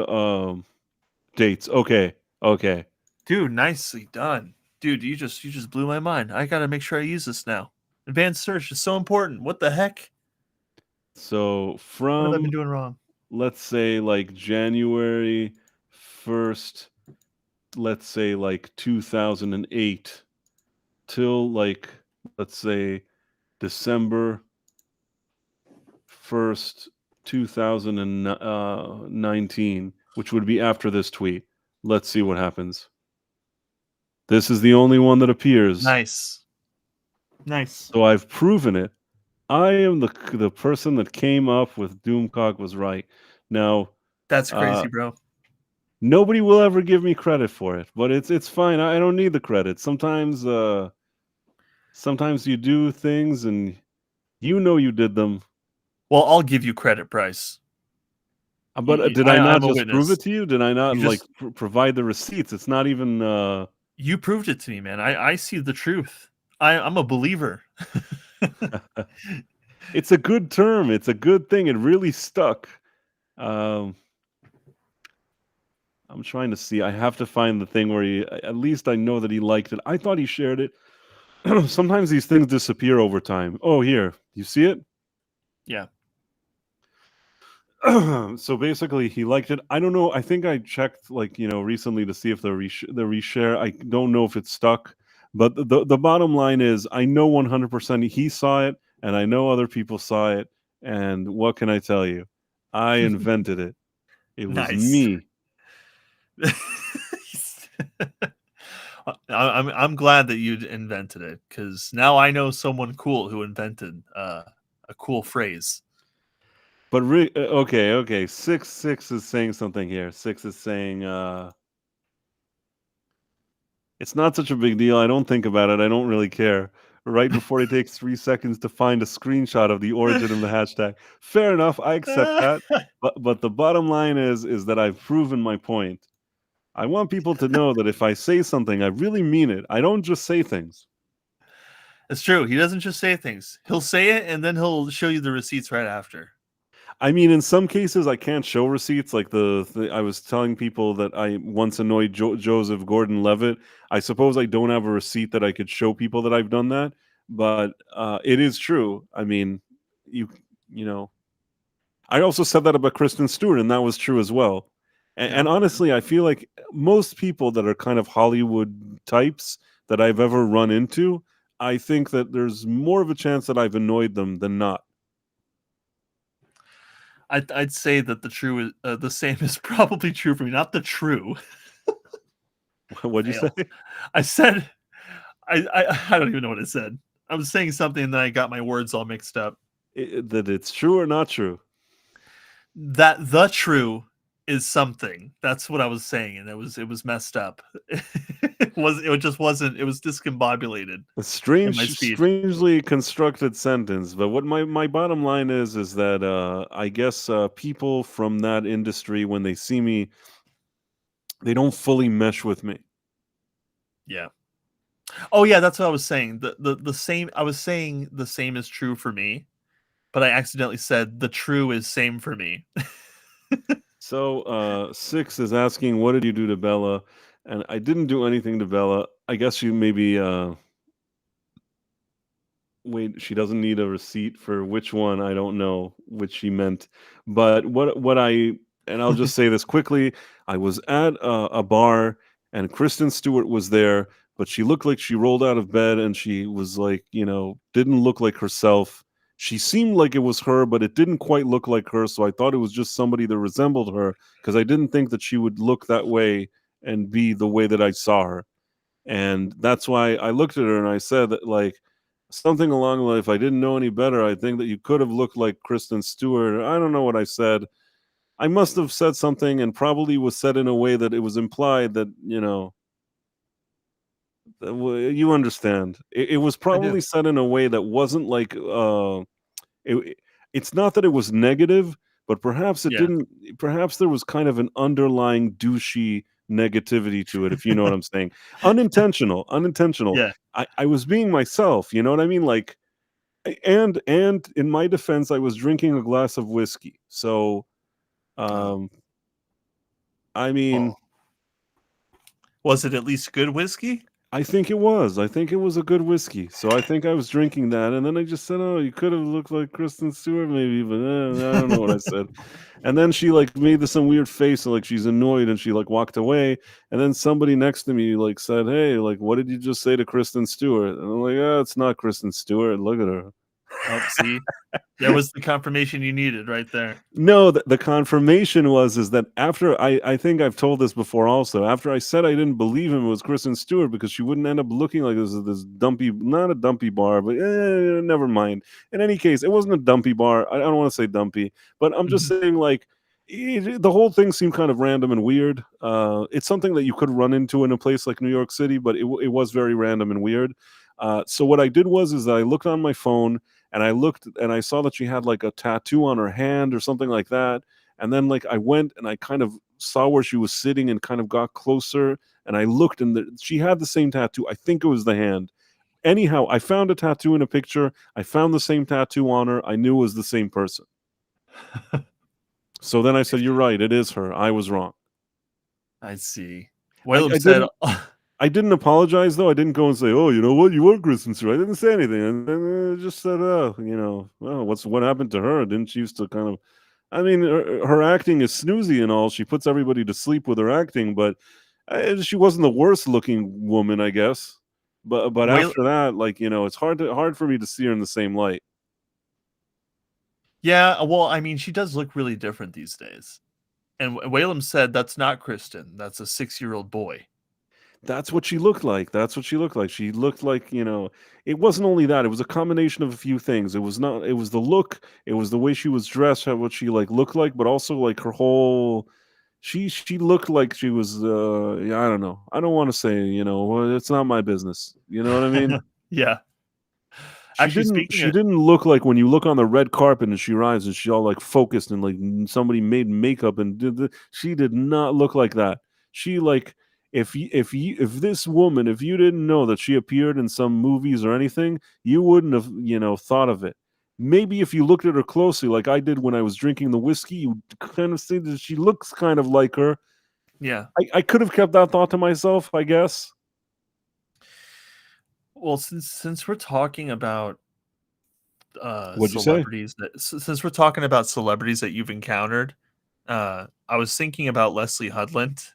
dates? Okay, okay. Dude, nicely done. Dude, you just blew my mind. I got to make sure I use this now. Advanced search is so important. What the heck? So What have I been from, doing wrong? let's say, like January 1st, let's say like 2008 till like, let's say December 1st, 2019, which would be after this tweet. Let's see what happens. This is the only one that appears. Nice. Nice. So I've proven it. I am the person that came up with Doomcock was right. Now, That's uh, crazy, bro. nobody will ever give me credit for it, but it's fine. I don't need the credit. Sometimes you do things and you did them. Well, I'll give you credit, Bryce. But did I not I'm a just prove witness. it to you? Did I not You like just provide the receipts? It's not even. you proved it to me, man. I see the truth. I'm a believer. It's a good term. It's a good thing. It really stuck. Um, I'm trying to see. I have to find the thing where he. At least I know that he liked it. I thought he shared it. Sometimes these things disappear over time. Oh, here. You see it? Yeah. So basically, he liked it. I don't know. I think I checked, like, recently to see if the reshare. I don't know if it's stuck. But the bottom line is, I know 100% he saw it, and I know other people saw it. And what can I tell you? I invented it. It was Nice. me. I'm glad that you invented it because now I know someone cool who invented a cool phrase. But okay. 6 is saying something here. 6 is saying it's not such a big deal. I don't think about it. I don't really care. Right before it takes 3 seconds to find a screenshot of the origin of the hashtag. Fair enough. I accept that. But the bottom line is that I've proven my point. I want people to know that if I say something, I really mean it. I don't just say things. It's true. He doesn't just say things. He'll say it and then he'll show you the receipts right after. I mean, in some cases, I can't show receipts. Like I was telling people that I once annoyed Joseph Gordon-Levitt. I suppose I don't have a receipt that I could show people that I've done that, but it is true. I mean, you you know, I also said that about Kristen Stewart, and that was true as well. Yeah. And honestly, I feel like most people that are kind of Hollywood types that I've ever run into, I think that there's more of a chance that I've annoyed them than not. I'd say that the same is probably true for me. Not the true. What'd you say? Fail. I said I don't even know what I said. I was saying something and then I got my words all mixed up. That it's true or not true? That the true is something. That's what I was saying, and it was messed up. It just wasn't. It was discombobulated A in my speech. strangely constructed sentence. But what my bottom line is that I guess people from that industry, when they see me, they don't fully mesh with me. Yeah. Oh yeah, that's what I was saying. The same. I was saying the same is true for me, but I accidentally said the true is same for me. So Six is asking, what did you do to Bella? And I didn't do anything to Bella. I guess you maybe wait, she doesn't need a receipt for which one. I don't know which she meant. But what I and I'll just say this quickly. I was at a bar and Kristen Stewart was there, but she looked like she rolled out of bed and she was like, didn't look like herself. She seemed like it was her, but it didn't quite look like her. So I thought it was just somebody that resembled her because I didn't think that she would look that way and be the way that I saw her. And that's why I looked at her and I said that, like, something along the line, if I didn't know any better, I think that you could have looked like Kristen Stewart. I don't know what I said. I must have said something and probably was said in a way that it was implied that, you understand. It was I do. probably said in a way that wasn't like, it's not that it was negative, but perhaps it Yeah. didn't, perhaps there was kind of an underlying douchey negativity to it, if you know what I'm saying. Unintentional. Yeah. I was being myself, you know what I mean? Like, and in my defense, I was drinking a glass of whiskey. So, Oh. I mean, Oh. Was it at least good whiskey? I think it was. I think it was a good whiskey. So I think I was drinking that, and then I just said, "Oh, you could have looked like Kristen Stewart, maybe," but I don't know what I said. And then she like made some weird face, like she's annoyed, and she like walked away. And then somebody next to me like said, "Hey, like, what did you just say to Kristen Stewart?" And I'm like, "Oh, it's not Kristen Stewart. Look at her." Oh, see, there was the confirmation you needed right there. No, the confirmation is that after I think I've told this before also, after I said I didn't believe him it was Kristen Stewart because she wouldn't end up looking like this dumpy, not a dumpy bar, but never mind. In any case, it wasn't a dumpy bar. I don't want to say dumpy, but I'm just saying, like, the whole thing seemed kind of random and weird. It's something that you could run into in a place like New York City, but it was very random and weird. So what I did is that I looked on my phone and I looked and I saw that she had like a tattoo on her hand or something like that. And then like I went and I kind of saw where she was sitting and kind of got closer and I looked and she had the same tattoo. I think it was the hand. Anyhow, I found a tattoo in a picture. I found the same tattoo on her. I knew it was the same person. So then I said, "You're right. It is her. I was wrong." I see. I, Willem I said, didn't. I didn't apologize though. I didn't go and say, "Oh, you know what, you were Kristen Stewart." I didn't say anything, and then I just said, "Oh, well, what happened to her? Didn't she used to kind of?" I mean, her acting is snoozy and all. She puts everybody to sleep with her acting, but she wasn't the worst looking woman, I guess. But Wail- after that, like it's hard for me to see her in the same light. yeah, well, I mean, she does look really different these days. And Whalem said, that's not Kristen. That's a 6-year-old boy. That's what she looked like. That's what she looked like. She looked like, it wasn't only that. It was a combination of a few things. It was the look, it was the way she was dressed, what she like looked like, but also like her whole she looked like she was yeah, I don't know. I don't want to say, well, it's not my business. You know what I mean? Yeah. She Actually, didn't speaking she of, didn't look like when you look on the red carpet and she arrives and she all like focused and like somebody made makeup and she did not look like that. She like if this woman, if you didn't know that she appeared in some movies or anything, you wouldn't have, thought of it. maybe if you looked at her closely, like I did when I was drinking the whiskey, you kind of see that she looks kind of like her. Yeah. I could have kept that thought to myself, I guess. Well, since we're talking about What'd you say? celebrities since we're talking about celebrities that you've encountered, I was thinking about Leslie Hudland,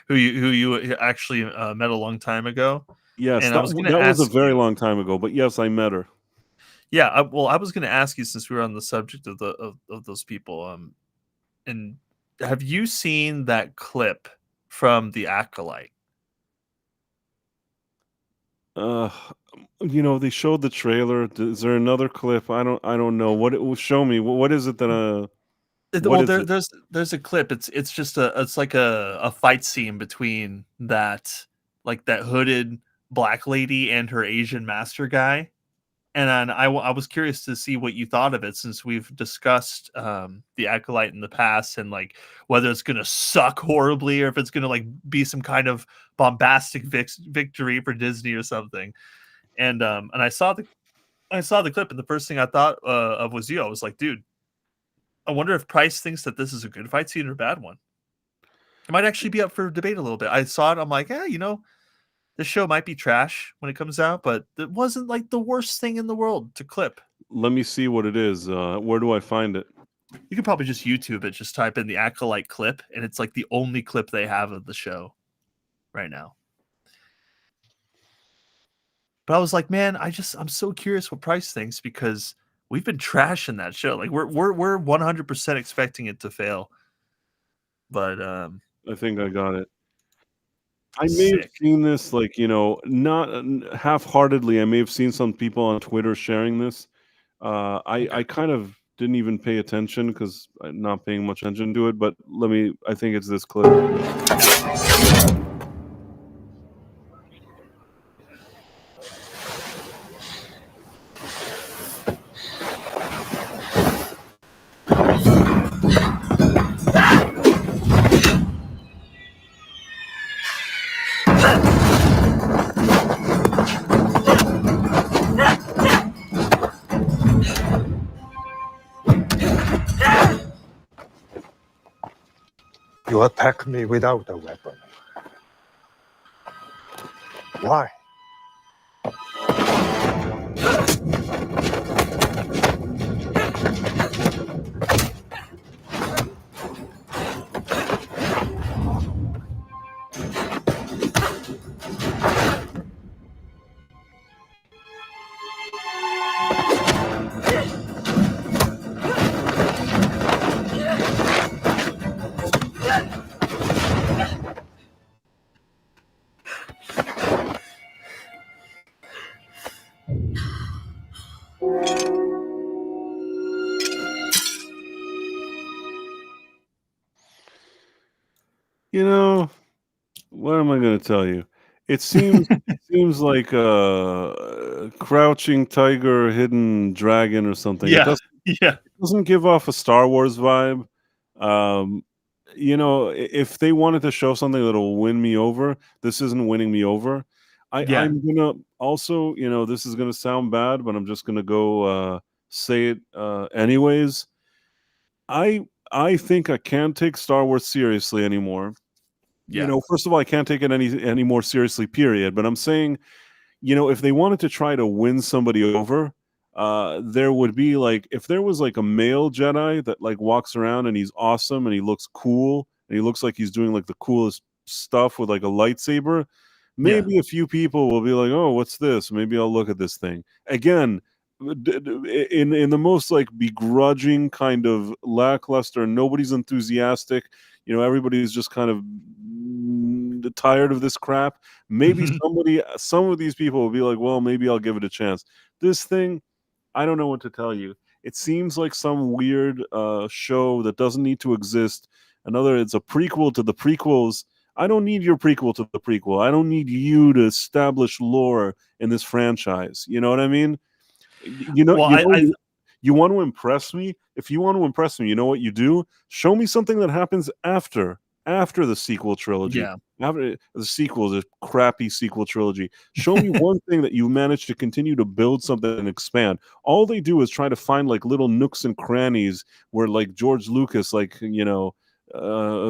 who you actually met a long time ago, Yes, and I was going to that was a ask very you. long time ago, but yes, I met her. Yeah, I was going to ask you since we were on the subject of of those people. And have you seen that clip from The Acolyte? Uh, they showed the trailer. Is there another clip? I don't know. What it will show me. What is it that what Well, is it? there's a clip. It's just it's like a fight scene between that hooded black lady and her Asian master guy. And then I was curious to see what you thought of it, since we've discussed the Acolyte in the past, and like whether it's gonna suck horribly or if it's gonna like be some kind of bombastic victory for Disney or something. And I saw the clip, and the first thing I thought of was you. I was like, dude, I wonder if Price thinks that this is a good fight scene or a bad one. It might actually be up for debate a little bit. I saw it. I'm like, this show might be trash when it comes out, but it wasn't like the worst thing in the world to clip. Let me see what it is. Where do I find it? You could probably just YouTube it, just type in the Acolyte clip, and it's like the only clip they have of the show right now. But I was like, man, I'm so curious what Price thinks, because we've been trashing that show. Like we're 100% expecting it to fail. But I think I got it. I may have sick. seen this, like, not half-heartedly. I may have seen some people on Twitter sharing this. Okay. I kind of didn't even pay attention because I'm not paying much attention to it. But I think it's this clip. You attack me without a weapon. Why? What am I going to tell you? It seems like a crouching tiger, hidden dragon, or something. It Yeah. doesn't Yeah. it doesn't give off a Star Wars vibe. Um, if they wanted to show something that'll win me over, this isn't winning me over. Yeah. I'm gonna also, this is gonna sound bad, but I'm just gonna go say it anyways. I think I can't take Star Wars seriously anymore. Yeah. First of all, I can't take it any more seriously, period. But I'm saying, if they wanted to try to win somebody over, there would be like, if there was like a male Jedi that like walks around and he's awesome and he looks cool and he looks like he's doing like the coolest stuff with like a lightsaber, Yeah. maybe a few people will be like, oh, what's this? Maybe I'll look at this thing again. In the most like begrudging kind of lackluster, nobody's enthusiastic. Everybody's just kind of tired of this crap. Maybe some of these people will be like, well, maybe I'll give it a chance. This thing, I don't know what to tell you. It seems like some weird show that doesn't need to exist. It's a prequel to the prequels. I don't need your prequel to the prequel. I don't need you to establish lore in this franchise. You know what I mean? Well, You want to impress me. If you want to impress me, you know what you do? Show me something that happens after after the sequel trilogy. Yeah. After the sequel, the crappy sequel trilogy. Show me one thing that you managed to continue to build something and expand. All they do is try to find like little nooks and crannies where like George Lucas, like,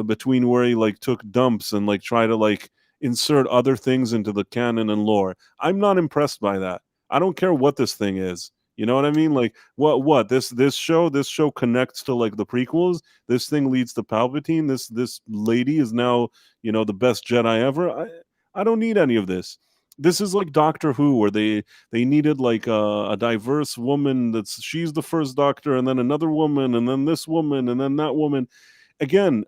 between where he like took dumps and like try to like insert other things into the canon and lore. I'm not impressed by that. I don't care what this thing is. You know what I mean? Like what this show connects to like the prequels. This thing leads to Palpatine. This lady is now, the best Jedi ever. I don't need any of this. This is like Doctor Who, where they needed like a diverse woman. She's the first Doctor, and then another woman, and then this woman, and then that woman. Again,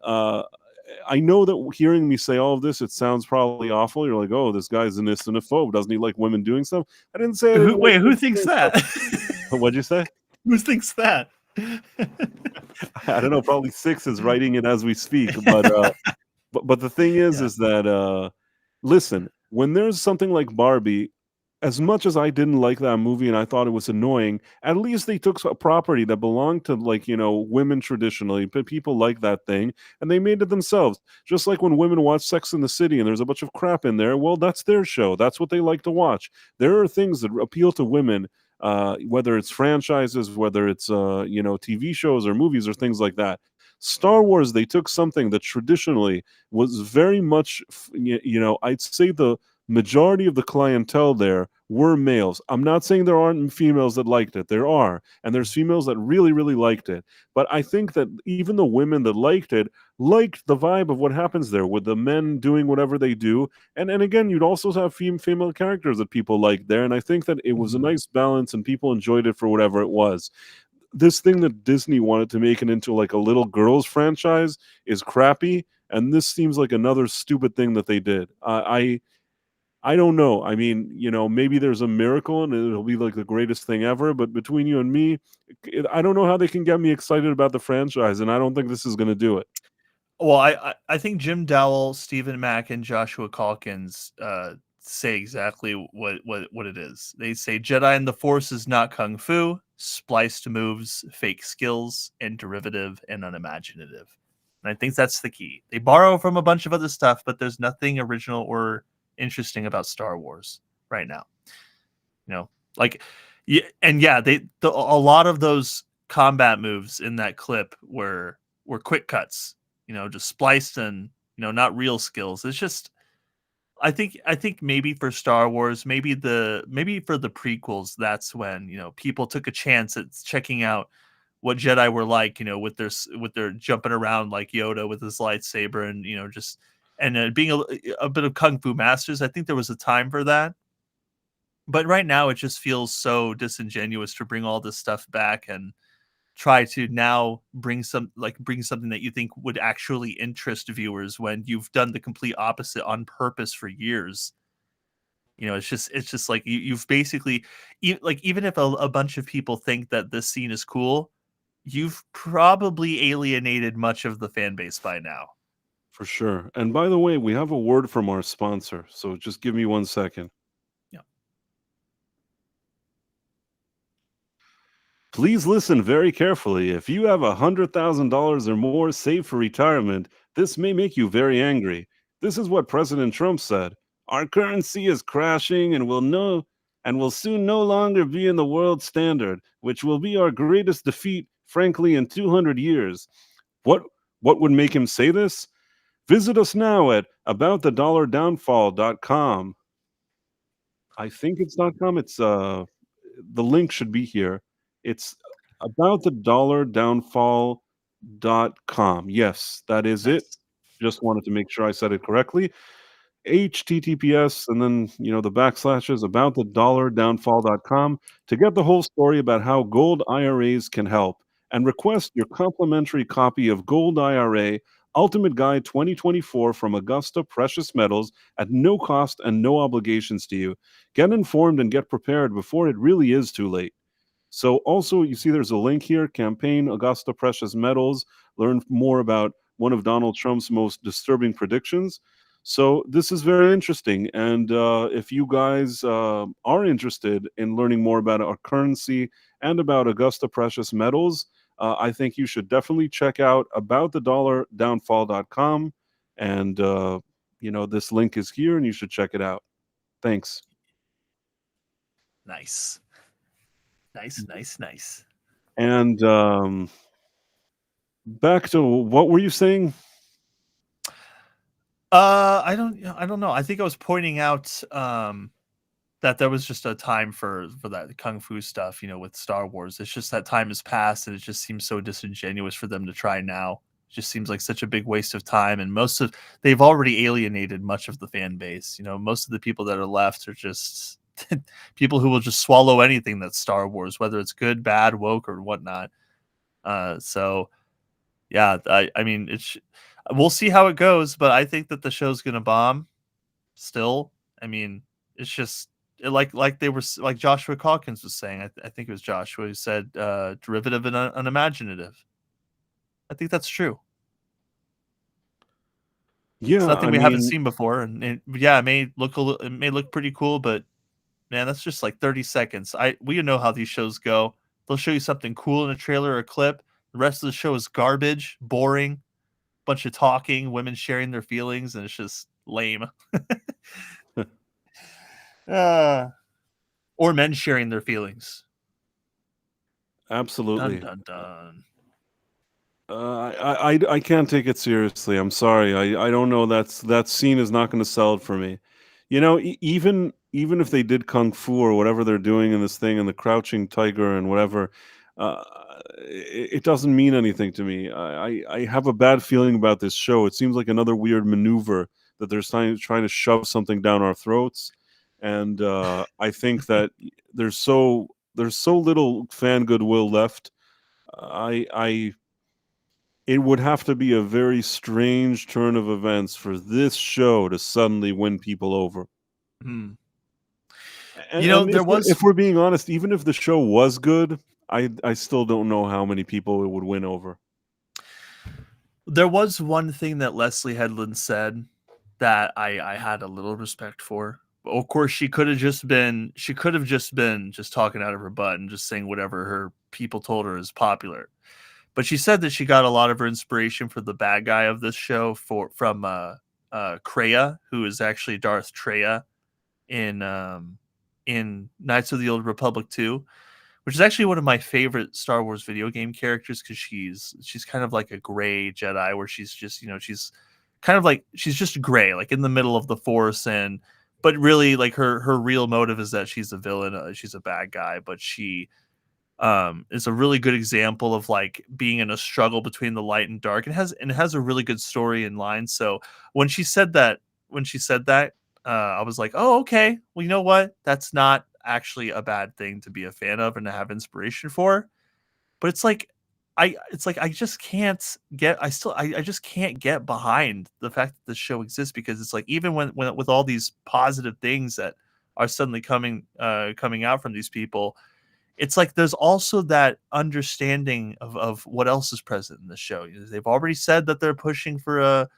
I know that hearing me say all of this, it sounds probably awful. You're like, oh, this guy's an Islamophobe. Doesn't he like women doing stuff? I didn't say. Who thinks that? What'd you say? Who thinks that? I don't know. Probably Six is writing it as we speak. But the thing is that listen, when there's something like Barbie, as much as I didn't like that movie and I thought it was annoying, at least they took a property that belonged to like, women traditionally, but people like that thing, and they made it themselves. Just like when women watch Sex in the City and there's a bunch of crap in there, well, that's their show. That's what they like to watch. There are things that appeal to women, whether it's franchises, whether it's, TV shows or movies or things like that. Star Wars, they took something that traditionally was very much, I'd say the majority of the clientele there were males. I'm not saying there aren't females that liked it. There are. And there's females that really, really liked it. But I think that even the women that liked it liked the vibe of what happens there with the men doing whatever they do. And again, you'd also have female characters that people liked there. And I think that it was a nice balance and people enjoyed it for whatever it was. This thing that Disney wanted to make it into like a little girls franchise is crappy. And this seems like another stupid thing that they did. I don't know. I mean, maybe there's a miracle and it'll be like the greatest thing ever. But between you and me, I don't know how they can get me excited about the franchise. And I don't think this is going to do it. Well, I think Jim Dowell, Stephen Mack, and Joshua Calkins say exactly what it is. They say Jedi and the Force is not kung fu, spliced moves, fake skills, and derivative and unimaginative. And I think that's the key. They borrow from a bunch of other stuff, but there's nothing original or interesting about Star Wars right now. A lot of those combat moves in that clip were quick cuts, just spliced and not real skills. It's just I think maybe for Star Wars, maybe for the prequels, that's when people took a chance at checking out what Jedi were like, with their jumping around like Yoda with his lightsaber and and being a bit of kung fu masters. I think there was a time for that, but right now it just feels so disingenuous to bring all this stuff back and try to now bring something that you think would actually interest viewers when you've done the complete opposite on purpose for years. It's just like you've basically, like, even if a bunch of people think that this scene is cool, you've probably alienated much of the fan base by now. For sure. And by the way, we have a word from our sponsor. So just give me 1 second. Yeah. Please listen very carefully. If you have $100,000 or more saved for retirement, this may make you very angry. This is what President Trump said. Our currency is crashing and will soon no longer be in the world standard, which will be our greatest defeat, frankly, in 200 years. What would make him say this? Visit us now at aboutthedollardownfall.com. I think it's .com. It's the link should be here. It's aboutthedollardownfall.com. Yes, that is it. Just wanted to make sure I said it correctly. HTTPS and then the backslashes aboutthedollardownfall.com to get the whole story about how gold IRAs can help, and request your complimentary copy of Gold IRA Ultimate Guide 2024 from Augusta Precious Metals at no cost and no obligations to you. Get informed and get prepared before it really is too late. So also, you see there's a link here, campaign Augusta Precious Metals, learn more about one of Donald Trump's most disturbing predictions. So this is very interesting. And if you guys are interested in learning more about our currency and about Augusta Precious Metals, I think you should definitely check out aboutthedollardownfall.com. And this link is here, and you should check it out. Thanks. Nice. And back to what were you saying? I don't know. I think I was pointing out that there was just a time for that kung fu stuff, with Star Wars. It's just that time has passed, and it just seems so disingenuous for them to try now. It just seems like such a big waste of time, and they've already alienated much of the fan base. Most of the people that are left are just people who will just swallow anything that's Star Wars, whether it's good, bad, woke, or whatnot. So yeah, I mean, we'll see how it goes, but I think that the show's gonna bomb. Still, I mean, it's just like they were like Joshua Calkins was saying. I think it was Joshua who said derivative and unimaginative. I think that's true. Yeah, It's nothing I we haven't mean, seen before, and it may look pretty cool, but man, that's just like 30 seconds. We know how these shows go. They'll show you something cool in a trailer or a clip. The rest of the show is garbage, boring, bunch of talking, women sharing their feelings, and it's just lame. Or men sharing their feelings. absolutely. Dun, dun, dun. I can't take it seriously. I'm sorry. I don't know. That scene is not going to sell it for me. Even if they did kung fu or whatever they're doing in this thing, and the crouching tiger and whatever, uh, it doesn't mean anything to me. I have a bad feeling about this show. It seems like another weird maneuver that they're trying to shove something down our throats, and I think that there's so little fan goodwill left. I It would have to be a very strange turn of events for this show to suddenly win people over. Hmm. And there was if we're being honest, even if the show was good, I still don't know how many people it would win over. one thing that Leslie Headland said that I had a little respect for. Of course, she could have just been just talking out of her butt and just saying whatever her people told her is popular. But she said that she got a lot of her inspiration for the bad guy of this show from Kreia, who is actually Darth Treya in Knights of the Old Republic 2, which is actually one of my favorite Star Wars video game characters, because she's kind of like a gray Jedi, where she's just she's kind of like she's just gray, like in the middle of the Force, but really like her real motive is that she's a villain, she's a bad guy, but she is a really good example of like being in a struggle between the light and dark, and has a really good story in line. So when she said that, I was like, oh, okay, well, you know what, that's not actually a bad thing to be a fan of and to have inspiration for. But I just can't get I just can't get behind the fact that this show exists, because it's like, even when with all these positive things that are suddenly coming out from these people, it's like there's also that understanding of what else is present in the show. They've already said that they're pushing for a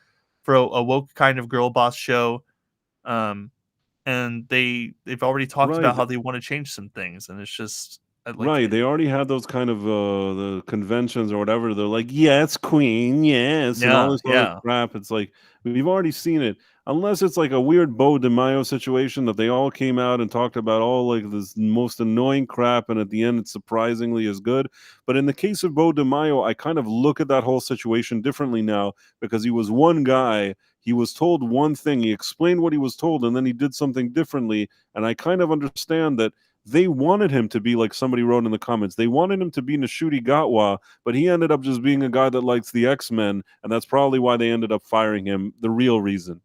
woke kind of girl boss show, and they've already talked Right. about how they want to change some things, and it's just Right, they already had those kind of the conventions or whatever. They're like, "Yes, queen, yes," and all this other yeah. crap. It's like we've already seen it. Unless it's like a weird Bo DeMaio situation that they all came out and talked about all like this most annoying crap, and at the end, it surprisingly is good. But in the case of Bo DeMaio, I kind of look at that whole situation differently now, because he was one guy. He was told one thing. He explained what he was told, and then he did something differently. And I kind of understand that they wanted him to be like somebody wrote in the comments. They wanted him to be Nishudi Gatwa, but he ended up just being a guy that likes the X-Men, and that's probably why they ended up firing him. The real reason.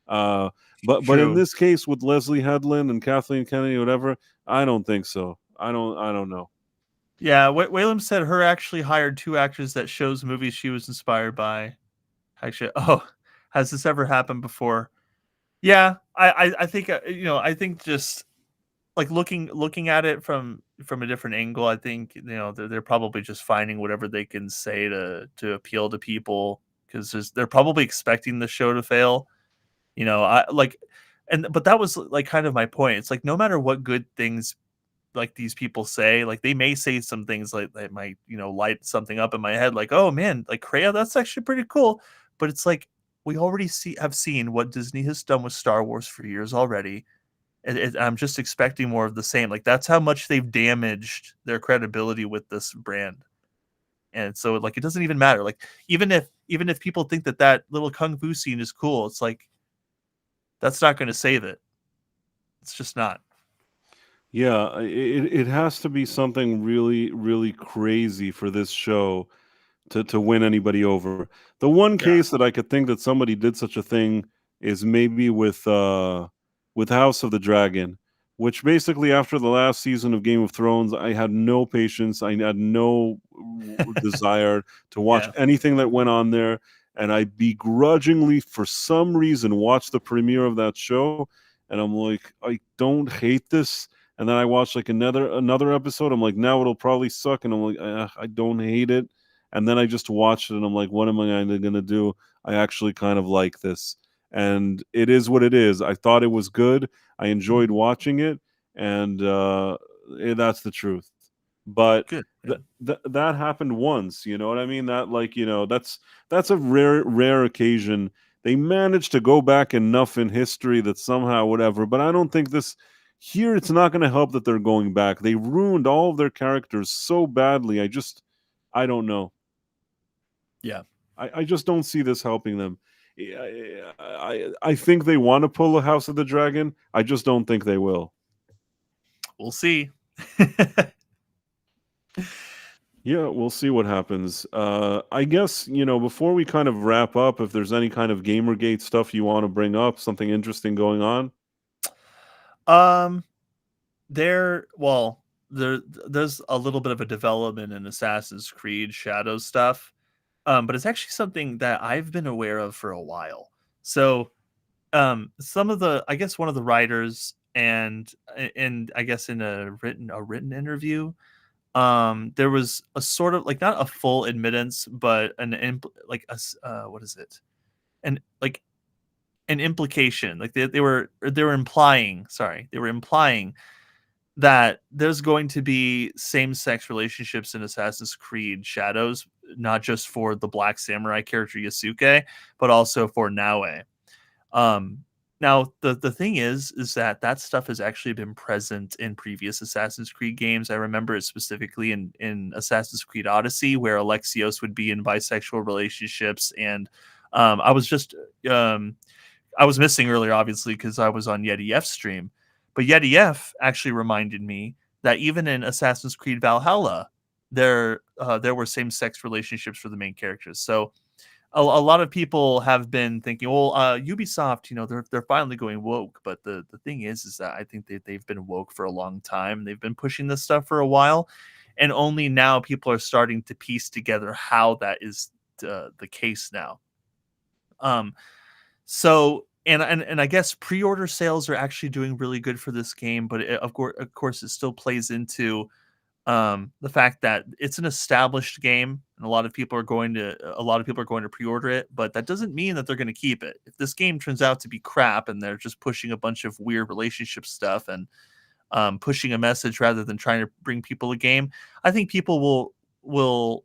Uh, but in True. this case with Leslie Headland and Kathleen Kennedy, whatever, I don't think so. I don't know. Yeah, Whalem said her actually hired 2 actors that shows movies she was inspired by. Actually, has this ever happened before? Yeah, I think I think just like looking at it from a different angle, I think they're probably just finding whatever they can say to appeal to people, because they're probably expecting the show to fail. I like, but that was like kind of my point. It's like, no matter what good things like these people say, like they may say some things like that might light something up in my head, like, oh man, like Kreia, that's actually pretty cool. But it's like, we already have seen what Disney has done with Star Wars for years already. I'm just expecting more of the same. Like, that's how much they've damaged their credibility with this brand. And so, like, it doesn't even matter. Like, even if people think that little kung fu scene is cool, it's like, that's not going to save it. It's just not. Yeah, it has to be something really, really crazy for this show to win anybody over. The one Yeah. case that I could think that somebody did such a thing is maybe with House of the Dragon, which basically after the last season of Game of Thrones, I had no patience. I had no desire to watch Yeah. anything that went on there, and I begrudgingly, for some reason, watched the premiere of that show, and I'm like, I don't hate this. And then I watched like another episode. I'm like, now it'll probably suck, and I'm like, I don't hate it. And then I just watched it and I'm like, what am I going to do? I actually kind of like this. And it is what it is. I thought it was good. I enjoyed watching it. And that's the truth. But Good. that happened once. You know what I mean? That, like, that's a rare occasion. They managed to go back enough in history that somehow whatever. But I don't think this. Here, it's not going to help that they're going back. They ruined all of their characters so badly. I don't know. Yeah. I just don't see this helping them. I think they want to pull a House of the Dragon. I just don't think they will. We'll see. Yeah, we'll see what happens. I guess, before we kind of wrap up, if there's any kind of GamerGate stuff you want to bring up, something interesting going on. There's a little bit of a development in Assassin's Creed Shadow stuff. But it's actually something that I've been aware of for a while. So, some of I guess one of the writers and I guess in a written interview, there was a sort of, like, not a full admittance, but what is it? And like an implication, like they were implying, they were implying that there's going to be same-sex relationships in Assassin's Creed Shadows, not just for the Black Samurai character Yasuke, but also for Naue. Now the thing is that stuff has actually been present in previous Assassin's Creed games. I remember it specifically in Assassin's Creed Odyssey, where Alexios would be in bisexual relationships, and I was missing earlier, obviously, because I was on Yeti F's stream. But Yeti F actually reminded me that even in Assassin's Creed Valhalla, there were same-sex relationships for the main characters. So a lot of people have been thinking, well, Ubisoft, they're finally going woke. But the thing is that I think they've been woke for a long time. They've been pushing this stuff for a while, and only now people are starting to piece together how that is the case now. So, and I guess pre-order sales are actually doing really good for this game, but of course, it still plays into the fact that it's an established game, and a lot of people are going to pre-order it. But that doesn't mean that they're going to keep it. If this game turns out to be crap and they're just pushing a bunch of weird relationship stuff and pushing a message rather than trying to bring people a game, I think people will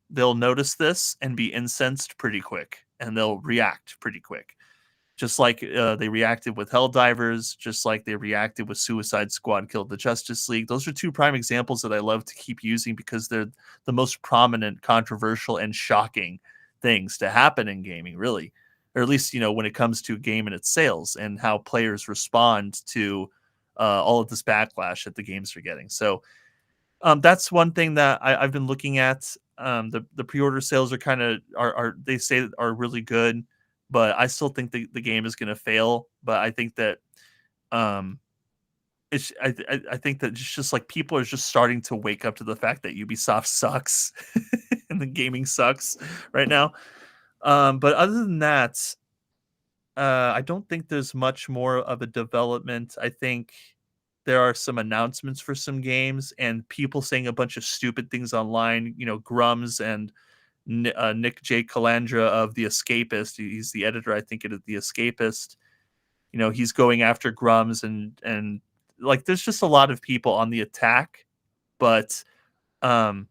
they'll notice this and be incensed pretty quick, and they'll react pretty quick. Just like they reacted with Helldivers, just like they reacted with Suicide Squad Killed the Justice League. Those are two prime examples that I love to keep using because they're the most prominent, controversial, and shocking things to happen in gaming, really. Or at least, when it comes to a game and its sales and how players respond to all of this backlash that the games are getting. So that's one thing that I've been looking at. The pre-order sales are they say are really good, but I still think the game is going to fail. But I think that I think that just like people are just starting to wake up to the fact that Ubisoft sucks and the gaming sucks right now. But other than that, I don't think there's much more of a development. I think there are some announcements for some games and people saying a bunch of stupid things online. Grums and Nick J. Calandra of The Escapist. He's the editor, I think, of The Escapist. He's going after Grums and like there's just a lot of people on the attack. But the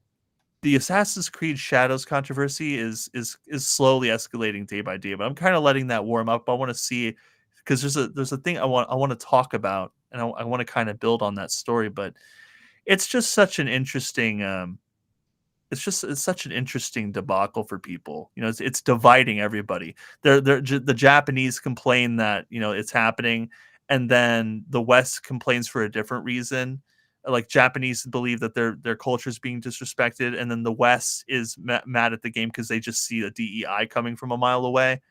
the Assassin's Creed Shadows controversy is slowly escalating day by day, but I'm kind of letting that warm up. I want to see, because there's a thing I want to talk about, and I want to kind of build on that story. But it's just such an interesting it's such an interesting debacle for people. It's dividing everybody. The Japanese complain that it's happening, and then the West complains for a different reason. Like, Japanese believe that their culture is being disrespected, and then the West is mad at the game because they just see a DEI coming from a mile away.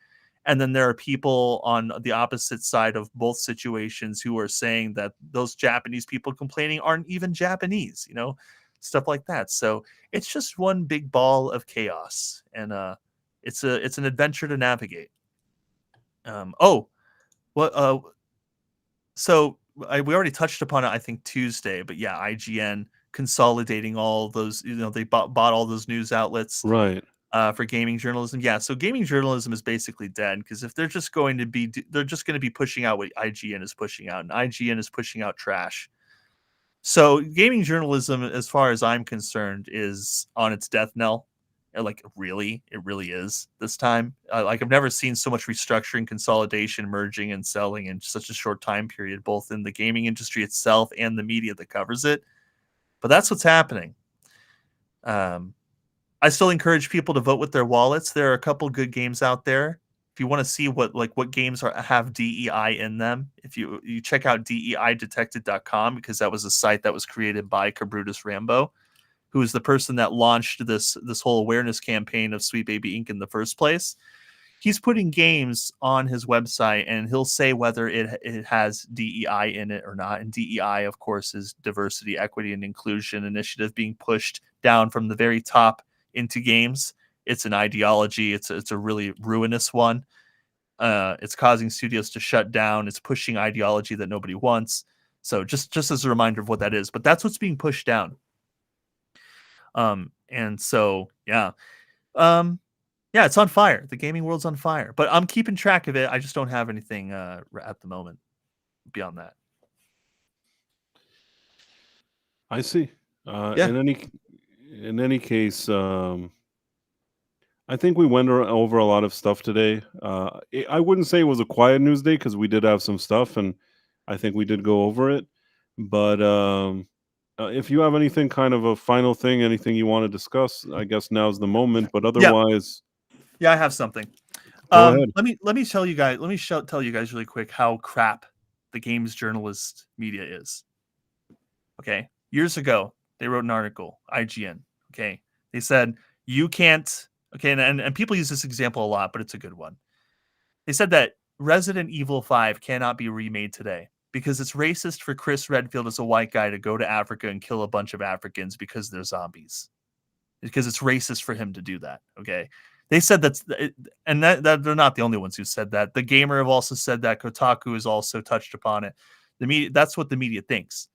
And then there are people on the opposite side of both situations who are saying that those Japanese people complaining aren't even Japanese, stuff like that. So it's just one big ball of chaos, and it's an adventure to navigate. So we already touched upon it, I think, Tuesday, but yeah, IGN consolidating all those, they bought all those news outlets, Right. For gaming journalism. Yeah, so gaming journalism is basically dead, because if they're just going to be pushing out what IGN is pushing out, and IGN is pushing out trash. So gaming journalism, as far as I'm concerned, is on its death knell. Like, really, it really is this time. Like, I've never seen so much restructuring, consolidation, merging, and selling in such a short time period, both in the gaming industry itself and the media that covers it. But that's what's happening. I still encourage people to vote with their wallets. There are a couple good games out there. If you want to see what games have DEI in them, if you check out DEIdetected.com, because that was a site that was created by Cabrutus Rambo, who is the person that launched this whole awareness campaign of Sweet Baby Inc. in the first place. He's putting games on his website, and he'll say whether it has DEI in it or not. And DEI, of course, is diversity, equity, and inclusion initiative being pushed down from the very top into games. It's an ideology. It's a really ruinous one. It's causing studios to shut down. It's pushing ideology that nobody wants. So just as a reminder of what that is, but that's what's being pushed down. And so, yeah. Yeah, it's on fire. The gaming world's on fire, but I'm keeping track of it. I just don't have anything at the moment beyond that. I see. Yeah. In any case, I think we went over a lot of stuff today. I wouldn't say it was a quiet news day, because we did have some stuff, and I think we did go over it. But if you have anything, kind of a final thing, anything you want to discuss, I guess now's the moment. But otherwise, yeah, I have something. Go ahead. Let me tell you guys. Tell you guys really quick how crap the games journalist media is. Okay, years ago they wrote an article, IGN. Okay, they said you can't. Okay, and people use this example a lot, but it's a good one. They said that Resident Evil 5 cannot be remade today because it's racist for Chris Redfield as a white guy to go to Africa and kill a bunch of Africans because they're zombies. Because it's racist for him to do that. Okay, they said that they're not the only ones who said that. The Gamer have also said that. Kotaku has also touched upon it. The media, that's what the media thinks.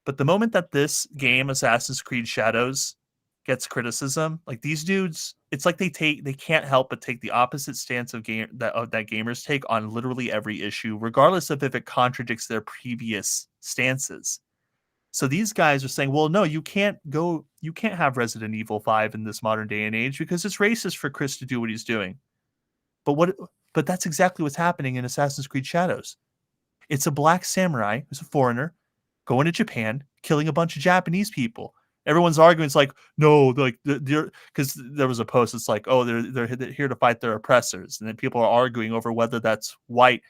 But the moment that this game, Assassin's Creed Shadows, gets criticism, like, these dudes, it's like they can't help but take the opposite stance that gamers take on literally every issue, regardless of if it contradicts their previous stances. So these guys are saying, well, no, you can't have Resident Evil 5 in this modern day and age because it's racist for Chris to do what he's doing. But that's exactly what's happening in Assassin's Creed Shadows. It's a black samurai who's a foreigner going to Japan, killing a bunch of Japanese people. Everyone's arguing. It's like, no, like, because there was a post. It's like, oh, they're here to fight their oppressors, and then people are arguing over whether that's white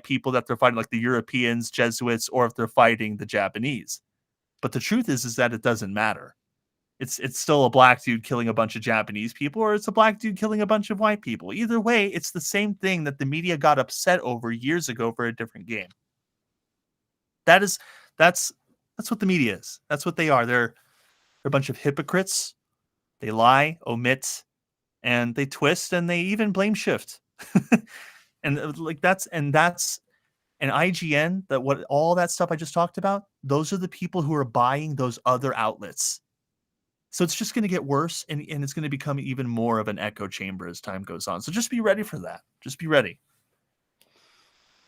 people that they're fighting, like the Europeans, Jesuits, or if they're fighting the Japanese. But the truth is that it doesn't matter. It's still a black dude killing a bunch of Japanese people, or it's a black dude killing a bunch of white people. Either way, it's the same thing that the media got upset over years ago for a different game. That's what the media is. That's what they are. They're a bunch of hypocrites. They lie, omit, and they twist, and they even blame shift. And that's an IGN, all that stuff I just talked about, those are the people who are buying those other outlets. So it's just going to get worse, and it's going to become even more of an echo chamber as time goes on. So just be ready for that. Just be ready.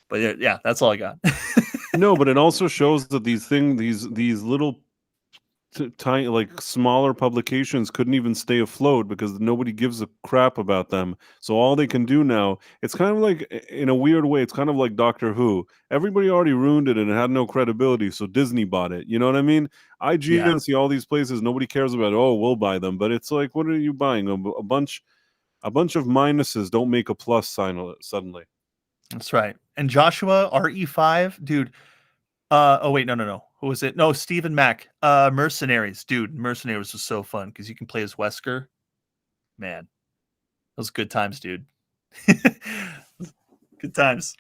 But yeah, that's all I got. No, but it also shows that these little tiny, like smaller publications couldn't even stay afloat because nobody gives a crap about them. So all they can do now, it's kind of like, in a weird way, it's kind of like Doctor Who. Everybody already ruined it and it had no credibility, so Disney bought it. You know what I mean? Yeah, IGN, see all these places, nobody cares about. Oh, we'll buy them, but it's like, what are you buying? A bunch of minuses don't make a plus sign suddenly. that's right. And Joshua RE5, dude. Oh wait, no. Who was it? No, Stephen Mack. Mercenaries, dude. Mercenaries was so fun because you can play as Wesker. Man, those good times, dude. Good times.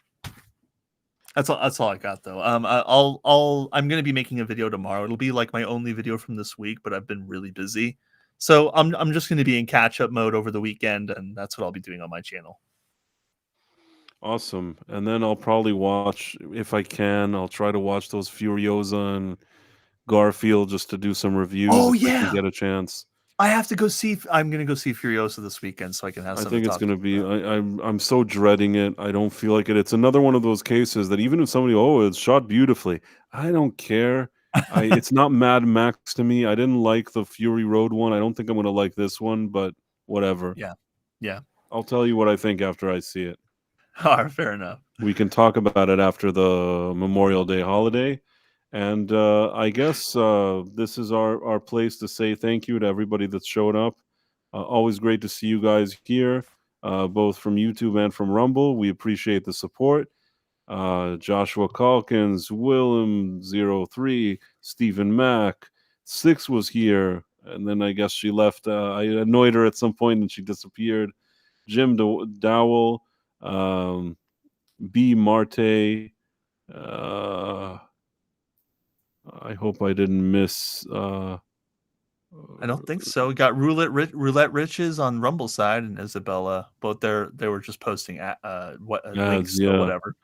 That's all I got though. I'm gonna be making a video tomorrow. It'll be like my only video from this week, but I've been really busy. So I'm just gonna be in catch-up mode over the weekend, and that's what I'll be doing on my channel. Awesome. And then I'll probably watch, if I can, I'll try to watch those Furiosa and Garfield just to do some reviews Oh if I can yeah. get a chance. I have to go see. I'm gonna go see Furiosa this weekend, so I can have I something think to it's talk going to be. about. I'm so dreading it. I don't feel like it. It's another one of those cases that even if somebody, oh, it's shot beautifully, I don't care. It's not Mad Max to me. I didn't like the Fury Road one. I don't think I'm going to like this one, but whatever. Yeah. I'll tell you what I think after I see it. All right, fair enough. We can talk about it after the Memorial Day holiday. And I guess this is our place to say thank you to everybody that showed up. Always great to see you guys here, both from YouTube and from Rumble. We appreciate the support. Joshua Calkins, Willem03, Stephen Mack, Six was here, and then I guess she left. I annoyed her at some point and she disappeared. Jim Dowell, B. Marte. I hope I didn't miss. I don't think so. We got Roulette Riches on Rumble side and Isabella. Both they were just posting links or whatever.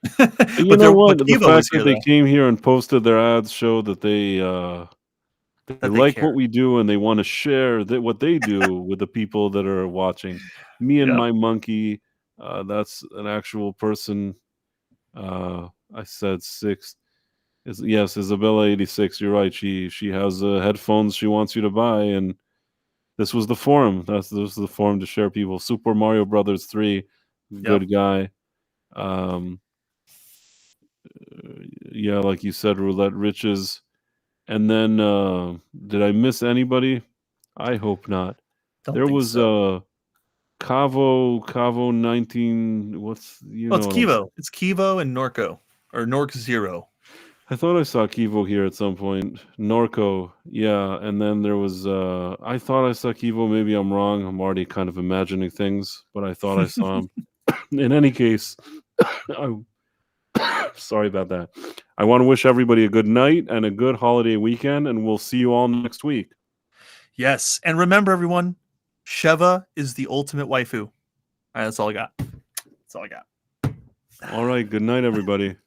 You know what? But The Kiva was fact here that they though. came here and posted their ads show that they That they like care. what we do and they want to share what they do with the people that are watching. Me and Yep. my monkey. That's an actual person. I said Six. Yes, Isabella 86. You're right. She has headphones she wants you to buy, and this was the forum. This was the forum to share people. Super Mario Brothers 3, good guy. Yeah, like you said, Roulette Riches. And then did I miss anybody? I hope not. There was Cavo 19. What's it's Kivo. It's Kivo and Norco or Nork Zero. I thought I saw Kivo here at some point. Norco, yeah. And then there was I thought I saw Kivo. Maybe I'm wrong. I'm already kind of imagining things, but I thought I saw him. In any case, sorry about that. I want to wish everybody a good night and a good holiday weekend, and we'll see you all next week. Yes, and remember, everyone, Sheva is the ultimate waifu. All right, that's all I got. That's all I got. All right, good night, everybody.